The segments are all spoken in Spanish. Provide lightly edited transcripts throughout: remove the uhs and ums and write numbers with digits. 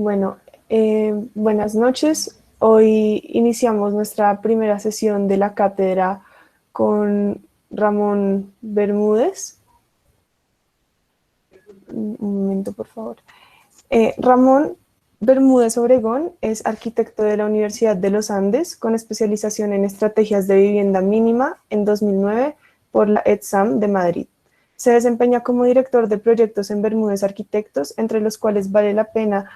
Bueno, buenas noches. Hoy iniciamos nuestra primera sesión de la cátedra con Ramón Bermúdez. Un momento, por favor. Ramón Bermúdez Obregón es arquitecto de la Universidad de los Andes con especialización en estrategias de vivienda mínima en 2009 por la ETSAM de Madrid. Se desempeña como director de proyectos en Bermúdez Arquitectos, entre los cuales vale la pena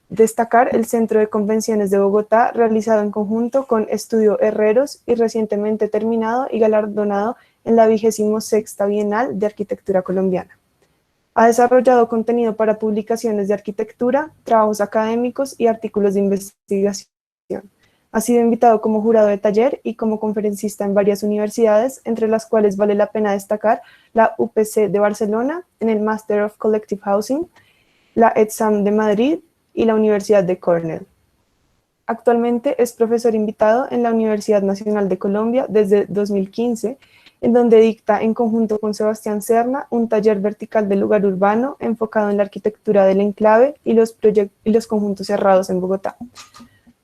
destacar el Centro de Convenciones de Bogotá, realizado en conjunto con Estudio Herreros y recientemente terminado y galardonado en la 26ª Bienal de Arquitectura Colombiana. Ha desarrollado contenido para publicaciones de arquitectura, trabajos académicos y artículos de investigación. Ha sido invitado como jurado de taller y como conferencista en varias universidades, entre las cuales vale la pena destacar la UPC de Barcelona en el Master of Collective Housing, la ETSAM de Madrid y la Universidad de Cornell. Actualmente es profesor invitado en la Universidad Nacional de Colombia desde 2015, en donde dicta en conjunto con Sebastián Serna un taller vertical de lugar urbano enfocado en la arquitectura del enclave y los conjuntos cerrados en Bogotá.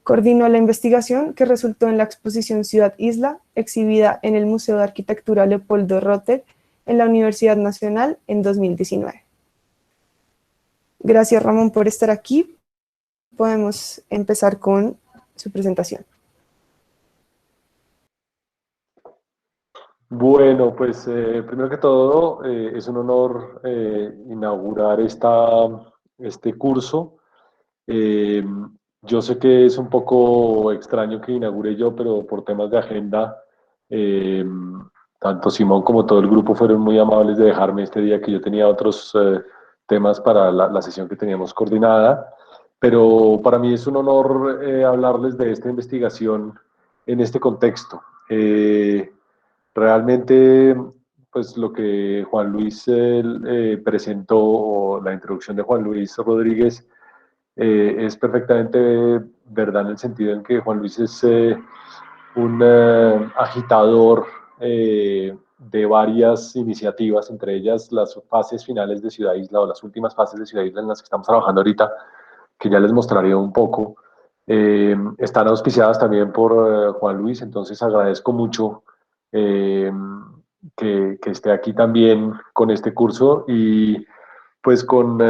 Coordinó la investigación que resultó en la exposición Ciudad Isla, exhibida en el Museo de Arquitectura Leopoldo Rotter en la Universidad Nacional en 2019. Gracias, Ramón, por estar aquí. Podemos empezar con su presentación. Bueno, pues primero que todo es un honor inaugurar este curso. Eh, yo sé que es un poco extraño que inaugure yo, pero por temas de agenda, eh, tanto Simón como todo el grupo fueron muy amables de dejarme este día que yo tenía otros temas para la sesión que teníamos coordinada. Pero para mí es un honor hablarles de esta investigación en este contexto. Realmente, pues lo que Juan Luis presentó, o la introducción de Juan Luis Rodríguez, es perfectamente verdad en el sentido en que Juan Luis es un agitador de varias iniciativas, entre ellas las fases finales de Ciudad Isla, o las últimas fases de Ciudad Isla en las que estamos trabajando ahorita, que ya les mostraré un poco. Están auspiciadas también por Juan Luis, entonces agradezco mucho eh, que esté aquí también con este curso y pues con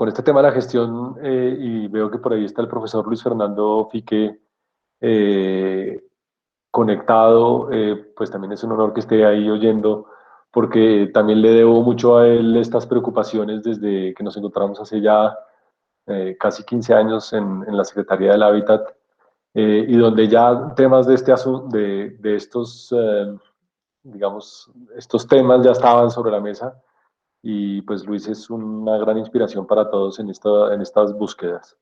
este tema de la gestión, y veo que por ahí está el profesor Luis Fernando Fique eh, conectado, pues también es un honor que esté ahí oyendo, porque también le debo mucho a él estas preocupaciones desde que nos encontramos hace ya casi 15 años en la Secretaría del Hábitat, y donde ya temas de, de estos, digamos, estos temas ya estaban sobre la mesa, y pues Luis es una gran inspiración para todos en estas búsquedas.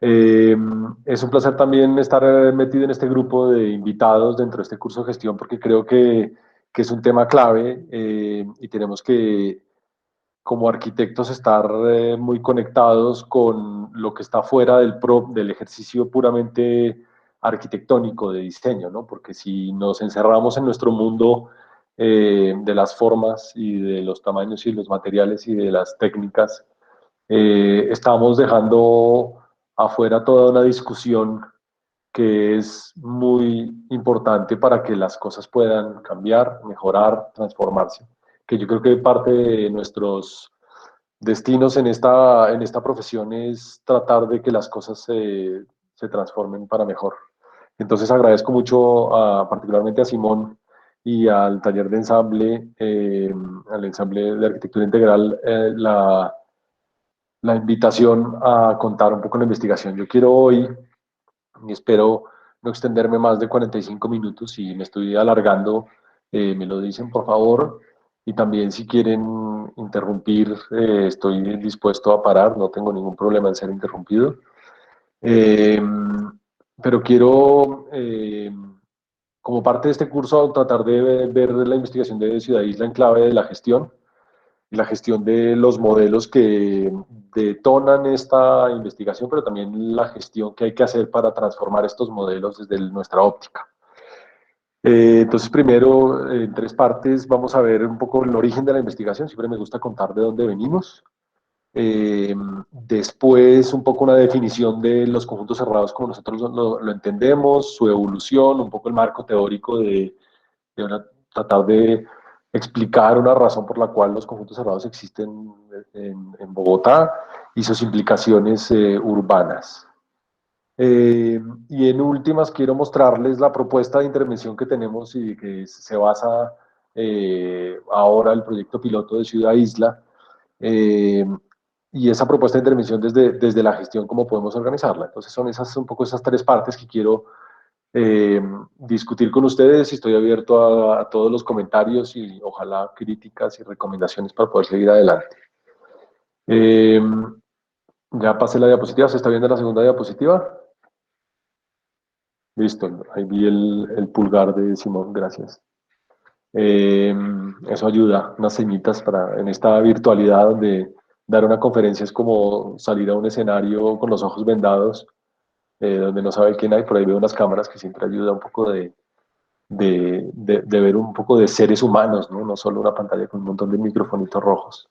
Es un placer también estar metido en este grupo de invitados dentro de este curso de gestión, porque creo que es un tema clave, y tenemos que, como arquitectos, estar muy conectados con lo que está fuera del ejercicio puramente arquitectónico de diseño, ¿no? Porque si nos encerramos en nuestro mundo de las formas y de los tamaños y los materiales y de las técnicas, estamos dejando afuera toda una discusión que es muy importante para que las cosas puedan cambiar, mejorar, transformarse. Que yo creo que parte de nuestros destinos en esta profesión es tratar de que las cosas se transformen para mejor. Entonces agradezco mucho particularmente a Simón y al taller de ensamble, al ensamble de arquitectura integral, la invitación a contar un poco la investigación. Yo quiero hoy, y espero no extenderme más de 45 minutos, si me estoy alargando, me lo dicen por favor, y también si quieren interrumpir, estoy dispuesto a parar, no tengo ningún problema en ser interrumpido. Eh, pero quiero, como parte de este curso, tratar de ver la investigación de Ciudad Isla en clave de la gestión de los modelos que detonan esta investigación, pero también la gestión que hay que hacer para transformar estos modelos desde nuestra óptica. Entonces, primero, en tres partes, vamos a ver un poco el origen de la investigación. Siempre me gusta contar de dónde venimos. Después, un poco una definición de los conjuntos cerrados como nosotros lo entendemos, su evolución, un poco el marco teórico tratar de explicar una razón por la cual los conjuntos cerrados existen en Bogotá y sus implicaciones urbanas. Y en últimas quiero mostrarles la propuesta de intervención que tenemos y que se basa ahora el proyecto piloto de Ciudad Isla, eh, y esa propuesta de intervención desde la gestión, cómo podemos organizarla. Entonces son esas un poco esas tres partes que quiero discutir con ustedes, y estoy abierto a todos los comentarios y ojalá críticas y recomendaciones para poder seguir adelante. Eh, ya pasé la diapositiva, ¿se está viendo la segunda diapositiva? Listo, ahí vi el pulgar de Simón, gracias. Eso ayuda, unas señitas para en esta virtualidad donde dar una conferencia es como salir a un escenario con los ojos vendados, donde no sabe quién hay, por ahí veo unas cámaras que siempre ayuda un poco de ver un poco de seres humanos, ¿no? No solo una pantalla con un montón de microfonitos rojos.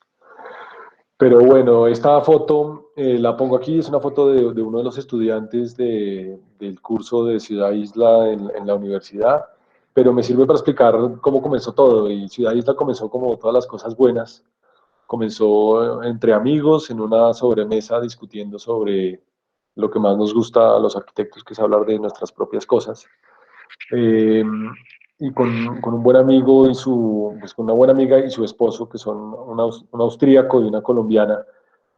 Pero bueno, esta foto la pongo aquí, es una foto de uno de los estudiantes del curso de Ciudad Isla en la universidad, pero me sirve para explicar cómo comenzó todo. Y Ciudad Isla comenzó como todas las cosas buenas, comenzó entre amigos en una sobremesa discutiendo sobre lo que más nos gusta a los arquitectos, que es hablar de nuestras propias cosas. Eh, y con un buen amigo y pues con una buena amiga y su esposo, que son un austríaco y una colombiana,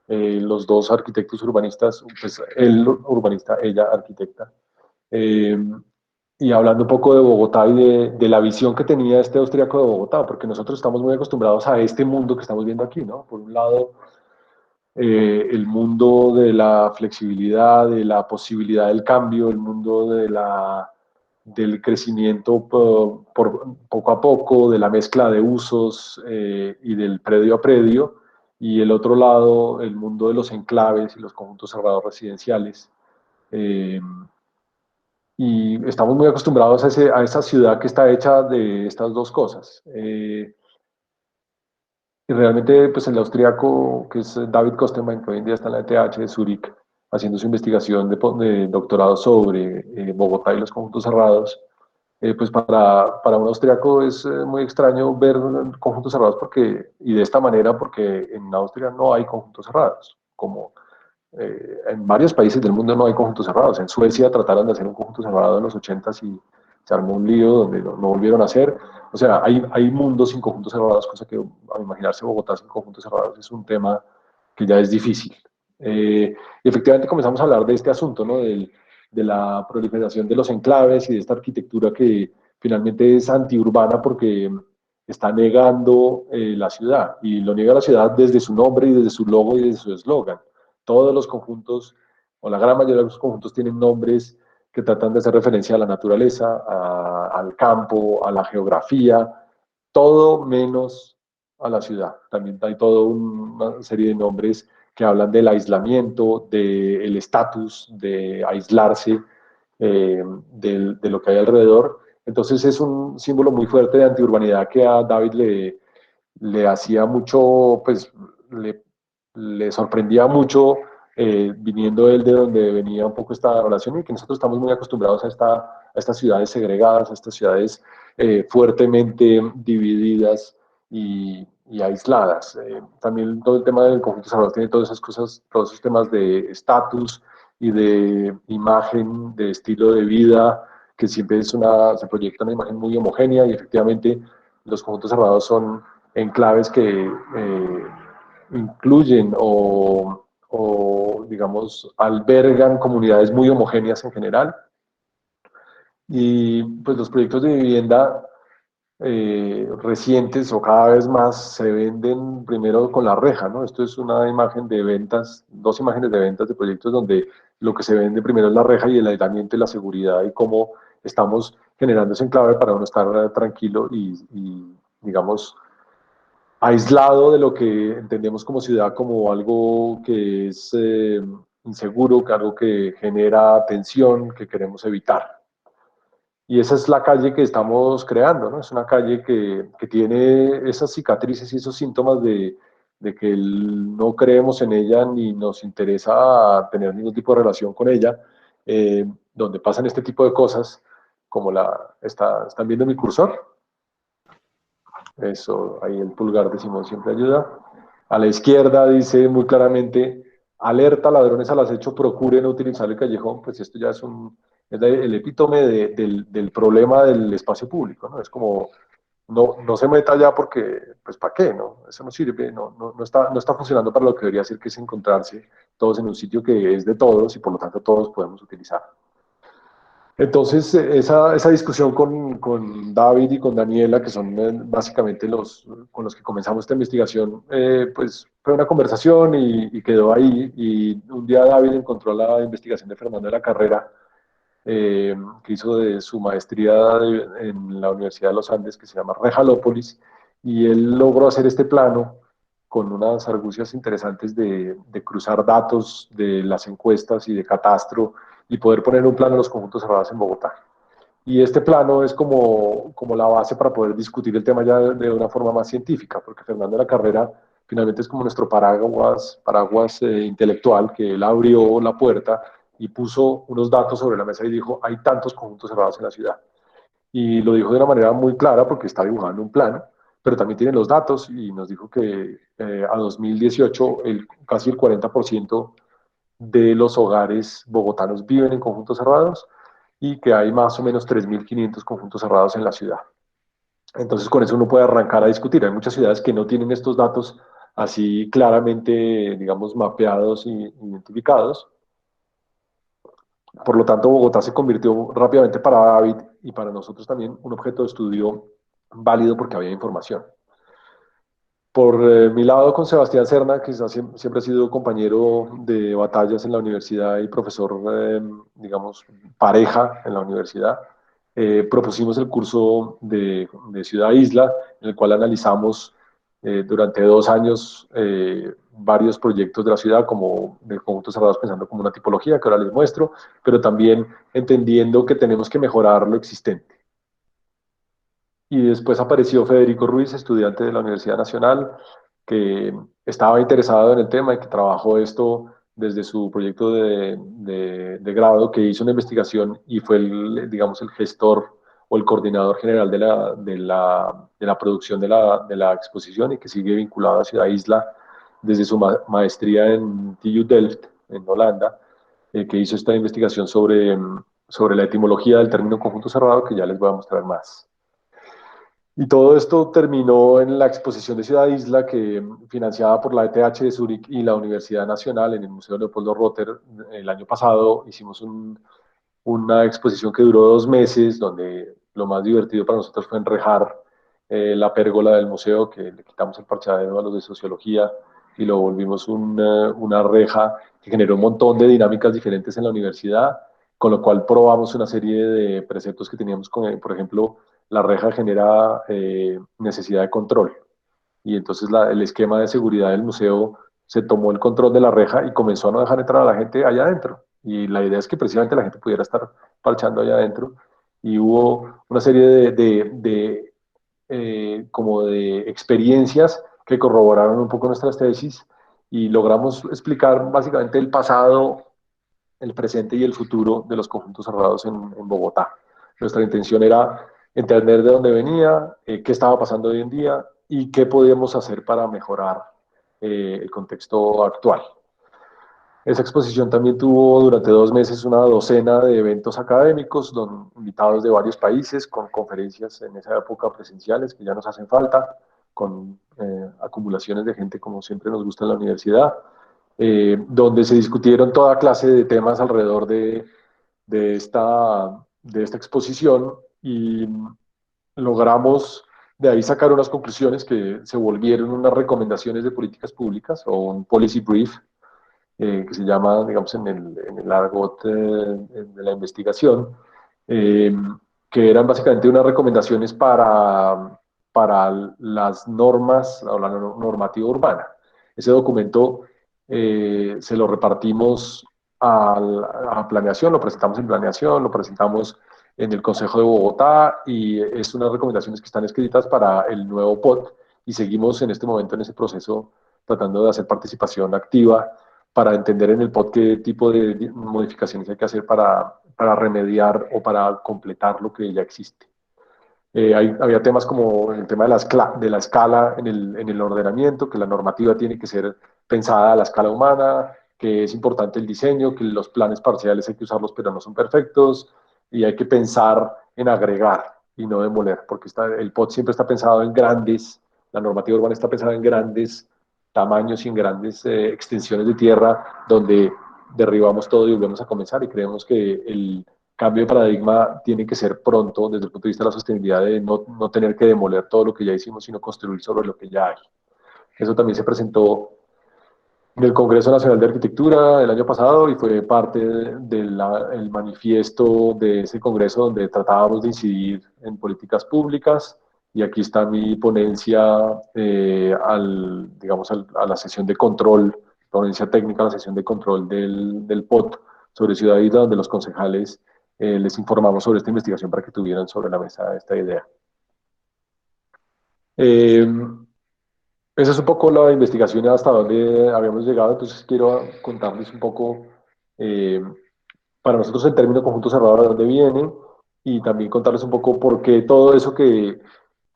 los dos arquitectos urbanistas, pues él urbanista, ella arquitecta. Eh, y hablando un poco de Bogotá y de la visión que tenía este austríaco de Bogotá, porque nosotros estamos muy acostumbrados a este mundo que estamos viendo aquí, ¿no? Por un lado, el mundo de la flexibilidad, de la posibilidad del cambio, el mundo del crecimiento poco a poco, de la mezcla de usos y del predio a predio, y el otro lado, el mundo de los enclaves y los conjuntos cerrados residenciales. Eh, y estamos muy acostumbrados a esa ciudad que está hecha de estas dos cosas. Y realmente, pues el austríaco, que es David Kostemann, que hoy en día está en la ETH de Zúrich, haciendo su investigación de doctorado sobre Bogotá y los conjuntos cerrados, pues para un austríaco es muy extraño ver conjuntos cerrados y de esta manera, porque en Austria no hay conjuntos cerrados, como en varios países del mundo no hay conjuntos cerrados. En Suecia trataron de hacer un conjunto cerrado en los 80s y se armó un lío donde no volvieron a hacer. O sea, hay mundos sin conjuntos cerrados, cosa que a imaginarse Bogotá sin conjuntos cerrados es un tema que ya es difícil. Y efectivamente comenzamos a hablar de este asunto, ¿no? De la proliferación de los enclaves y de esta arquitectura que finalmente es antiurbana porque está negando la ciudad, y lo niega la ciudad desde su nombre y desde su logo y desde su eslogan. Todos los conjuntos, o la gran mayoría de los conjuntos, tienen nombres que tratan de hacer referencia a la naturaleza, al campo, a la geografía, todo menos a la ciudad. También hay toda una serie de nombres que hablan del aislamiento, del estatus, de aislarse de lo que hay alrededor. Entonces es un símbolo muy fuerte de antiurbanidad que a David le hacía mucho, pues le sorprendía mucho, viniendo él de donde venía un poco esta relación, y que nosotros estamos muy acostumbrados a estas ciudades segregadas, a estas ciudades fuertemente divididas y aisladas. También todo el tema del conjunto cerrado tiene todas esas cosas, todos esos temas de estatus y de imagen, de estilo de vida, que siempre se proyecta una imagen muy homogénea, y efectivamente los conjuntos cerrados son enclaves que incluyen digamos, albergan comunidades muy homogéneas en general. Y pues los proyectos de vivienda recientes o cada vez más se venden primero con la reja, ¿no? Esto es una imagen de ventas, dos imágenes de ventas de proyectos donde lo que se vende primero es la reja y el aislamiento y la seguridad, y cómo estamos generando ese enclave para uno estar tranquilo y digamos, aislado de lo que entendemos como ciudad, como algo que es inseguro, que algo que genera tensión, que queremos evitar. Y esa es la calle que estamos creando, ¿no? Es una calle que tiene esas cicatrices y esos síntomas de que no creemos en ella ni nos interesa tener ningún tipo de relación con ella, donde pasan este tipo de cosas, como ¿están viendo mi cursor? Eso, ahí el pulgar de Simón siempre ayuda. A la izquierda dice muy claramente, alerta ladrones al acecho, procuren utilizar el callejón. Pues esto ya es el epítome del problema del espacio público, ¿no? Es como, no se meta allá porque, pues, ¿para qué? ¿No? Eso no sirve, no está funcionando para lo que debería ser, que es encontrarse todos en un sitio que es de todos y por lo tanto todos podemos utilizar. Entonces, esa discusión con David y con Daniela, que son básicamente con los que comenzamos esta investigación, pues fue una conversación y quedó ahí. Y un día David encontró la investigación de Fernando de la Carrera, que hizo de su maestría en la Universidad de los Andes, que se llama Rejalópolis, y él logró hacer este plano con unas argucias interesantes de cruzar datos de las encuestas y de catastro y poder poner un plano de los conjuntos cerrados en Bogotá. Y este plano es como la base para poder discutir el tema ya de una forma más científica, porque Fernando de la Carrera finalmente es como nuestro paraguas intelectual, que él abrió la puerta y puso unos datos sobre la mesa y dijo, hay tantos conjuntos cerrados en la ciudad. Y lo dijo de una manera muy clara porque está dibujando un plano, pero también tiene los datos y nos dijo que a 2018 casi el 40% de los hogares bogotanos viven en conjuntos cerrados y que hay más o menos 3.500 conjuntos cerrados en la ciudad. Entonces con eso uno puede arrancar a discutir. Hay muchas ciudades que no tienen estos datos así claramente, digamos, mapeados e identificados. Por lo tanto, Bogotá se convirtió rápidamente para David y para nosotros también un objeto de estudio válido porque había información. Por mi lado, con Sebastián Serna, que siempre ha sido compañero de batallas en la universidad y profesor, digamos, pareja en la universidad, propusimos el curso de Ciudad Isla, en el cual analizamos durante 2 años varios proyectos de la ciudad, como de conjuntos cerrados, pensando como una tipología, que ahora les muestro, pero también entendiendo que tenemos que mejorar lo existente. Y después apareció Federico Ruiz, estudiante de la Universidad Nacional, que estaba interesado en el tema y que trabajó esto desde su proyecto de grado, que hizo una investigación y fue, digamos, el gestor o el coordinador general de la producción de la exposición y que sigue vinculado a Ciudad Isla desde su maestría en TU Delft, en Holanda, que hizo esta investigación sobre la etimología del término conjunto cerrado, que ya les voy a mostrar más. Y todo esto terminó en la exposición de Ciudad Isla, que financiada por la ETH de Zúrich y la Universidad Nacional en el Museo Leopoldo Rotter. El año pasado hicimos una exposición que duró 2 meses, donde lo más divertido para nosotros fue enrejar la pérgola del museo, que le quitamos el parchadero a los de sociología y lo volvimos una reja que generó un montón de dinámicas diferentes en la universidad, con lo cual probamos una serie de preceptos que teníamos, por ejemplo, la reja genera necesidad de control. Y entonces el esquema de seguridad del museo se tomó el control de la reja y comenzó a no dejar entrar a la gente allá adentro. Y la idea es que precisamente la gente pudiera estar parchando allá adentro. Y hubo una serie como de experiencias que corroboraron un poco nuestras tesis y logramos explicar básicamente el pasado, el presente y el futuro de los conjuntos cerrados en Bogotá. Nuestra intención era entender de dónde venía, qué estaba pasando hoy en día y qué podíamos hacer para mejorar el contexto actual. Esa exposición también tuvo durante 2 meses una docena de eventos académicos, invitados de varios países, con conferencias en esa época presenciales que ya nos hacen falta, con acumulaciones de gente como siempre nos gusta en la universidad, donde se discutieron toda clase de temas alrededor de esta exposición y logramos de ahí sacar unas conclusiones que se volvieron unas recomendaciones de políticas públicas o un policy brief, que se llama, digamos, en el argot de la investigación, eh, que eran básicamente unas recomendaciones para las normas o la normativa urbana. Ese documento se lo repartimos a planeación, lo presentamos en planeación, lo presentamos en el Consejo de Bogotá y es unas recomendaciones que están escritas para el nuevo POT y seguimos en este momento en ese proceso tratando de hacer participación activa para entender en el POT qué tipo de modificaciones hay que hacer para remediar o para completar lo que ya existe. Había temas como el tema de la escala en el ordenamiento, que la normativa tiene que ser pensada a la escala humana, que es importante el diseño, que los planes parciales hay que usarlos pero no son perfectos, y hay que pensar en agregar y no demoler, porque el POT siempre está pensado en grandes, la normativa urbana está pensada en grandes tamaños y en grandes extensiones de tierra, donde derribamos todo y volvemos a comenzar, y creemos que el cambio de paradigma tiene que ser pronto desde el punto de vista de la sostenibilidad, de no tener que demoler todo lo que ya hicimos, sino construir sobre lo que ya hay. Eso también se presentó en el Congreso Nacional de Arquitectura el año pasado y fue parte del manifiesto de ese congreso donde tratábamos de incidir en políticas públicas. Y aquí está mi ponencia digamos, a la sesión de control, ponencia técnica, a la sesión de control del POT sobre Ciudad Isla, donde los concejales les informamos sobre esta investigación para que tuvieran sobre la mesa esta idea. Eh, Esa es un poco la investigación hasta donde habíamos llegado, entonces quiero contarles un poco, eh, para nosotros el término conjunto cerrado de dónde viene y también contarles un poco por qué todo eso que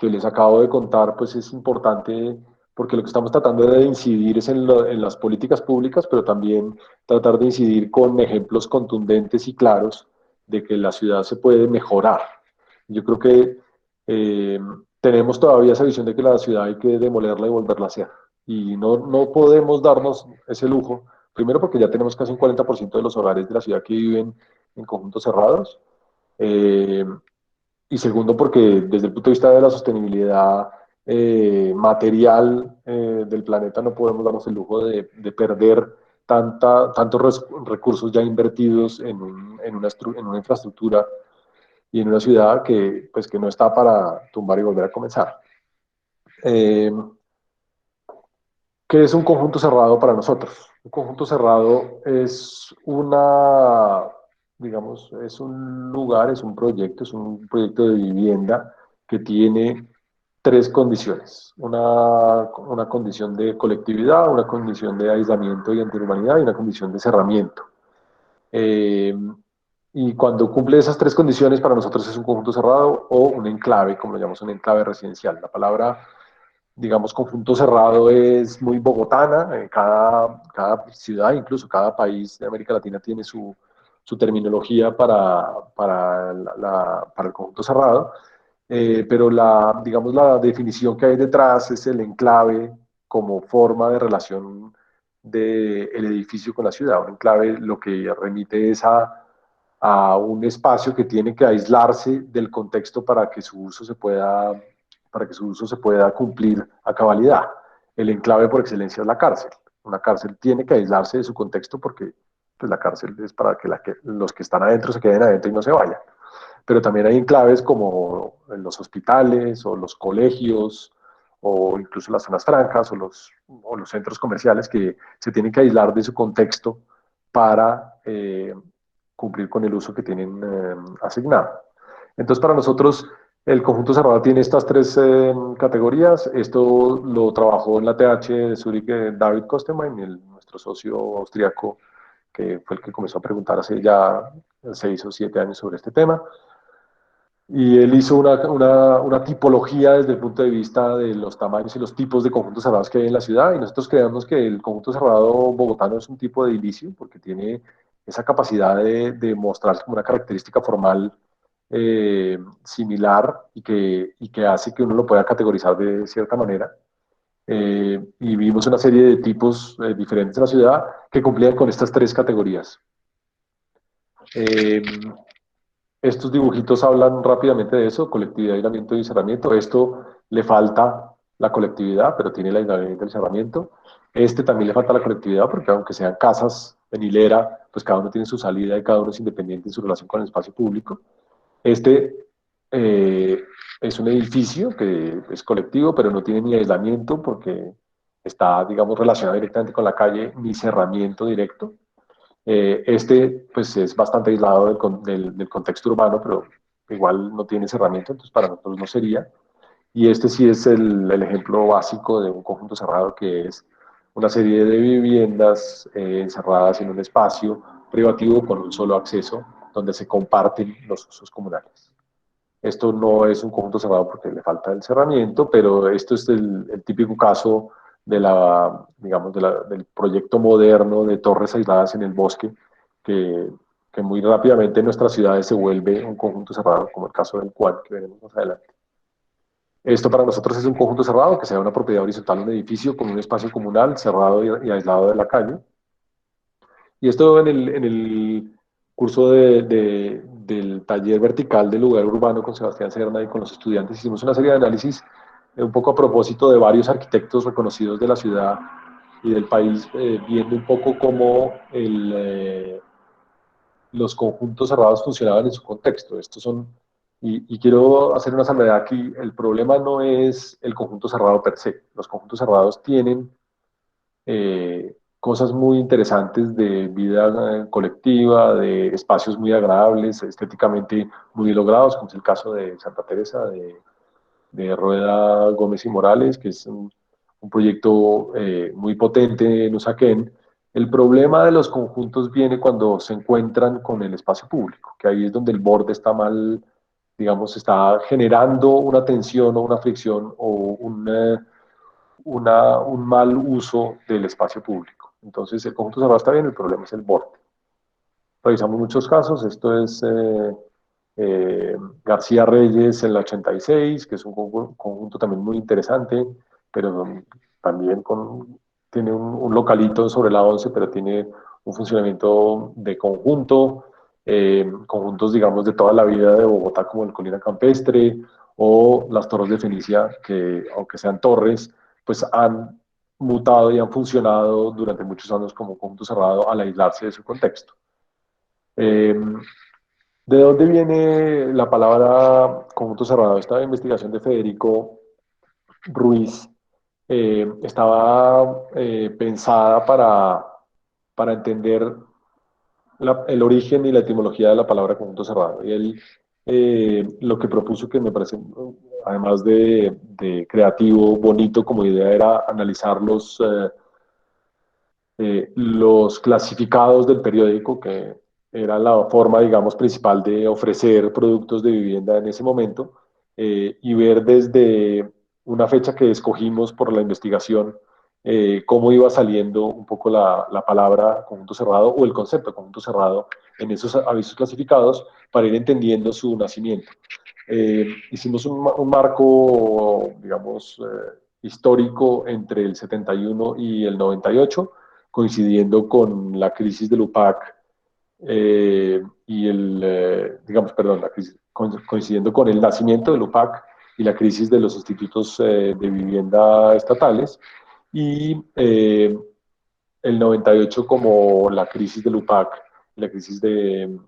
les acabo de contar pues es importante, porque lo que estamos tratando de incidir es en las políticas públicas, pero también tratar de incidir con ejemplos contundentes y claros de que la ciudad se puede mejorar. Yo creo que eh, tenemos todavía esa visión de que la ciudad hay que demolerla y volverla a hacer. Y no podemos darnos ese lujo, primero porque ya tenemos casi un 40% de los hogares de la ciudad que viven en conjuntos cerrados. Eh, y segundo, porque desde el punto de vista de la sostenibilidad material del planeta no podemos darnos el lujo de perder tantos recursos ya invertidos en una infraestructura y en una ciudad pues, que no está para tumbar y volver a comenzar. Eh, ¿Qué es un conjunto cerrado para nosotros? Un conjunto cerrado es digamos, es un lugar, es un proyecto de vivienda que tiene tres condiciones. Una condición de colectividad, una condición de aislamiento y antiurbanidad y una condición de cerramiento. Eh, y cuando cumple esas tres condiciones, para nosotros es un conjunto cerrado o un enclave, como lo llamamos, un enclave residencial. La palabra, digamos, conjunto cerrado es muy bogotana. Cada ciudad, incluso cada país de América Latina tiene su terminología para el conjunto cerrado. Pero digamos, la definición que hay detrás es el enclave como forma de relación del edificio con la ciudad. Un enclave lo que remite es a un espacio que tiene que aislarse del contexto para que su uso se pueda cumplir a cabalidad. El enclave por excelencia es la cárcel. Una cárcel tiene que aislarse de su contexto porque pues, la cárcel es para que los que están adentro se queden adentro y no se vayan. Pero también hay enclaves como en los hospitales o los colegios o incluso las zonas francas o los centros comerciales que se tienen que aislar de su contexto para cumplir con el uso que tienen asignado. Entonces, para nosotros, el conjunto cerrado tiene estas tres categorías. Esto lo trabajó en la TH de Zurich David Kostemann, nuestro socio austriaco, que fue el que comenzó a preguntar hace ya 6 o 7 años sobre este tema. Y él hizo una tipología desde el punto de vista de los tamaños y los tipos de conjuntos cerrados que hay en la ciudad. Y nosotros creemos que el conjunto cerrado bogotano es un tipo de edilicio porque tiene esa capacidad de mostrarse como una característica formal similar y que hace que uno lo pueda categorizar de cierta manera. Y vimos una serie de tipos diferentes en la ciudad que cumplían con estas tres categorías. Eh, Estos dibujitos hablan rápidamente de eso, colectividad, aislamiento y cerramiento. Esto le falta la colectividad, pero tiene el aislamiento y el cerramiento. Este también le falta la colectividad porque aunque sean casas en hilera, pues cada uno tiene su salida y cada uno es independiente en su relación con el espacio público. Este eh, es un edificio que es colectivo, pero no tiene ni aislamiento porque está, digamos, relacionado directamente con la calle, ni cerramiento directo. Pues es bastante aislado del contexto urbano, pero igual no tiene cerramiento, entonces para nosotros no sería. Y este sí es el ejemplo básico de un conjunto cerrado que es una serie de viviendas encerradas en un espacio privativo con un solo acceso, donde se comparten los usos comunales. Esto no es un conjunto cerrado porque le falta el cerramiento, pero esto es el típico caso de digamos, del proyecto moderno de torres aisladas en el bosque, que, que muy rápidamente en nuestras ciudades se vuelve un conjunto cerrado, como el caso del cual que veremos más adelante. Esto para nosotros es un conjunto cerrado, que sea una propiedad horizontal, un edificio con un espacio comunal cerrado y aislado de la calle. Y esto en el curso del taller vertical del lugar urbano con Sebastián Serna y con los estudiantes hicimos una serie de análisis un poco a propósito de varios arquitectos reconocidos de la ciudad y del país, viendo un poco cómo los conjuntos cerrados funcionaban en su contexto. Estos son, y quiero hacer una salvedad aquí, el problema no es el conjunto cerrado per se. Los conjuntos cerrados tienen cosas muy interesantes de vida colectiva, de espacios muy agradables, estéticamente muy logrados, como es el caso de Santa Teresa, de Rueda Gómez y Morales, que es un proyecto muy potente en Usaquén. El problema de los conjuntos viene cuando se encuentran con el espacio público, que ahí es donde el borde está mal, digamos, está generando una tensión o una fricción o un mal uso del espacio público. Entonces, el conjunto cerrado está bien, el problema es el borde. Revisamos muchos casos, esto es García Reyes en la 86, que es un conjunto también muy interesante, pero también tiene un localito sobre la 11, pero tiene un funcionamiento de conjunto, conjuntos, digamos, de toda la vida de Bogotá, como el Colina Campestre o las Torres de Fenicia, que aunque sean torres, pues han mutado y han funcionado durante muchos años como conjunto cerrado al aislarse de su contexto. Eh, ¿De dónde viene la palabra conjunto cerrado? Esta investigación de Federico Ruiz estaba pensada para entender el origen y la etimología de la palabra conjunto cerrado. Y él lo que propuso, que me parece, además de creativo, bonito como idea, era analizar los clasificados del periódico, que era la forma, digamos, principal de ofrecer productos de vivienda en ese momento, y ver desde una fecha que escogimos por la investigación, cómo iba saliendo un poco la palabra conjunto cerrado o el concepto conjunto cerrado en esos avisos clasificados para ir entendiendo su nacimiento. Hicimos un marco, digamos, histórico entre el 71 y el 98, coincidiendo con la crisis del UPAC digamos, perdón, coincidiendo con el nacimiento del UPAC y la crisis de los institutos de vivienda estatales, y el 98 como la crisis del UPAC, la crisis digamos,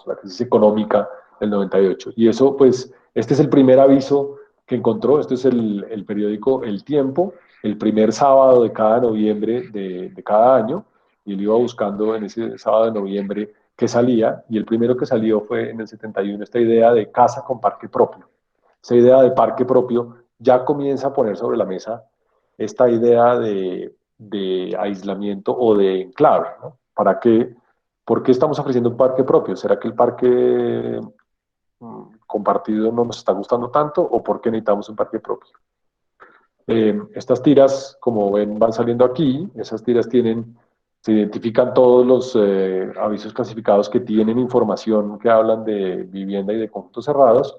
la crisis económica del 98. Y eso, pues, este es el primer aviso que encontró, este es el periódico El Tiempo, el primer sábado de cada noviembre de cada año, y él iba buscando en ese sábado de noviembre que salía, y el primero que salió fue en el 71, esta idea de casa con parque propio. Esa idea de parque propio ya comienza a poner sobre la mesa esta idea de aislamiento o de enclave, ¿no? ¿Para qué? ¿Por qué estamos ofreciendo un parque propio? ¿Será que el parque compartido no nos está gustando tanto o por qué necesitamos un parque propio? Estas tiras, como ven, van saliendo aquí. Esas tiras se identifican todos los avisos clasificados que tienen información que hablan de vivienda y de conjuntos cerrados,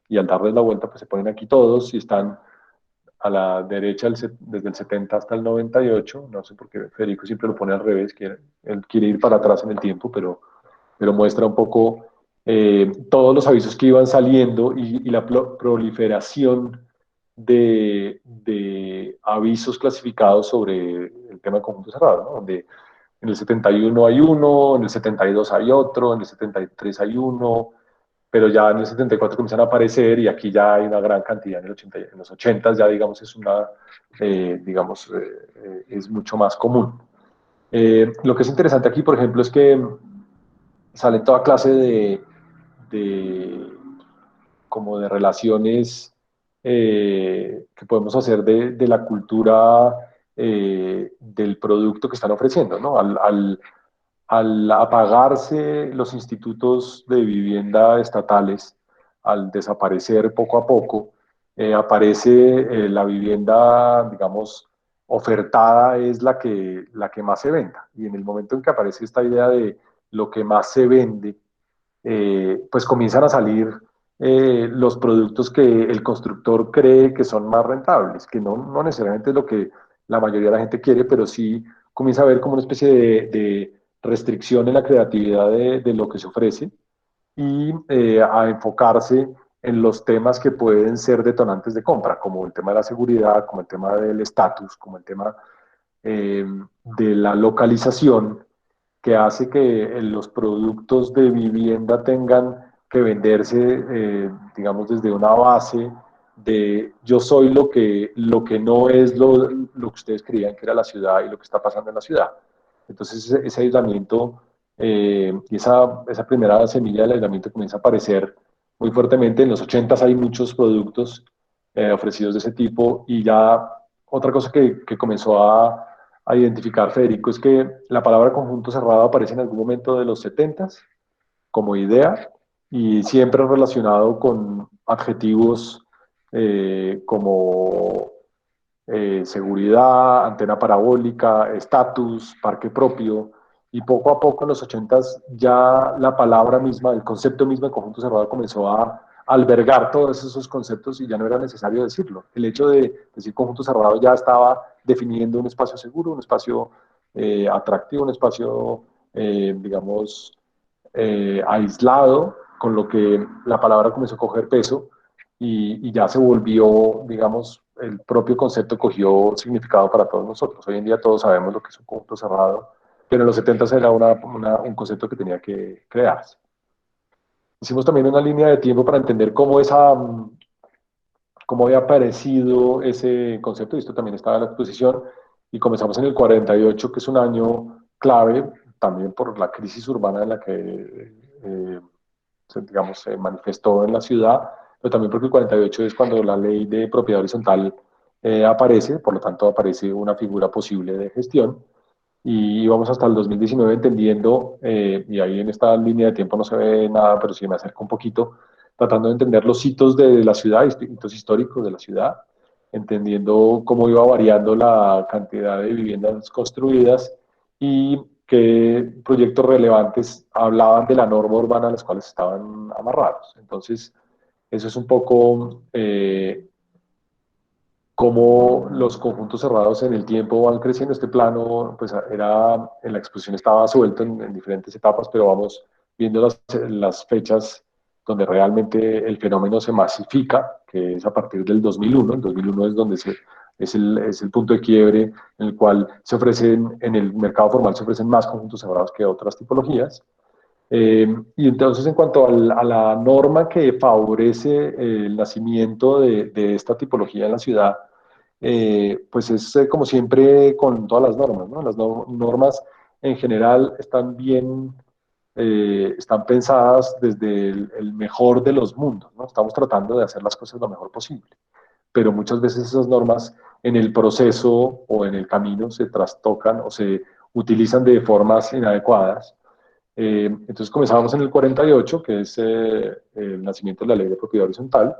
y al darles la vuelta, pues se ponen aquí todos y están a la derecha desde el 70 hasta el 98. No sé por qué Federico siempre lo pone al revés, él quiere ir para atrás en el tiempo, pero muestra un poco todos los avisos que iban saliendo y la proliferación de avisos clasificados sobre el tema de conjunto cerrado, ¿no? Donde en el 71 hay uno, en el 72 hay otro, en el 73 hay uno, pero ya en el 74 comienzan a aparecer y aquí ya hay una gran cantidad en los 80 ya digamos es mucho más común. Lo que es interesante aquí, por ejemplo, es que sale toda clase de como de relaciones que podemos hacer de la cultura del producto que están ofreciendo, ¿no? Al apagarse los institutos de vivienda estatales, al desaparecer poco a poco, aparece la vivienda, digamos, ofertada es la que más se venda. Y en el momento en que aparece esta idea de lo que más se vende, pues comienzan a salir los productos que el constructor cree que son más rentables, que no necesariamente es lo que la mayoría de la gente quiere, pero sí comienza a haber como una especie de restricción en la creatividad de lo que se ofrece y a enfocarse en los temas que pueden ser detonantes de compra, como el tema de la seguridad, como el tema del estatus, como el tema eh, de la localización, que hace que los productos de vivienda tengan que venderse, digamos, desde una base de yo soy lo que no es lo que ustedes creían que era la ciudad y lo que está pasando en la ciudad. Entonces ese aislamiento y esa primera semilla del aislamiento comienza a aparecer muy fuertemente. En los 80 hay muchos productos ofrecidos de ese tipo y ya otra cosa que comenzó a identificar Federico es que la palabra conjunto cerrado aparece en algún momento de los 70 como idea y siempre relacionado con adjetivos como seguridad, antena parabólica, estatus, parque propio, y poco a poco en los 80 ya la palabra misma, el concepto mismo de conjunto cerrado comenzó a albergar todos esos conceptos y ya no era necesario decirlo. El hecho de decir conjunto cerrado ya estaba definiendo un espacio seguro, un espacio atractivo, un espacio, digamos, aislado, con lo que la palabra comenzó a coger peso y ya se volvió, digamos, el propio concepto cogió significado para todos nosotros. Hoy en día todos sabemos lo que es un conjunto cerrado, pero en los 70 era un concepto que tenía que crearse. Hicimos también una línea de tiempo para entender cómo había aparecido ese concepto, y esto también estaba en la exposición, y comenzamos en el 48, que es un año clave, también por la crisis urbana en la que, digamos, se manifestó en la ciudad, pero también porque el 48 es cuando la ley de propiedad horizontal aparece, por lo tanto aparece una figura posible de gestión, y vamos hasta el 2019 entendiendo, y ahí en esta línea de tiempo no se ve nada, pero sí me acerco un poquito, tratando de entender los hitos de la ciudad, hitos históricos de la ciudad, entendiendo cómo iba variando la cantidad de viviendas construidas y qué proyectos relevantes hablaban de la norma urbana a las cuales estaban amarrados. Entonces, eso es un poco cómo los conjuntos cerrados en el tiempo van creciendo. Este plano, pues era, en la exposición estaba suelto en diferentes etapas, pero vamos viendo las fechas donde realmente el fenómeno se masifica, que es a partir del 2001. El 2001 es donde es el punto de quiebre en el cual se ofrecen, en el mercado formal se ofrecen más conjuntos cerrados que otras tipologías. Y entonces, en cuanto a la norma que favorece el nacimiento de esta tipología en la ciudad, pues es como siempre con todas las normas, ¿no? Las normas en general están bien, están pensadas desde el mejor de los mundos, ¿no? Estamos tratando de hacer las cosas lo mejor posible, pero muchas veces esas normas en el proceso o en el camino se trastocan o se utilizan de formas inadecuadas. Entonces comenzábamos en el 48, que es el nacimiento de la ley de propiedad horizontal,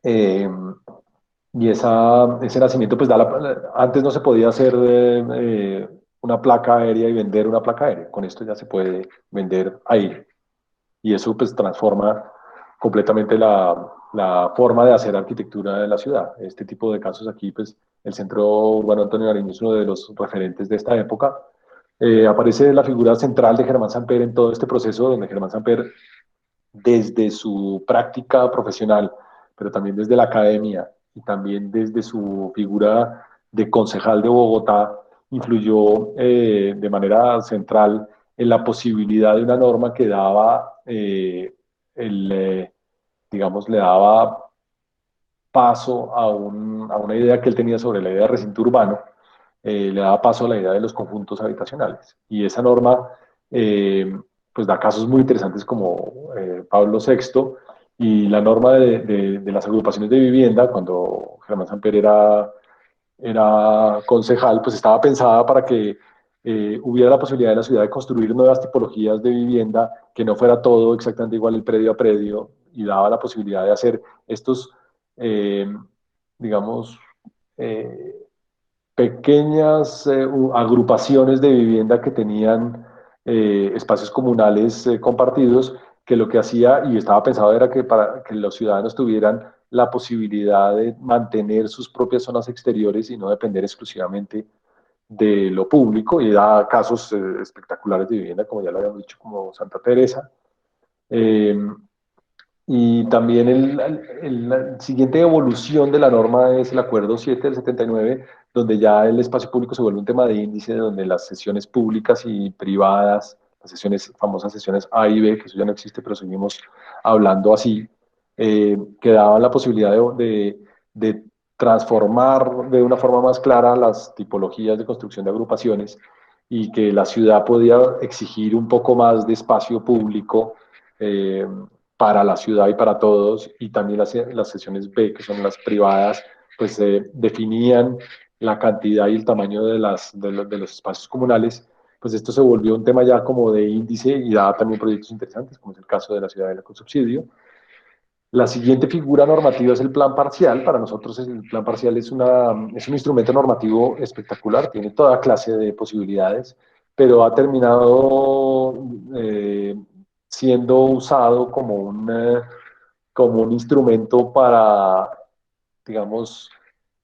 eh, y ese nacimiento, pues antes no se podía hacer una placa aérea y vender una placa aérea, con esto ya se puede vender aire, y eso pues transforma completamente la forma de hacer arquitectura de la ciudad. Este tipo de casos aquí, pues el Centro Urbano Antonio Nariño es uno de los referentes de esta época. Aparece la figura central de Germán Samper en todo este proceso, donde Germán Samper, desde su práctica profesional, pero también desde la academia y también desde su figura de concejal de Bogotá, influyó de manera central en la posibilidad de una norma que daba, digamos, le daba paso a una idea que él tenía sobre la idea de recinto urbano, le daba paso a la idea de los conjuntos habitacionales. Y esa norma, pues da casos muy interesantes como Pablo VI Y la norma de las agrupaciones de vivienda, cuando Germán Samper era concejal, pues estaba pensada para que hubiera la posibilidad en la ciudad de construir nuevas tipologías de vivienda, que no fuera todo exactamente igual el predio a predio, y daba la posibilidad de hacer estos, eh, digamos, eh, pequeñas agrupaciones de vivienda que tenían espacios comunales compartidos, que lo que hacía y estaba pensado era que para que los ciudadanos tuvieran la posibilidad de mantener sus propias zonas exteriores y no depender exclusivamente de lo público, y da casos espectaculares de vivienda, como ya lo habíamos dicho, como Santa Teresa. Eh, y también la siguiente evolución de la norma es el Acuerdo 7 del 79, donde ya el espacio público se vuelve un tema de índice, donde las sesiones públicas y privadas, las sesiones, famosas sesiones A y B, que eso ya no existe, pero seguimos hablando así, que daban la posibilidad de transformar de una forma más clara las tipologías de construcción de agrupaciones, y que la ciudad podía exigir un poco más de espacio público para la ciudad y para todos, y también las sesiones B, que son las privadas, pues definían la cantidad y el tamaño de los espacios comunales. Pues esto se volvió un tema ya como de índice y da también proyectos interesantes, como es el caso de la Ciudadela con Subsidio. La siguiente figura normativa es el plan parcial. Para nosotros el plan parcial es un instrumento normativo espectacular, tiene toda clase de posibilidades, pero ha terminado siendo usado como un instrumento para, digamos,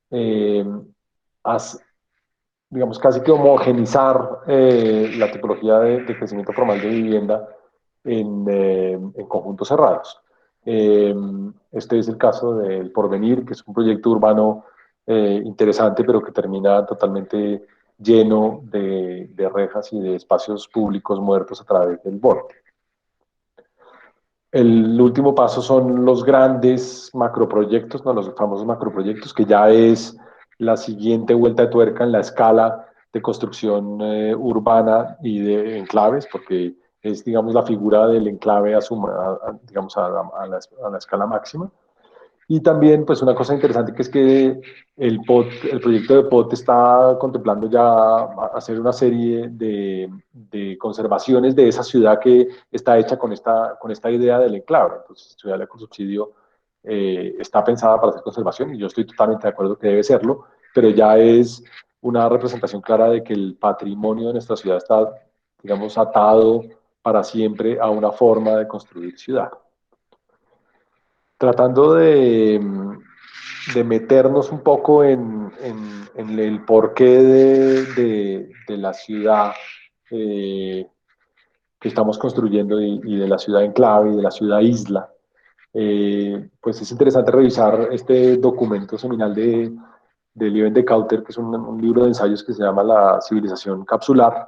eh, as- digamos, casi que homogenizar la tipología de crecimiento formal de vivienda en conjuntos cerrados. Eh, este es el caso del Porvenir, que es un proyecto urbano interesante, pero que termina totalmente lleno de rejas y de espacios públicos muertos a través del borde. El último paso son los grandes macroproyectos, ¿no? Los famosos macroproyectos, que ya es la siguiente vuelta de tuerca en la escala de construcción urbana y de enclaves, porque es, digamos, la figura del enclave digamos, a la escala máxima. Y también, pues una cosa interesante que es que el proyecto de POT está contemplando ya hacer una serie de conservaciones de esa ciudad que está hecha con esta idea del enclave. Entonces, Ciudad con Subsidio está pensada para hacer conservación, y yo estoy totalmente de acuerdo que debe serlo, pero ya es una representación clara de que el patrimonio de nuestra ciudad está, digamos, atado para siempre a una forma de construir ciudad. Tratando de meternos un poco en el porqué de la ciudad que estamos construyendo, y de la ciudad enclave y de la ciudad isla. Pues es interesante revisar este documento seminal de Lieven de Cauter, que es un libro de ensayos que se llama La civilización capsular,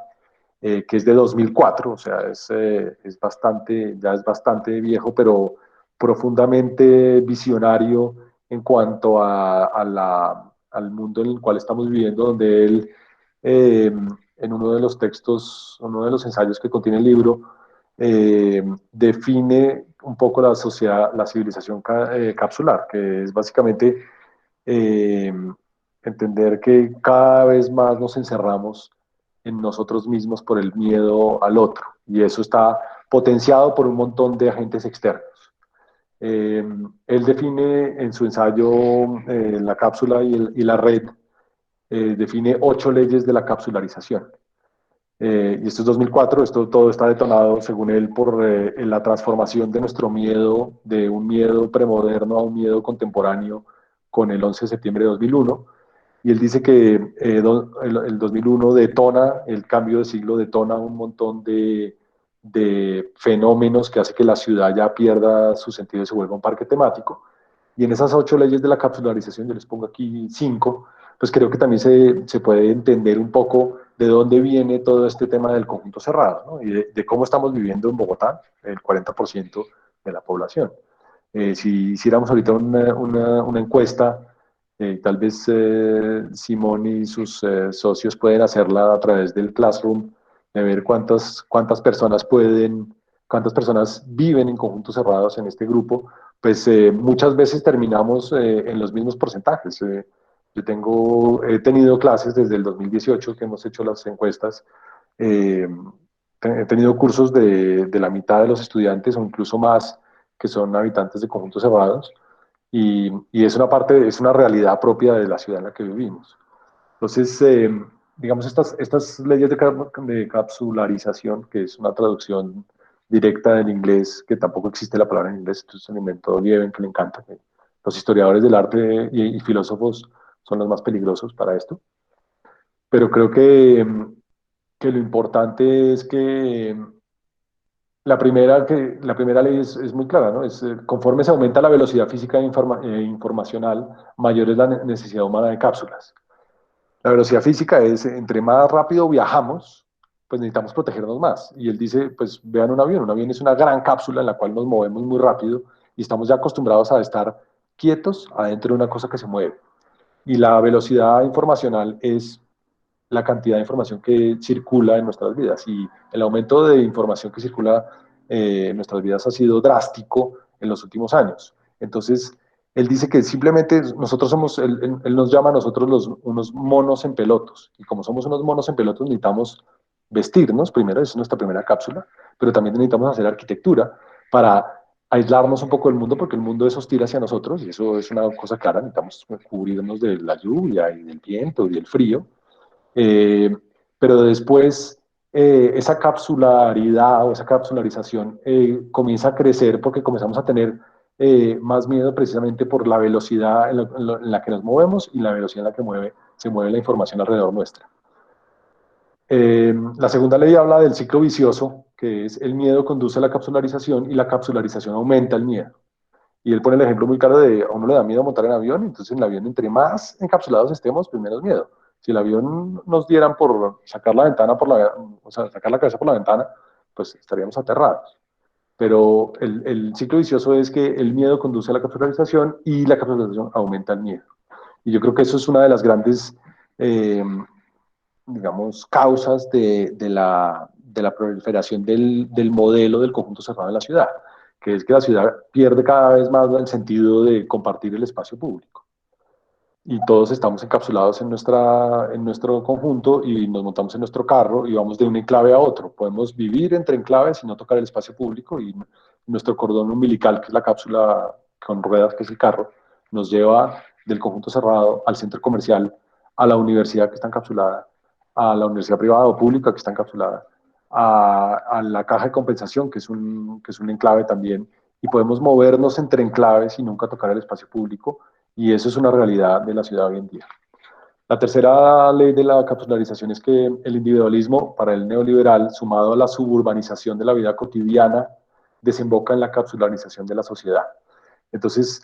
que es de 2004, o sea, es bastante, ya es bastante viejo, pero profundamente visionario en cuanto al mundo en el cual estamos viviendo, donde él, en uno de los textos, uno de los ensayos que contiene el libro, define un poco la sociedad, la civilización capsular, que es básicamente eh, entender que cada vez más nos encerramos en nosotros mismos por el miedo al otro, y eso está potenciado por un montón de agentes externos. Eh, Él define en su ensayo La cápsula y la red, define 8 leyes de la capsularización. Y esto es 2004, esto todo está detonado, según él, por la transformación de nuestro miedo, de un miedo premoderno a un miedo contemporáneo, con el 11 de septiembre de 2001. Y él dice que el 2001 detona, el cambio de siglo detona un montón de fenómenos que hace que la ciudad ya pierda su sentido y se vuelva un parque temático. Y en esas 8 leyes de la capsularización, yo les pongo aquí 5, pues creo que también se puede entender un poco de dónde viene todo este tema del conjunto cerrado, ¿no? Y de cómo estamos viviendo en Bogotá, el 40% de la población. Si hiciéramos ahorita una encuesta, tal vez Simón y sus socios pueden hacerla a través del Classroom, de ver cuántas personas pueden cuántas personas viven en conjuntos cerrados en este grupo, pues muchas veces terminamos en los mismos porcentajes. He tenido clases desde el 2018 que hemos hecho las encuestas. eh, He tenido cursos de la mitad de los estudiantes o incluso más que son habitantes de conjuntos cerrados y es una parte, es una realidad propia de la ciudad en la que vivimos. Entonces, digamos, estas leyes de capsularización, que es una traducción directa del inglés, que tampoco existe la palabra en inglés, esto se lo inventó Lieven, que le encanta. Que los historiadores del arte y filósofos son los más peligrosos para esto. Pero creo que lo importante es que la primera ley es muy clara, ¿no? Conforme se aumenta la velocidad física informacional, mayor es la necesidad humana de cápsulas. La velocidad física es, entre más rápido viajamos, pues necesitamos protegernos más. Y él dice, pues vean un avión es una gran cápsula en la cual nos movemos muy rápido y estamos ya acostumbrados a estar quietos adentro de una cosa que se mueve. Y la velocidad informacional es la cantidad de información que circula en nuestras vidas. Y el aumento de información que circula en nuestras vidas ha sido drástico en los últimos años. Entonces, él dice que simplemente nosotros somos, él nos llama a nosotros unos monos en pelotos. Y como somos unos monos en pelotos, necesitamos vestirnos, primero, es nuestra primera cápsula, pero también necesitamos hacer arquitectura para aislarnos un poco del mundo, porque el mundo es hostil hacia nosotros, y eso es una cosa clara, necesitamos cubrirnos de la lluvia y del viento y del frío, eh, pero después esa capsularidad o esa capsularización comienza a crecer porque comenzamos a tener más miedo precisamente por la velocidad en la que nos movemos y la velocidad en la que se mueve la información alrededor nuestra. La segunda ley habla del ciclo vicioso, que es el miedo conduce a la capsularización y la capsularización aumenta el miedo. Y él pone el ejemplo muy claro de a uno le da miedo montar en avión, entonces en el avión entre más encapsulados estemos, pues menos miedo. Si el avión nos dieran por sacar la ventana o sea, sacar la cabeza por la ventana, pues estaríamos aterrados. Pero el ciclo vicioso es que el miedo conduce a la capsularización y la capsularización aumenta el miedo. Y yo creo que eso es una de las grandes, eh, digamos, causas de la proliferación del modelo del conjunto cerrado en la ciudad, que es que la ciudad pierde cada vez más el sentido de compartir el espacio público. Y todos estamos encapsulados en nuestro conjunto y nos montamos en nuestro carro y vamos de un enclave a otro. Podemos vivir entre enclaves y no tocar el espacio público y nuestro cordón umbilical, que es la cápsula con ruedas, que es el carro, nos lleva del conjunto cerrado al centro comercial, a la universidad que está encapsulada, a la universidad privada o pública que está encapsulada, a la caja de compensación, que es un enclave también, y podemos movernos entre enclaves y nunca tocar el espacio público, y eso es una realidad de la ciudad hoy en día. La tercera ley de la capitalización es que el individualismo para el neoliberal, sumado a la suburbanización de la vida cotidiana, desemboca en la capitalización de la sociedad. Entonces,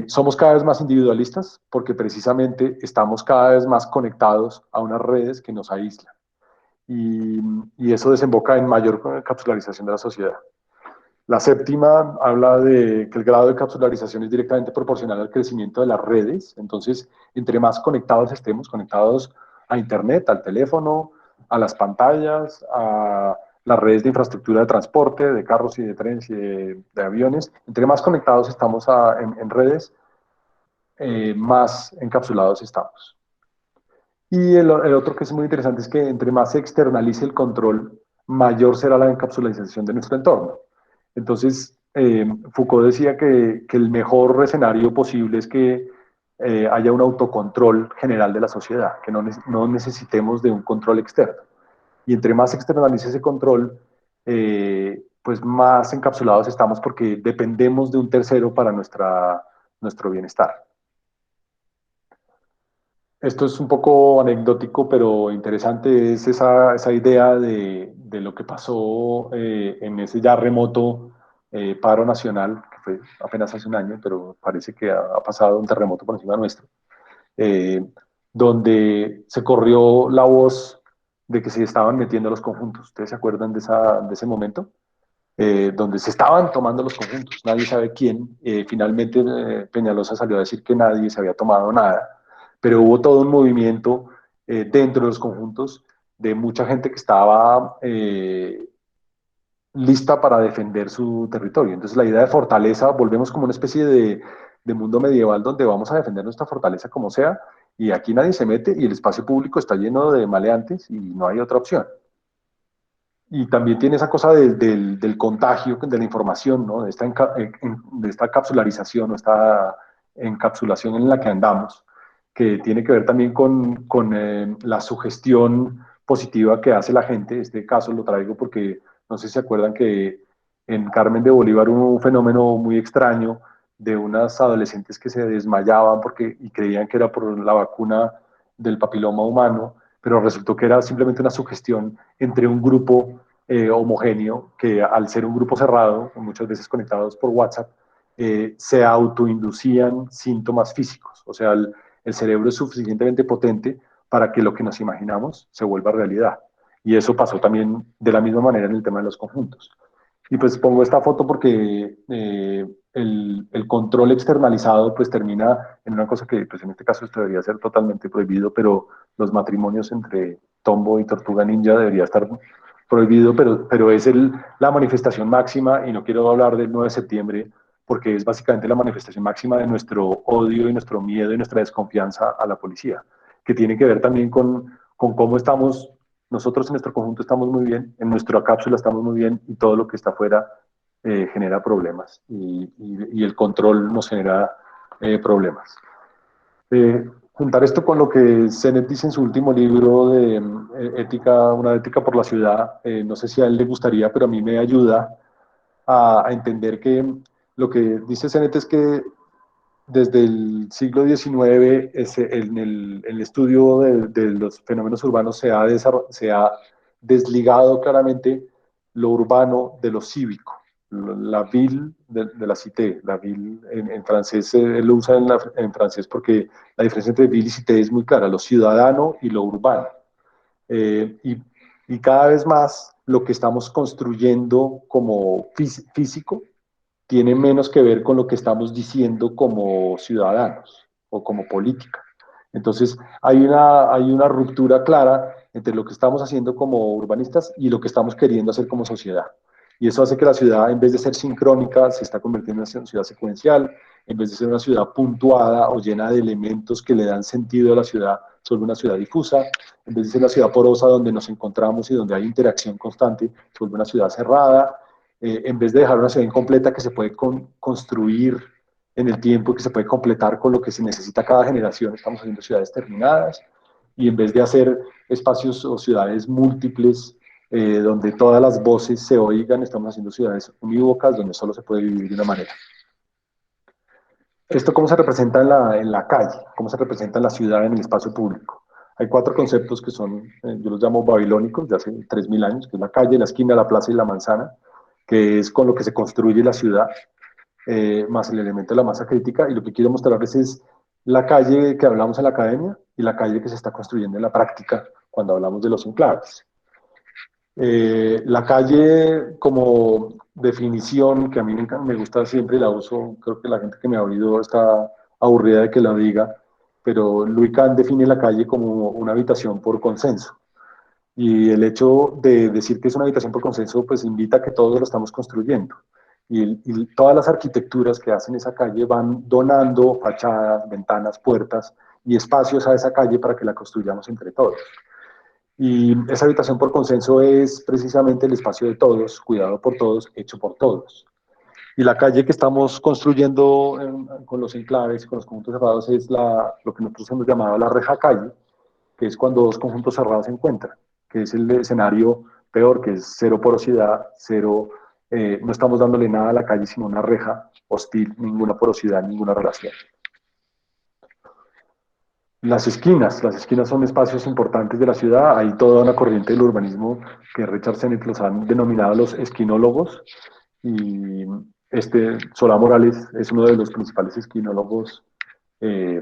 somos cada vez más individualistas porque precisamente estamos cada vez más conectados a unas redes que nos aíslan. Y eso desemboca en mayor capitalización de la sociedad. La séptima habla de que el grado de capsularización es directamente proporcional al crecimiento de las redes. Entonces, entre más conectados estemos, conectados a Internet, al teléfono, a las pantallas, a las redes de infraestructura de transporte, de carros y de trenes y de aviones, entre más conectados estamos en redes, más encapsulados estamos. Y el otro que es muy interesante es que entre más se externalice el control, mayor será la encapsularización de nuestro entorno. Entonces, Foucault decía que el mejor escenario posible es que haya un autocontrol general de la sociedad, que no necesitemos de un control externo. Y entre más externalice ese control, pues más encapsulados estamos porque dependemos de un tercero para nuestro bienestar. Esto es un poco anecdótico, pero interesante, es esa idea de lo que pasó en ese ya remoto paro nacional, que fue apenas hace un año, pero parece que ha pasado un terremoto por encima nuestro, eh, donde se corrió la voz de que se estaban metiendo los conjuntos. ¿Ustedes se acuerdan de ese momento? Donde se estaban tomando los conjuntos, nadie sabe quién. Finalmente Peñalosa salió a decir que nadie se había tomado nada, pero hubo todo un movimiento dentro de los conjuntos de mucha gente que estaba lista para defender su territorio. Entonces la idea de fortaleza, volvemos como una especie de mundo medieval donde vamos a defender nuestra fortaleza como sea, y aquí nadie se mete y el espacio público está lleno de maleantes y no hay otra opción. Y también tiene esa cosa del contagio, de la información, ¿no? De esta capsularización o esta encapsulación en la que andamos, que tiene que ver también con la sugestión positiva que hace la gente. Este caso lo traigo porque no sé si se acuerdan que en Carmen de Bolívar hubo un fenómeno muy extraño de unas adolescentes que se desmayaban y creían que era por la vacuna del papiloma humano, pero resultó que era simplemente una sugestión entre un grupo homogéneo que al ser un grupo cerrado, muchas veces conectados por WhatsApp, se autoinducían síntomas físicos. O sea, el cerebro es suficientemente potente para que lo que nos imaginamos se vuelva realidad. Y eso pasó también de la misma manera en el tema de los conjuntos. Y pues pongo esta foto porque el control externalizado pues termina en una cosa que pues en este caso esto debería ser totalmente prohibido, pero los matrimonios entre Tombo y Tortuga Ninja debería estar prohibido, pero es la manifestación máxima, y no quiero hablar del 9 de septiembre, porque es básicamente la manifestación máxima de nuestro odio y nuestro miedo y nuestra desconfianza a la policía, que tiene que ver también con cómo estamos, nosotros en nuestro conjunto estamos muy bien, en nuestra cápsula estamos muy bien, y todo lo que está afuera genera problemas, y el control nos genera problemas. Juntar esto con lo que Sennett dice en su último libro de ética, una ética por la ciudad, no sé si a él le gustaría, pero a mí me ayuda a entender que lo que dice Sennett es que desde el siglo XIX en el estudio de los fenómenos urbanos se ha desligado claramente lo urbano de lo cívico. La ville de la cité, la ville en francés, él lo usa en francés porque la diferencia entre ville y cité es muy clara, lo ciudadano y lo urbano. Eh, y, y cada vez más lo que estamos construyendo como físico tiene menos que ver con lo que estamos diciendo como ciudadanos o como política. Entonces, hay una ruptura clara entre lo que estamos haciendo como urbanistas y lo que estamos queriendo hacer como sociedad. Y eso hace que la ciudad, en vez de ser sincrónica, se está convirtiendo en una ciudad secuencial, en vez de ser una ciudad puntuada o llena de elementos que le dan sentido a la ciudad, se vuelve una ciudad difusa, en vez de ser una ciudad porosa donde nos encontramos y donde hay interacción constante, se vuelve una ciudad cerrada, en vez de dejar una ciudad incompleta que se puede construir en el tiempo y que se puede completar con lo que se necesita cada generación, estamos haciendo ciudades terminadas, y en vez de hacer espacios o ciudades múltiples donde todas las voces se oigan, estamos haciendo ciudades unívocas donde solo se puede vivir de una manera. ¿Esto cómo se representa en la calle? ¿Cómo se representa en la ciudad, en el espacio público? Hay cuatro conceptos que son, yo los llamo babilónicos, de hace 3000 años, que es la calle, la esquina, la plaza y la manzana, que es con lo que se construye la ciudad, más el elemento de la masa crítica. Y lo que quiero mostrarles es la calle que hablamos en la academia y la calle que se está construyendo en la práctica cuando hablamos de los enclaves. La calle como definición, que a mí me gusta siempre y la uso, creo que la gente que me ha oído está aburrida de que la diga, pero Louis Kahn define la calle como una habitación por consenso. Y el hecho de decir que es una habitación por consenso, pues invita a que todos lo estamos construyendo. Y todas las arquitecturas que hacen esa calle van donando fachadas, ventanas, puertas y espacios a esa calle para que la construyamos entre todos. Y esa habitación por consenso es precisamente el espacio de todos, cuidado por todos, hecho por todos. Y la calle que estamos construyendo con los enclaves, con los conjuntos cerrados, es lo que nosotros hemos llamado la reja calle, que es cuando dos conjuntos cerrados se encuentran, que es el escenario peor, que es cero porosidad, cero, no estamos dándole nada a la calle, sino una reja hostil, ninguna porosidad, ninguna relación. Las esquinas son espacios importantes de la ciudad. Hay toda una corriente del urbanismo que Richard Sennett los han denominado los esquinólogos. Y Solá Morales es uno de los principales esquinólogos eh,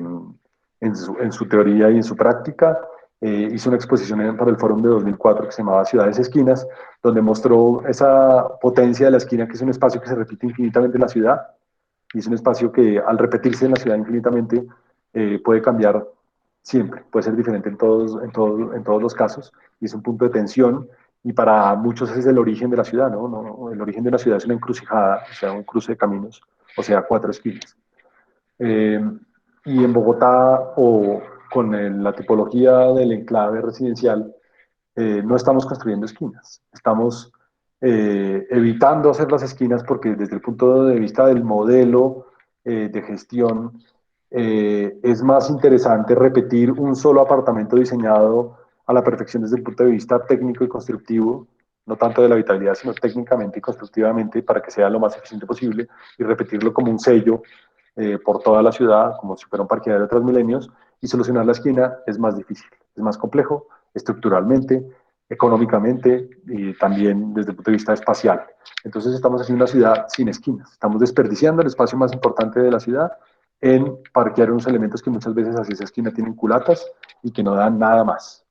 en su teoría y en su práctica. Hizo una exposición para el Fórum de 2004 que se llamaba Ciudades Esquinas, donde mostró esa potencia de la esquina, que es un espacio que se repite infinitamente en la ciudad. Y es un espacio que al repetirse en la ciudad infinitamente puede cambiar siempre, puede ser diferente en todos los casos, y es un punto de tensión, y para muchos es el origen de la ciudad, ¿no? El origen de una ciudad es una encrucijada, o sea, un cruce de caminos, o sea, cuatro esquinas. Eh, y en Bogotá, o con la tipología del enclave residencial, no estamos construyendo esquinas, estamos evitando hacer las esquinas porque desde el punto de vista del modelo de gestión es más interesante repetir un solo apartamento diseñado a la perfección desde el punto de vista técnico y constructivo, no tanto de la habitabilidad, sino técnicamente y constructivamente para que sea lo más eficiente posible y repetirlo como un sello por toda la ciudad, como si fuera un parqueadero de Transmilenios, y solucionar la esquina es más difícil, es más complejo estructuralmente, económicamente y también desde el punto de vista espacial. Entonces estamos haciendo una ciudad sin esquinas, estamos desperdiciando el espacio más importante de la ciudad en parquear unos elementos que muchas veces hacia esa esquina tienen culatas y que no dan nada más.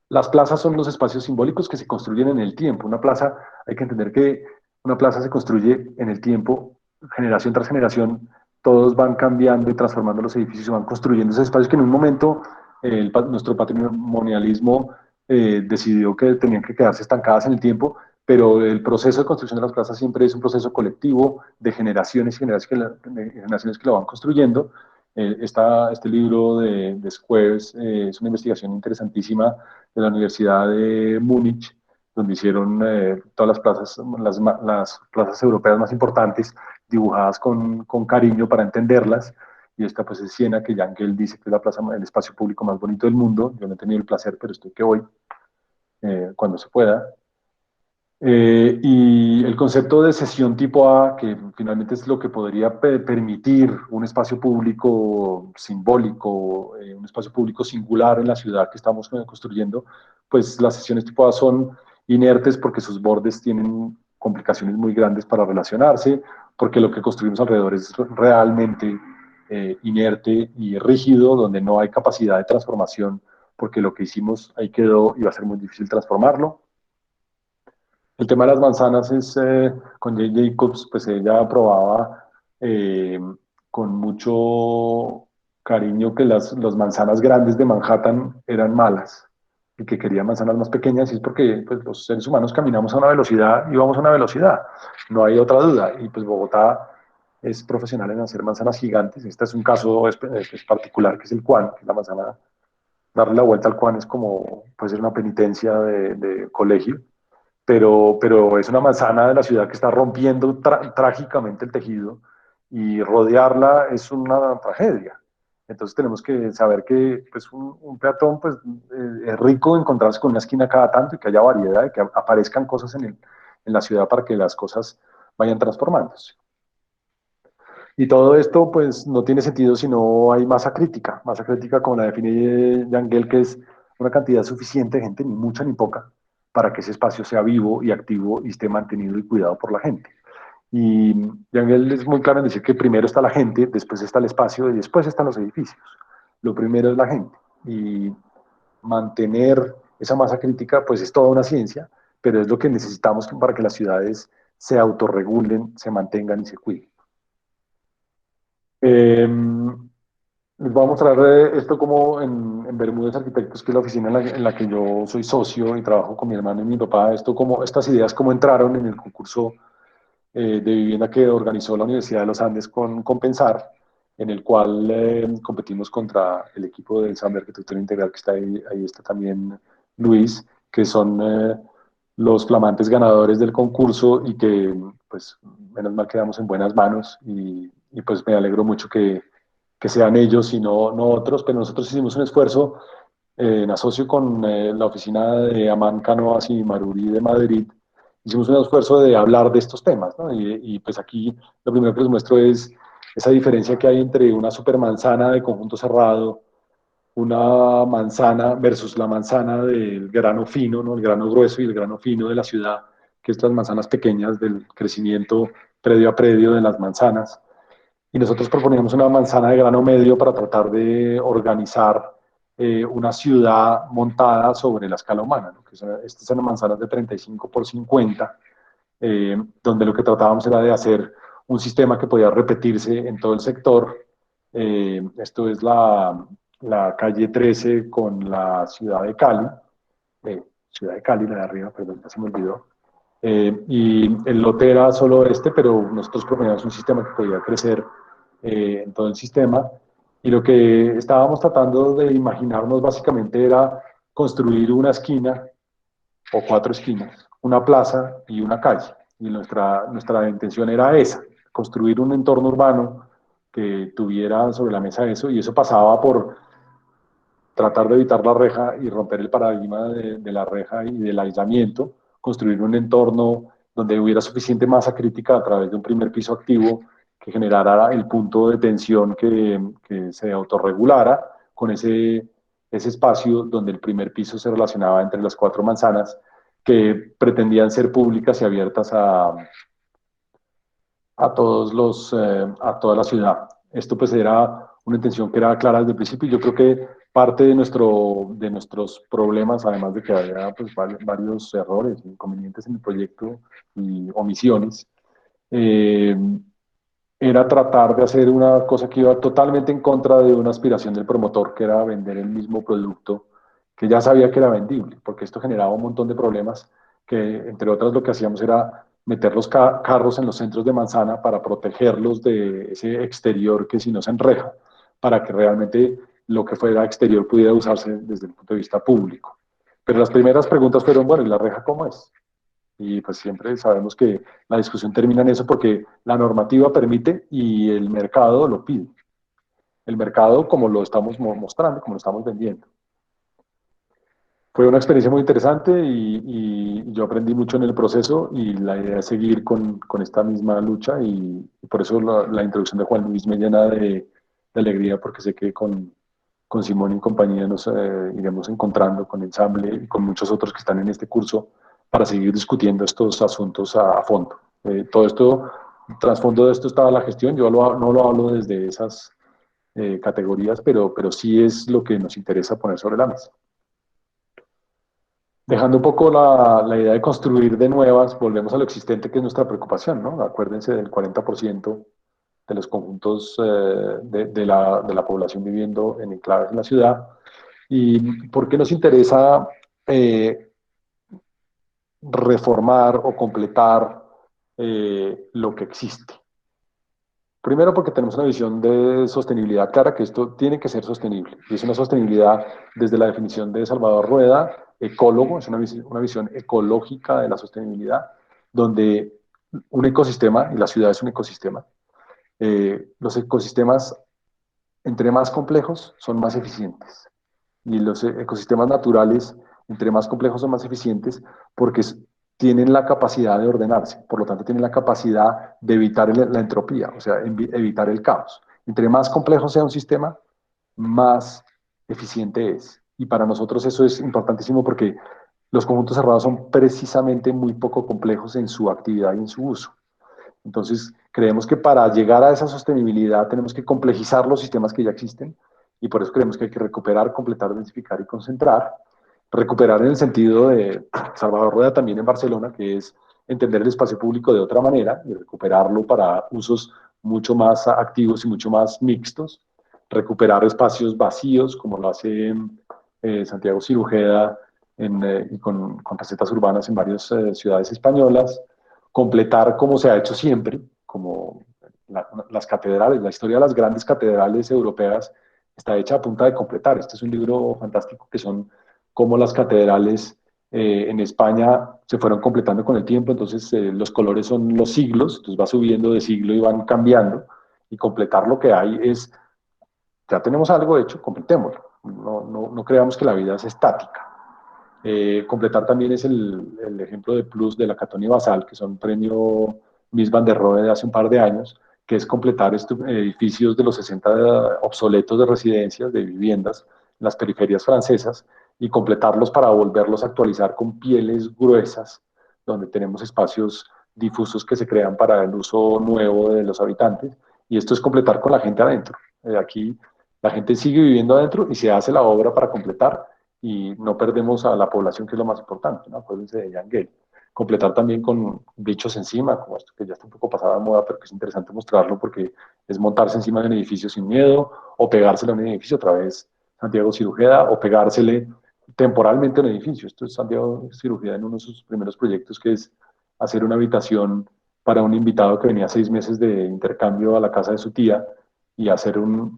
Las plazas son los espacios simbólicos que se construyen en el tiempo. Una plaza, hay que entender que una plaza se construye en el tiempo, generación tras generación, todos van cambiando y transformando los edificios, se van construyendo esos espacios que en un momento nuestro patrimonialismo decidió que tenían que quedarse estancadas en el tiempo, pero el proceso de construcción de las plazas siempre es un proceso colectivo de generaciones y generaciones que lo van construyendo. Este libro de Squares es una investigación interesantísima de la Universidad de Múnich, donde hicieron todas las plazas europeas más importantes, dibujadas con cariño para entenderlas. Y esta pues es Siena, que Yangel dice que es la plaza, el espacio público más bonito del mundo. Yo no he tenido el placer, pero estoy que voy cuando se pueda. Y el concepto de sesión tipo A, que finalmente es lo que podría permitir un espacio público simbólico, un espacio público singular en la ciudad que estamos construyendo, pues las sesiones tipo A son inertes porque sus bordes tienen complicaciones muy grandes para relacionarse, porque lo que construimos alrededor es realmente inerte y rígido, donde no hay capacidad de transformación, porque lo que hicimos ahí quedó y va a ser muy difícil transformarlo. El tema de las manzanas es, con Jay Jacobs, pues ella probaba eh, con mucho cariño que las manzanas grandes de Manhattan eran malas y que quería manzanas más pequeñas, y es porque pues, los seres humanos caminamos a una velocidad y vamos a una velocidad, no hay otra duda. Y pues Bogotá es profesional en hacer manzanas gigantes. Este es un caso particular, que es el Cuan, que es la manzana. Darle la vuelta al Cuan es como, puede ser una penitencia de colegio, pero es una manzana de la ciudad que está rompiendo trágicamente el tejido, y rodearla es una tragedia. Entonces tenemos que saber que pues, un peatón pues, es rico encontrarse con una esquina cada tanto y que haya variedad y que aparezcan cosas en la ciudad para que las cosas vayan transformándose. Y todo esto pues no tiene sentido si no hay masa crítica como la define Yangel, que es una cantidad suficiente de gente, ni mucha ni poca, para que ese espacio sea vivo y activo y esté mantenido y cuidado por la gente. Y Yangel es muy claro en decir que primero está la gente, después está el espacio y después están los edificios. Lo primero es la gente, y mantener esa masa crítica pues es toda una ciencia, pero es lo que necesitamos para que las ciudades se autorregulen, se mantengan y se cuiden. Eh, Les voy a mostrar esto como en Bermúdez Arquitectos, que es la oficina en la que yo soy socio y trabajo con mi hermano y mi papá. Estas ideas cómo entraron en el concurso de vivienda que organizó la Universidad de los Andes con Compensar, en el cual competimos contra el equipo del Ensamble Arquitectura Integral, que está ahí. Ahí está también Luis, que son los flamantes ganadores del concurso, y que pues menos mal quedamos en buenas manos, y pues me alegro mucho que sean ellos y no otros, pero nosotros hicimos un esfuerzo en asocio con la oficina de Amán Canoas y Maruri de Madrid. Hicimos un esfuerzo de hablar de estos temas, ¿no? Y pues aquí lo primero que les muestro es esa diferencia que hay entre una supermanzana de conjunto cerrado, una manzana versus la manzana del grano fino, ¿no? El grano grueso y el grano fino de la ciudad, que es las manzanas pequeñas del crecimiento predio a predio de las manzanas. Y nosotros proponíamos una manzana de grano medio para tratar de organizar una ciudad montada sobre la escala humana, ¿no? Estas eran manzanas de 35 por 50, donde lo que tratábamos era de hacer un sistema que podía repetirse en todo el sector. Esto es la calle 13 con la ciudad de Cali. Ciudad de Cali, la de arriba, perdón, ya se me olvidó. Y el lote era solo este, pero nosotros proponíamos un sistema que podía crecer en todo el sistema. Y lo que estábamos tratando de imaginarnos básicamente era construir una esquina o 4 esquinas, una plaza y una calle. Y nuestra intención era esa, construir un entorno urbano que tuviera sobre la mesa eso, y eso pasaba por tratar de evitar la reja y romper el paradigma de la reja y del aislamiento, construir un entorno donde hubiera suficiente masa crítica a través de un primer piso activo que generara el punto de tensión que se autorregulara con ese espacio donde el primer piso se relacionaba entre las 4 manzanas que pretendían ser públicas y abiertas a toda la ciudad. Esto pues era una intención que era clara desde el principio y yo creo que parte de nuestros problemas, además de que había pues, varios errores, inconvenientes en el proyecto y omisiones, eh, era tratar de hacer una cosa que iba totalmente en contra de una aspiración del promotor, que era vender el mismo producto que ya sabía que era vendible, porque esto generaba un montón de problemas que, entre otras, lo que hacíamos era meter los carros en los centros de manzana para protegerlos de ese exterior que si no se enreja, para que realmente lo que fuera exterior pudiera usarse desde el punto de vista público. Pero las primeras preguntas fueron, bueno, ¿y la reja cómo es? Y pues siempre sabemos que la discusión termina en eso porque la normativa permite y el mercado lo pide. El mercado como lo estamos mostrando, como lo estamos vendiendo. Fue una experiencia muy interesante y yo aprendí mucho en el proceso y la idea es seguir con esta misma lucha y por eso la introducción de Juan Luis me llena de alegría porque sé que con Simón y compañía nos iremos encontrando con Ensamble y con muchos otros que están en este curso para seguir discutiendo estos asuntos a fondo. Todo esto, trasfondo de esto estaba la gestión, yo no lo hablo desde esas categorías, pero sí es lo que nos interesa poner sobre la mesa. Dejando un poco la idea de construir de nuevas, volvemos a lo existente que es nuestra preocupación, ¿no? Acuérdense del 40% de los conjuntos de la población viviendo en enclaves en la ciudad. ¿Y por qué nos interesa reformar o completar lo que existe? Primero porque tenemos una visión de sostenibilidad clara, que esto tiene que ser sostenible. Y es una sostenibilidad desde la definición de Salvador Rueda, ecólogo, es una visión ecológica de la sostenibilidad, donde un ecosistema, y la ciudad es un ecosistema, los ecosistemas, entre más complejos, son más eficientes. Y los ecosistemas naturales, entre más complejos, son más eficientes porque tienen la capacidad de ordenarse, por lo tanto tienen la capacidad de evitar la entropía, o sea, evitar el caos. Entre más complejo sea un sistema, más eficiente es. Y para nosotros eso es importantísimo porque los conjuntos cerrados son precisamente muy poco complejos en su actividad y en su uso. Entonces, creemos que para llegar a esa sostenibilidad tenemos que complejizar los sistemas que ya existen y por eso creemos que hay que recuperar, completar, densificar y concentrar. Recuperar en el sentido de Salvador Rueda también en Barcelona, que es entender el espacio público de otra manera y recuperarlo para usos mucho más activos y mucho más mixtos. Recuperar espacios vacíos, como lo hace Santiago Cirujeda y con recetas urbanas en varias ciudades españolas, completar como se ha hecho siempre, como las catedrales, la historia de las grandes catedrales europeas está hecha a punta de completar. Este es un libro fantástico que son cómo las catedrales en España se fueron completando con el tiempo, entonces los colores son los siglos, entonces va subiendo de siglo y van cambiando, y completar lo que hay es, ya tenemos algo hecho, completémoslo, no creamos que la vida es estática. Completar también es el ejemplo de Plus de la Catón y Basal, que son premio Mies van der Rohe de hace un par de años, que es completar estos edificios de los 60 obsoletos de residencias, de viviendas, en las periferias francesas, y completarlos para volverlos a actualizar con pieles gruesas, donde tenemos espacios difusos que se crean para el uso nuevo de los habitantes, y esto es completar con la gente adentro. Aquí la gente sigue viviendo adentro y se hace la obra para completar y no perdemos a la población, que es lo más importante, ¿no? Acuérdense de Jan Gale. Completar también con bichos encima, como esto que ya está un poco pasada de moda, pero que es interesante mostrarlo porque es montarse encima de un edificio sin miedo o pegársele a un edificio, otra vez Santiago Cirujeda, o pegársele, temporalmente un edificio. Esto es Santiago Cirugía en uno de sus primeros proyectos, que es hacer una habitación para un invitado que venía 6 meses de intercambio a la casa de su tía y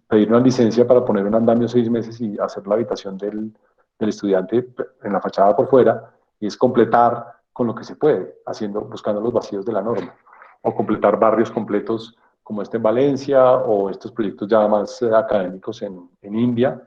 pedir una licencia para poner un andamio 6 meses y hacer la habitación del estudiante en la fachada por fuera, y es completar con lo que se puede, buscando los vacíos de la norma, o completar barrios completos como este en Valencia, o estos proyectos ya más académicos en India,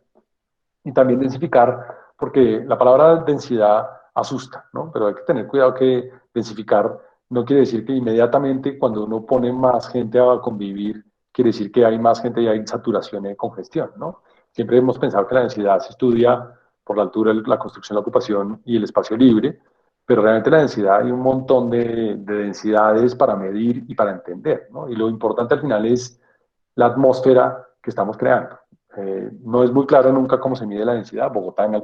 y también densificar, porque la palabra densidad asusta, ¿no? Pero hay que tener cuidado que densificar no quiere decir que inmediatamente cuando uno pone más gente a convivir, quiere decir que hay más gente y hay saturación y congestión, ¿no? Siempre hemos pensado que la densidad se estudia por la altura, la construcción, la ocupación y el espacio libre, pero realmente la densidad hay un montón de densidades para medir y para entender, ¿no? Y lo importante al final es la atmósfera que estamos creando. No es muy claro nunca cómo se mide la densidad. Bogotá en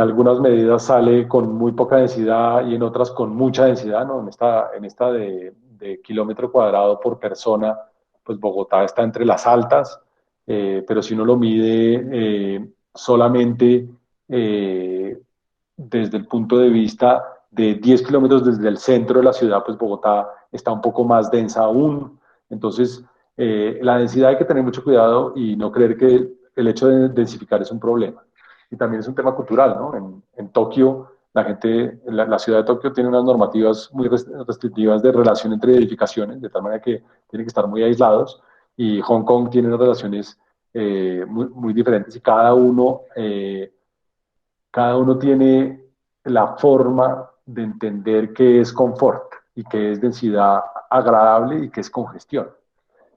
algunas medidas sale con muy poca densidad y en otras con mucha densidad, ¿no? En esta de kilómetro cuadrado por persona, pues Bogotá está entre las altas, pero si uno lo mide solamente eh, desde el punto de vista de 10 kilómetros desde el centro de la ciudad, pues Bogotá está un poco más densa aún. Entonces, la densidad hay que tener mucho cuidado y no creer que el hecho de densificar es un problema. Y también es un tema cultural, ¿no? En Tokio, la ciudad de Tokio tiene unas normativas muy restrictivas de relación entre edificaciones, de tal manera que tienen que estar muy aislados, y Hong Kong tiene unas relaciones muy diferentes, y cada uno tiene la forma de entender qué es confort y qué es densidad agradable y qué es congestión.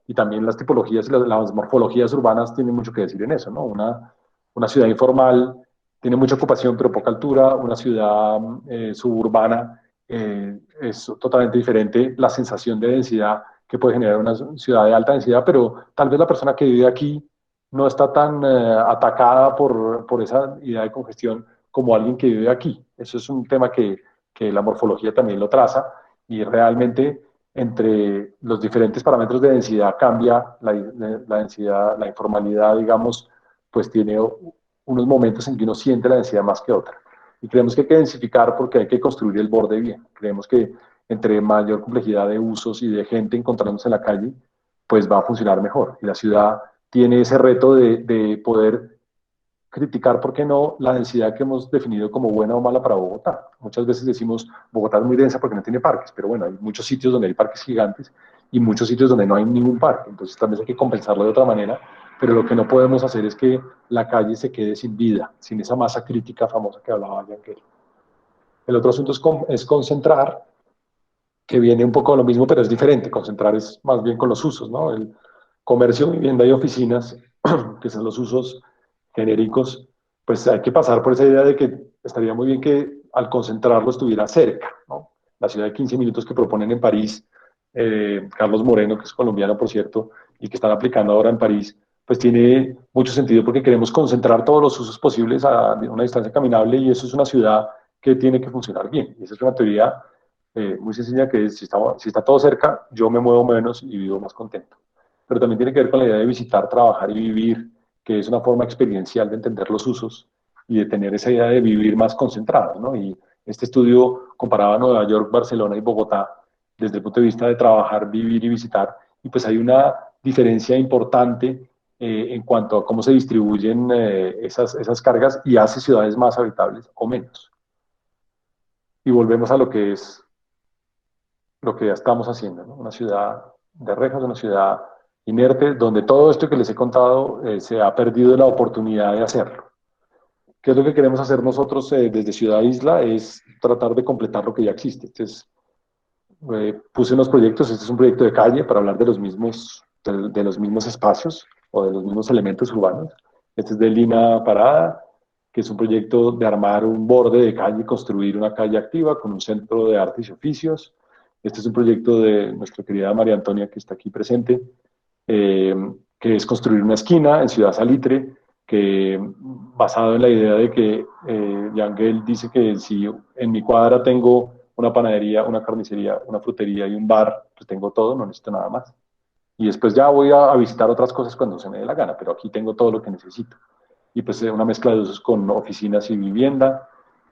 Y también las tipologías y las morfologías urbanas tienen mucho que decir en eso, ¿no? Una ciudad informal tiene mucha ocupación pero poca altura, una ciudad suburbana es totalmente diferente la sensación de densidad que puede generar una ciudad de alta densidad, pero tal vez la persona que vive aquí no está tan atacada por esa idea de congestión como alguien que vive aquí. Eso es un tema que la morfología también lo traza, y realmente entre los diferentes parámetros de densidad cambia la densidad, la informalidad, digamos, pues tiene unos momentos en que uno siente la densidad más que otra. Y creemos que hay que densificar porque hay que construir el borde bien. Creemos que entre mayor complejidad de usos y de gente encontrándose en la calle, pues va a funcionar mejor. Y la ciudad tiene ese reto de poder criticar, ¿por qué no?, la densidad que hemos definido como buena o mala para Bogotá. Muchas veces decimos, Bogotá es muy densa porque no tiene parques, pero bueno, hay muchos sitios donde hay parques gigantes y muchos sitios donde no hay ningún parque, entonces también hay que compensarlo de otra manera, pero lo que no podemos hacer es que la calle se quede sin vida, sin esa masa crítica famosa que hablaba Yankel. El otro asunto es concentrar, que viene un poco de lo mismo, pero es diferente. Concentrar es más bien con los usos, ¿no? El comercio, vivienda y oficinas, que son los usos genéricos, pues hay que pasar por esa idea de que estaría muy bien que al concentrarlo estuviera cerca, ¿no? La ciudad de 15 minutos que proponen en París, Carlos Moreno, que es colombiano, por cierto, y que están aplicando ahora en París, pues tiene mucho sentido porque queremos concentrar todos los usos posibles a una distancia caminable, y eso es una ciudad que tiene que funcionar bien. Y esa es una teoría muy sencilla, que es, si está todo cerca, yo me muevo menos y vivo más contento. Pero también tiene que ver con la idea de visitar, trabajar y vivir, que es una forma experiencial de entender los usos y de tener esa idea de vivir más concentrado, ¿no? Y este estudio comparaba Nueva York, Barcelona y Bogotá desde el punto de vista de trabajar, vivir y visitar, y pues hay una diferencia importante en cuanto a cómo se distribuyen esas cargas, y hace ciudades más habitables o menos. Y volvemos a lo que ya estamos haciendo, ¿no? Una ciudad de rejas, una ciudad inerte, donde todo esto que les he contado se ha perdido la oportunidad de hacerlo. ¿Qué es lo que queremos hacer nosotros desde Ciudad Isla? Es tratar de completar lo que ya existe. Puse unos proyectos. Este es un proyecto de calle para hablar de los mismos espacios o de los mismos elementos urbanos. Este es de Lina Parada, que es un proyecto de armar un borde de calle y construir una calle activa con un centro de artes y oficios. Este es un proyecto de nuestra querida María Antonia, que está aquí presente, eh, que es construir una esquina en Ciudad Salitre, que basado en la idea de que Yangel dice que si en mi cuadra tengo una panadería, una carnicería, una frutería y un bar, pues tengo todo, no necesito nada más. Y después ya voy a visitar otras cosas cuando se me dé la gana, pero aquí tengo todo lo que necesito. y pues una mezcla de usos con oficinas y vivienda,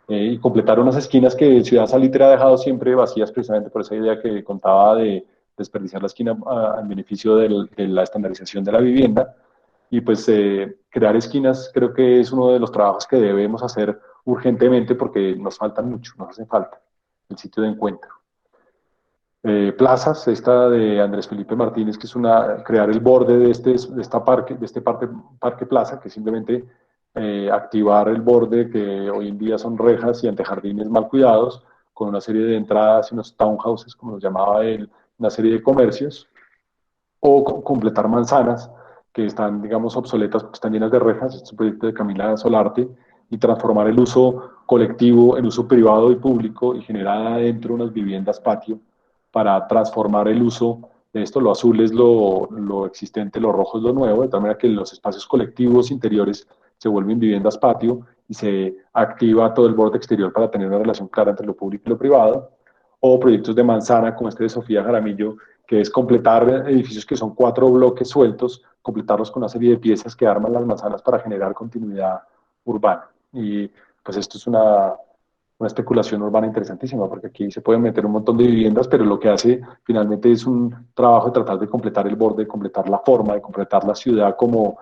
y completar unas esquinas que Ciudad Salitre ha dejado siempre vacías precisamente por esa idea que contaba de desperdiciar la esquina en beneficio de la estandarización de la vivienda. Y pues crear esquinas creo que es uno de los trabajos que debemos hacer urgentemente porque nos faltan mucho, nos hace falta el sitio de encuentro. Plazas, esta de Andrés Felipe Martínez, que es crear el borde de este parque plaza, que es simplemente activar el borde que hoy en día son rejas y antejardines mal cuidados, con una serie de entradas y unos townhouses, como los llamaba él, una serie de comercios, o completar manzanas que están, digamos, obsoletas porque están llenas de rejas, este es un proyecto de Camila Solarte, y transformar el uso colectivo en uso privado y público y generar adentro unas viviendas patio para transformar el uso de esto. Lo azul es lo existente, lo rojo es lo nuevo, de tal manera que los espacios colectivos interiores se vuelven viviendas patio y se activa todo el borde exterior para tener una relación clara entre lo público y lo privado. O proyectos de manzana como este de Sofía Jaramillo, que es completar edificios que son 4 bloques sueltos, completarlos con una serie de piezas que arman las manzanas para generar continuidad urbana. Y pues esto es una especulación urbana interesantísima, porque aquí se pueden meter un montón de viviendas, pero lo que hace finalmente es un trabajo de tratar de completar el borde, de completar la forma, de completar la ciudad como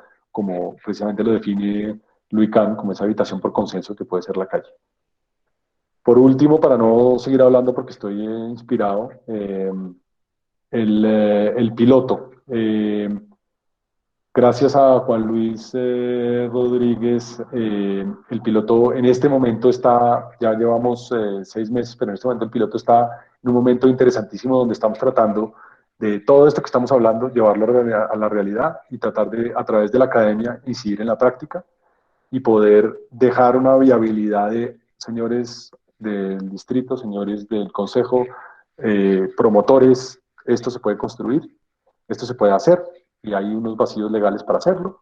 precisamente lo define Louis Kahn, como esa habitación por consenso que puede ser la calle. Por último, para no seguir hablando porque estoy inspirado, el piloto. Gracias a Juan Luis Rodríguez, el piloto en este momento está, ya llevamos 6 meses, pero en este momento el piloto está en un momento interesantísimo donde estamos tratando de todo esto que estamos hablando, llevarlo a la realidad y tratar de, a través de la academia, incidir en la práctica y poder dejar una viabilidad de señores del distrito, señores del consejo, promotores, esto se puede construir, esto se puede hacer y hay unos vacíos legales para hacerlo.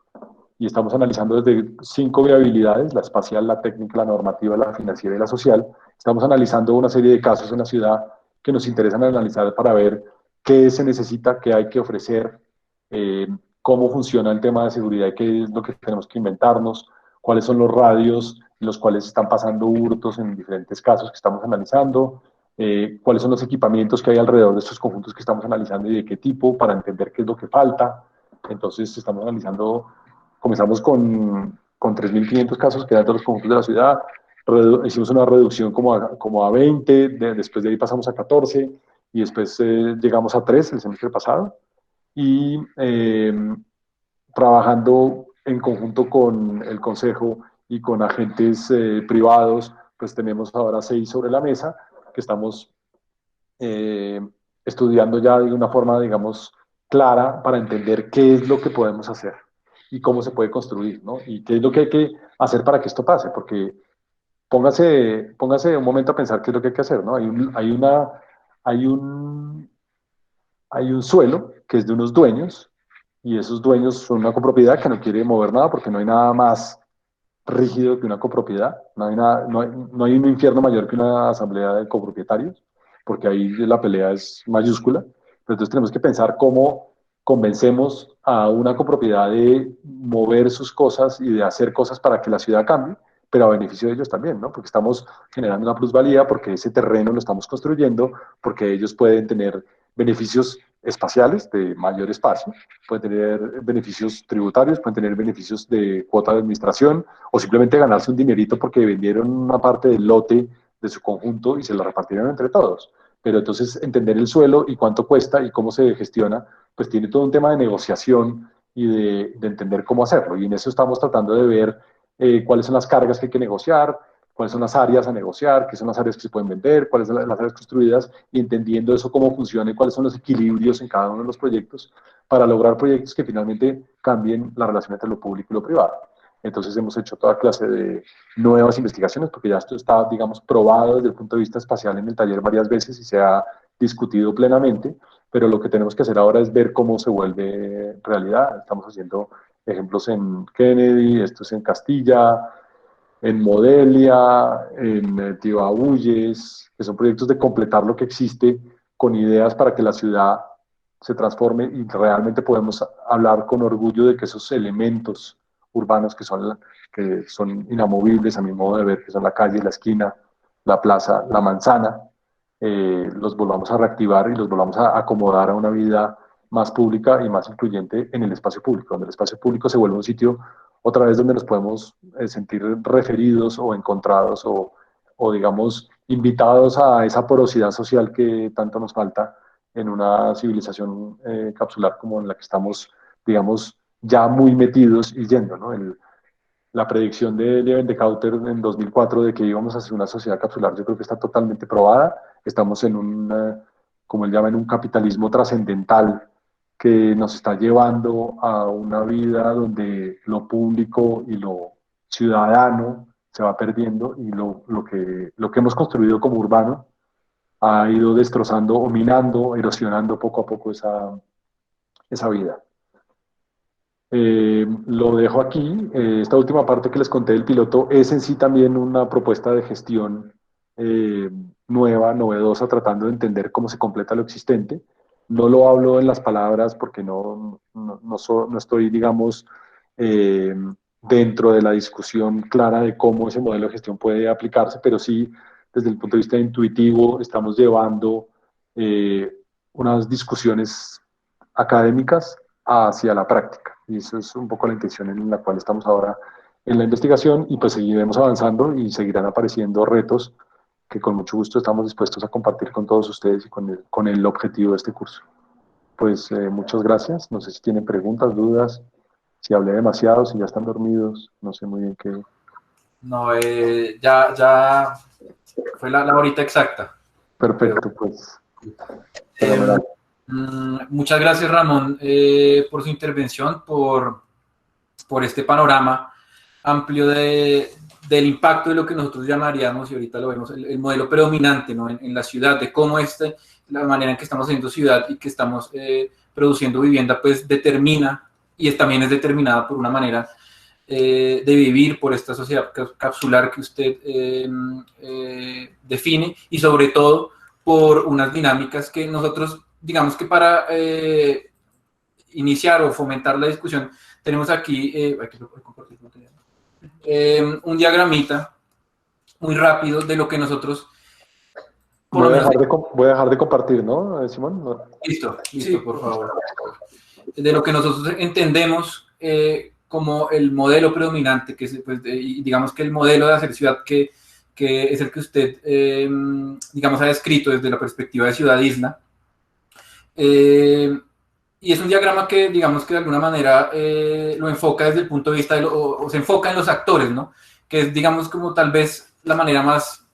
Y estamos analizando desde 5 viabilidades, la espacial, la técnica, la normativa, la financiera y la social. Estamos analizando una serie de casos en la ciudad que nos interesan analizar para ver qué se necesita, qué hay que ofrecer, eh, cómo funciona el tema de seguridad y qué es lo que tenemos que inventarnos, cuáles son los radios en los cuales están pasando hurtos en diferentes casos que estamos analizando, cuáles son los equipamientos que hay alrededor de estos conjuntos que estamos analizando y de qué tipo para entender qué es lo que falta. Entonces estamos analizando, comenzamos con 3.500 casos que eran de los conjuntos de la ciudad, hicimos una reducción como a 20, después de ahí pasamos a 14 y después llegamos a 3 el semestre pasado y trabajando en conjunto con el Consejo y con agentes privados, pues tenemos ahora 6 sobre la mesa que estamos eh, estudiando ya de una forma, digamos, clara para entender qué es lo que podemos hacer y cómo se puede construir, ¿no? Y qué es lo que hay que hacer para que esto pase, porque póngase un momento a pensar qué es lo que hay que hacer, ¿no? Hay un, hay un suelo que es de unos dueños y esos dueños son una copropiedad que no quiere mover nada porque no hay nada más rígido que una copropiedad, no hay un infierno mayor que una asamblea de copropietarios, porque ahí la pelea es mayúscula. Pero entonces tenemos que pensar cómo convencemos a una copropiedad de mover sus cosas y de hacer cosas para que la ciudad cambie, pero a beneficio de ellos también, ¿no? Porque estamos generando una plusvalía, porque ese terreno lo estamos construyendo, porque ellos pueden tener beneficios espaciales de mayor espacio, pueden tener beneficios tributarios, pueden tener beneficios de cuota de administración o simplemente ganarse un dinerito porque vendieron una parte del lote de su conjunto y se lo repartieron entre todos. Pero entonces entender el suelo y cuánto cuesta y cómo se gestiona, pues tiene todo un tema de negociación y de entender cómo hacerlo. Y en eso estamos tratando de ver cuáles son las cargas que hay que negociar, cuáles son las áreas a negociar, qué son las áreas que se pueden vender, cuáles son las áreas construidas, y entendiendo eso cómo funciona y cuáles son los equilibrios en cada uno de los proyectos para lograr proyectos que finalmente cambien la relación entre lo público y lo privado. Entonces hemos hecho toda clase de nuevas investigaciones, porque ya esto está, digamos, probado desde el punto de vista espacial en el taller varias veces y se ha discutido plenamente, pero lo que tenemos que hacer ahora es ver cómo se vuelve realidad. Estamos haciendo ejemplos en Kennedy, esto es en Castilla, en Modelia, en Tibabuyes, que son proyectos de completar lo que existe con ideas para que la ciudad se transforme y realmente podemos hablar con orgullo de que esos elementos urbanos que son inamovibles a mi modo de ver, que son la calle, la esquina, la plaza, la manzana, los volvamos a reactivar y los volvamos a acomodar a una vida más pública y más incluyente en el espacio público, donde el espacio público se vuelve un sitio otra vez donde nos podemos sentir referidos o encontrados o digamos invitados a esa porosidad social que tanto nos falta en una civilización capsular como en la que estamos, digamos, ya muy metidos y yendo, ¿no? La predicción de Leeuwenhoek en 2004 de que íbamos a hacer una sociedad capsular, yo creo que está totalmente probada. Estamos en un, como él llama, en un capitalismo trascendental que nos está llevando a una vida donde lo público y lo ciudadano se va perdiendo y lo que hemos construido como urbano ha ido destrozando o minando, erosionando poco a poco esa vida. Lo dejo aquí. Esta última parte que les conté del piloto es en sí también una propuesta de gestión nueva, novedosa, tratando de entender cómo se completa lo existente. No lo hablo en las palabras porque no estoy, digamos, dentro de la discusión clara de cómo ese modelo de gestión puede aplicarse, pero sí, desde el punto de vista intuitivo, estamos llevando unas discusiones académicas hacia la práctica. Y eso es un poco la intención en la cual estamos ahora en la investigación y pues seguiremos avanzando y seguirán apareciendo retos que con mucho gusto estamos dispuestos a compartir con todos ustedes y con el objetivo de este curso. Pues muchas gracias. No sé si tienen preguntas, dudas, si hablé demasiado, si ya están dormidos, no sé muy bien qué. No, ya fue la horita exacta. Perfecto, pues. Muchas gracias, Ramón, por su intervención, por este panorama amplio del impacto de lo que nosotros llamaríamos, y ahorita lo vemos, el modelo predominante, ¿no? en la ciudad, de cómo la manera en que estamos haciendo ciudad y que estamos produciendo vivienda, pues determina, y también es determinada por una manera de vivir, por esta sociedad capsular que usted define, y sobre todo por unas dinámicas que nosotros, digamos que para iniciar o fomentar la discusión, tenemos aquí un diagramita muy rápido de lo que nosotros... Voy a dejar de compartir, ¿no, Simón? No. Listo, sí, por favor. De lo que nosotros entendemos como el modelo predominante, que es, pues, digamos que el modelo de hacer ciudad que es el que usted, digamos, ha descrito desde la perspectiva de ciudad-isla. Y es un diagrama que, digamos que de alguna manera lo enfoca desde el punto de vista, o se enfoca en los actores, ¿no? Que es, digamos, como tal vez la manera más